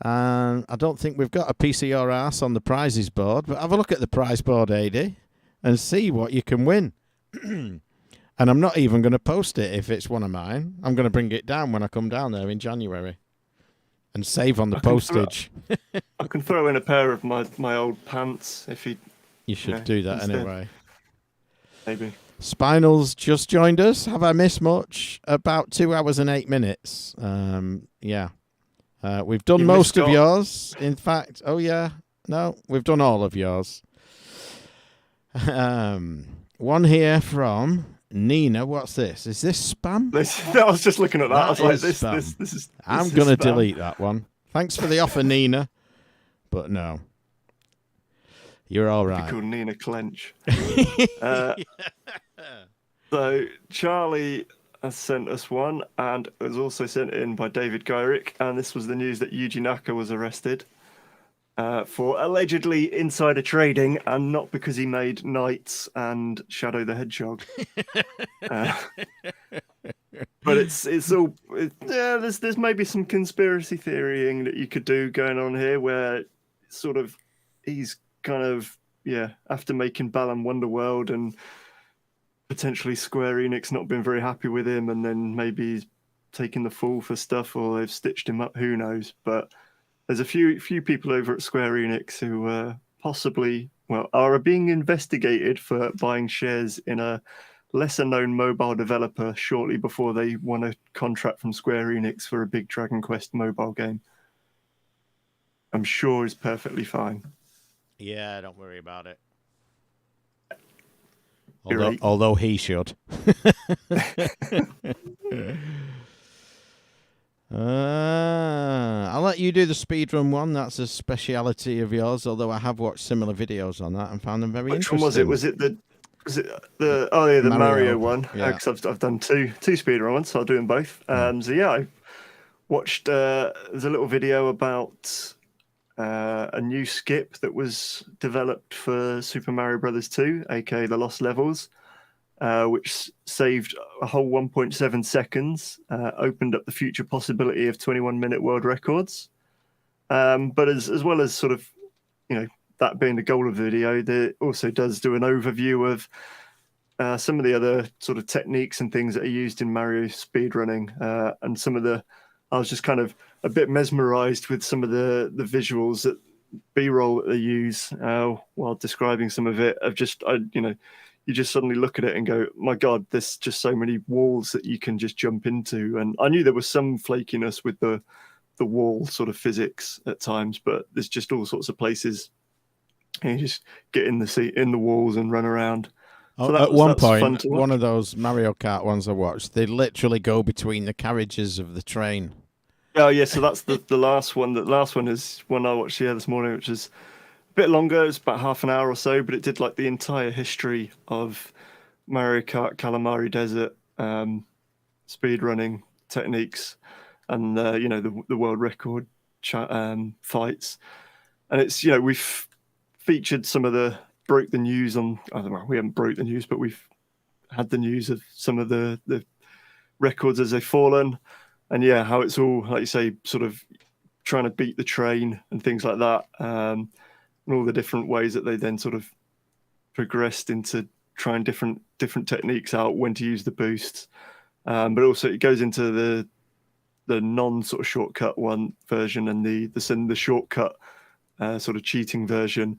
And I don't think we've got a PC or ass on the prizes board, but have a look at the prize board, Adie, and see what you can win. And I'm not even going to post it if it's one of mine. I'm going to bring it down when I come down there in January and save on the postage. I can throw in a pair of my old pants if he. You should do that instead. anyway. Maybe. Spinal's just joined us. Have I missed much? About 2 hours and 8 minutes. Yeah. We've done most of yours. In fact, we've done all of yours. One here from Nina. What's this? Is this spam? I was just looking at that. I was like, is spam. this is. I'm going to delete that one. Thanks for the offer, Nina. But no. You're all right. Called Nina Clench. So Charlie has sent us one, and it was also sent in by David Gyrick, and this was the news that Yuji Naka was arrested. for allegedly insider trading, and not because he made Knights and Shadow the Hedgehog. But it's all yeah. There's maybe some conspiracy theorying that you could do going on here, where sort of he's kind of after making Balan Wonderworld and potentially Square Enix not been very happy with him, and then maybe he's taking the fall for stuff, or they've stitched him up. Who knows? But there's a few people over at Square Enix who possibly are being investigated for buying shares in a lesser-known mobile developer shortly before they won a contract from Square Enix for a big Dragon Quest mobile game. I'm sure is perfectly fine. Yeah, don't worry about it. Right. Although he should. I'll let you do the speedrun one. That's a speciality of yours, although I have watched similar videos on that and found them very interesting. Which one was it? Was it the Mario one? Yeah. Because I've done two speedrun ones, so I'll do them both. So yeah, I watched. There's a little video about a new skip that was developed for Super Mario Brothers 2, aka the Lost Levels, which saved a whole 1.7 seconds, opened up the future possibility of 21-minute world records. But as well as sort of, that being the goal of the video, it also does do an overview of some of the other sort of techniques and things that are used in Mario speedrunning, and some of the. I was just kind of a bit mesmerized with some of the visuals that B-roll that they use while describing some of it. You just suddenly look at it and go, my God, there's just so many walls that you can just jump into. And I knew there was some flakiness with the wall sort of physics at times, but there's just all sorts of places. And you just get in the seat, in the walls and run around. So at one point, one of those Mario Kart ones I watched, they literally go between the carriages of the train. Oh, yeah, so that's the last one. The last one is one I watched this morning, which is a bit longer. It's about half an hour or so, but it did like the entire history of Mario Kart Calamari Desert speedrunning techniques and, the world record fights. And it's, we've featured some of the broke the news on. We haven't broke the news, but we've had the news of some of the records as they've fallen, and how it's all, like you say, sort of trying to beat the train and things like that, and all the different ways that they then sort of progressed into trying different techniques out, when to use the boosts, but also it goes into the non sort of shortcut one version and the shortcut sort of cheating version,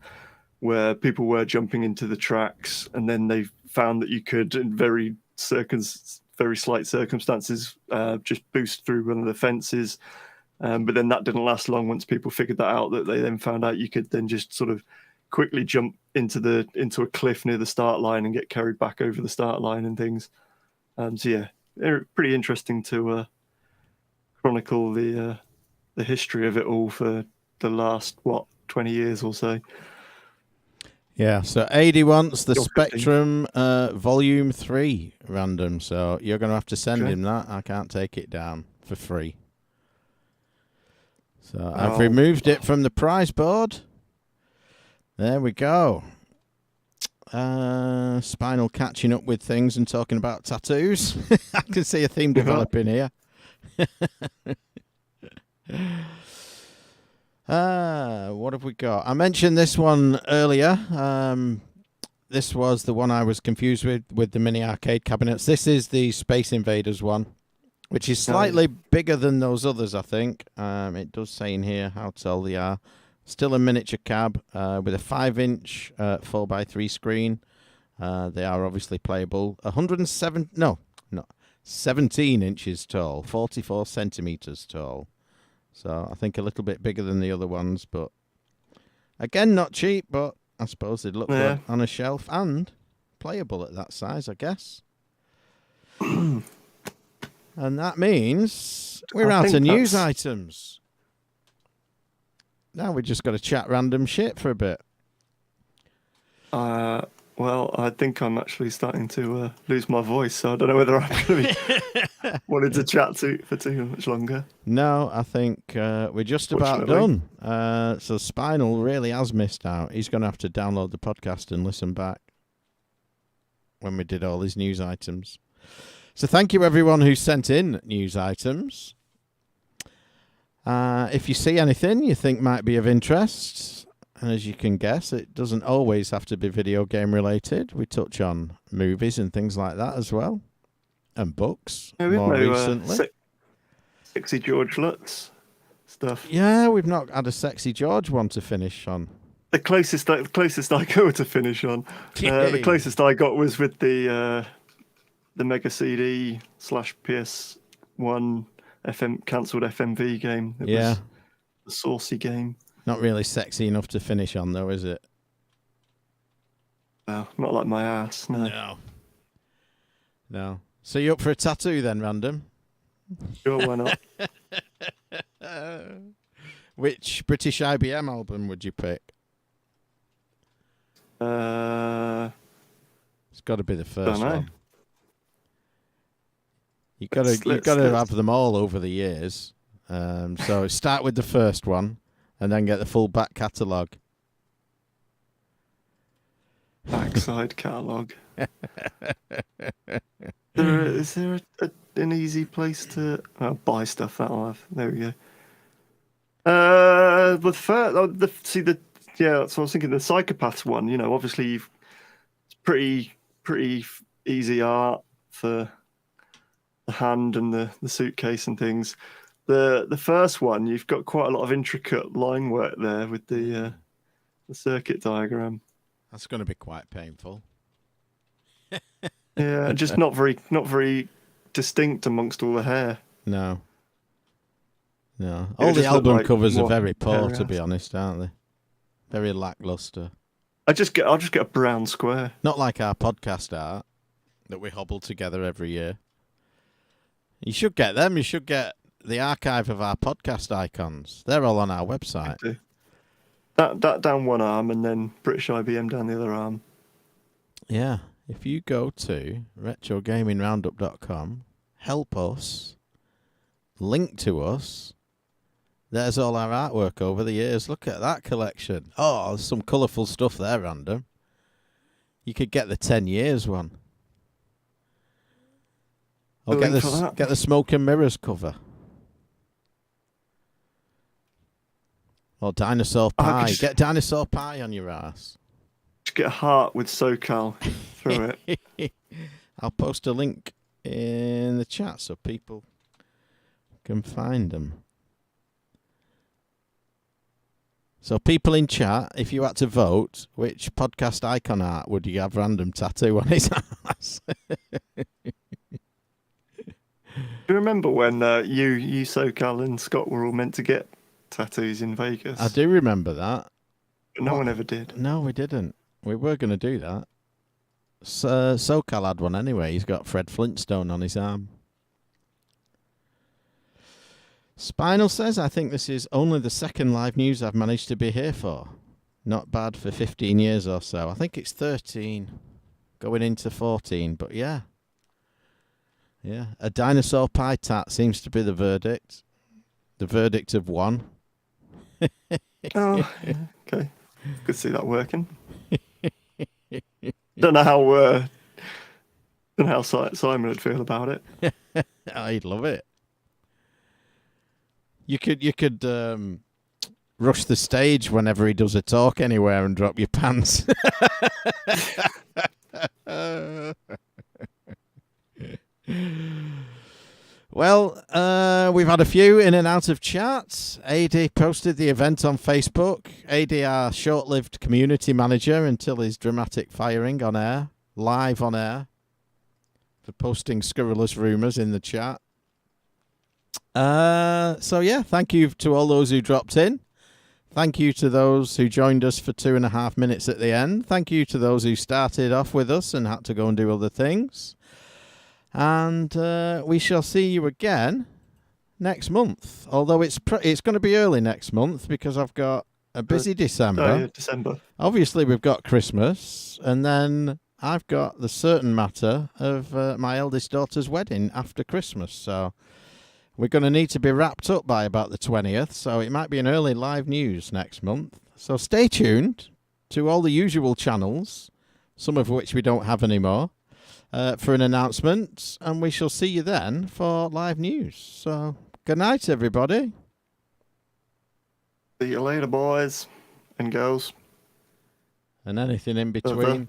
where people were jumping into the tracks, and then they found that you could, in very slight circumstances, just boost through one of the fences. But then that didn't last long. Once people figured that out, that they then found out you could then just sort of quickly jump into a cliff near the start line and get carried back over the start line and things. They're pretty interesting to chronicle the history of it all for the last 20 years or so. Yeah, so AD wants the Spectrum Volume 3 random, so you're going to have to send him that. I can't take it down for free. So I've removed it from the prize board. There we go. Spinal catching up with things and talking about tattoos. I can see a theme developing here. What have we got? I mentioned this one earlier. This was the one I was confused with the mini arcade cabinets. This is the Space Invaders one, which is slightly bigger than those others, I think. It does say in here how tall they are. Still a miniature cab with a 5-inch 4x3 screen. They are obviously playable. 17 inches tall, 44 centimeters tall. So I think a little bit bigger than the other ones, but again, not cheap, but I suppose they'd look good on a shelf and playable at that size, I guess. And that means we're out of news items. Now we just got to chat random shit for a bit. Well, I think I'm actually starting to lose my voice, so I don't know whether I'm going to be wanted to chat for too much longer. No, I think we're just about done. So Spinal really has missed out. He's going to have to download the podcast and listen back when we did all these news items. So thank you everyone who sent in news items. If you see anything you think might be of interest, and as you can guess, it doesn't always have to be video game related. We touch on movies and things like that as well, and books more recently. Sexy George Lutz stuff. Yeah, we've not had a Sexy George one to finish on. The closest I go to finish on. The closest I got was with the Mega CD / PS1 cancelled FMV game. It was a saucy game. Not really sexy enough to finish on, though, is it? No, not like my ass. No. So you up for a tattoo then, Random? Sure, why not? Which British IBM album would you pick? It's got to be the first one. You got to have them all over the years. So start with the first one, and then get the full back catalogue. Backside catalogue. Is there an easy place to buy stuff? That'll have. There we go. But first, so I was thinking the Psychopaths one. Obviously, it's pretty easy art for the hand and the suitcase and things. The first one, you've got quite a lot of intricate line work there with the circuit diagram. That's going to be quite painful. Yeah, just not very distinct amongst all the hair. No. All the album covers are very poor, to be honest, aren't they? Very lackluster. I'll just get a brown square. Not like our podcast art that we hobble together every year. You should get them. You should get the archive of our podcast icons. They're all on our website. That down one arm and then British IBM down the other arm. Yeah. If you go to retrogamingroundup.com, help us, link to us, there's all our artwork over the years. Look at that collection. Oh, there's some colourful stuff there, Random. You could get the 10 years one. Or get the Smoke and Mirrors cover. Or Dinosaur Pie. Get Dinosaur Pie on your ass. Just get a heart with SoCal through it. I'll post a link in the chat so people can find them. So people in chat, if you had to vote, which podcast icon art would you have Random tattoo on his ass? Do you remember when you SoCal and Scott were all meant to get tattoos in Vegas? I do remember that. But no one ever did. No, we didn't. We were going to do that. SoCal had one anyway. He's got Fred Flintstone on his arm. Spinal says, I think this is only the second live news I've managed to be here for. Not bad for 15 years or so. I think it's 13, going into 14, but yeah. Yeah, a dinosaur pie tat seems to be the verdict. The verdict of one. Oh, yeah, okay. Could see that working. Don't know how Simon would feel about it. I'd love it. You could rush the stage whenever he does a talk anywhere and drop your pants. Well, we've had a few in and out of chats. AD posted the event on Facebook. AD, our short-lived community manager until his dramatic firing on air, live on air, for posting scurrilous rumours in the chat. So yeah, thank you to all those who dropped in. Thank you to those who joined us for 2.5 minutes at the end. Thank you to those who started off with us and had to go and do other things. And we shall see you again next month. Although it's going to be early next month because I've got a busy December. December. Obviously, we've got Christmas, and then I've got the certain matter of my eldest daughter's wedding after Christmas, so we're going to need to be wrapped up by about the 20th, so it might be an early live news next month. So stay tuned to all the usual channels, some of which we don't have anymore, for an announcement, and we shall see you then for live news. So good night, everybody. See you later, boys and girls. And anything in between.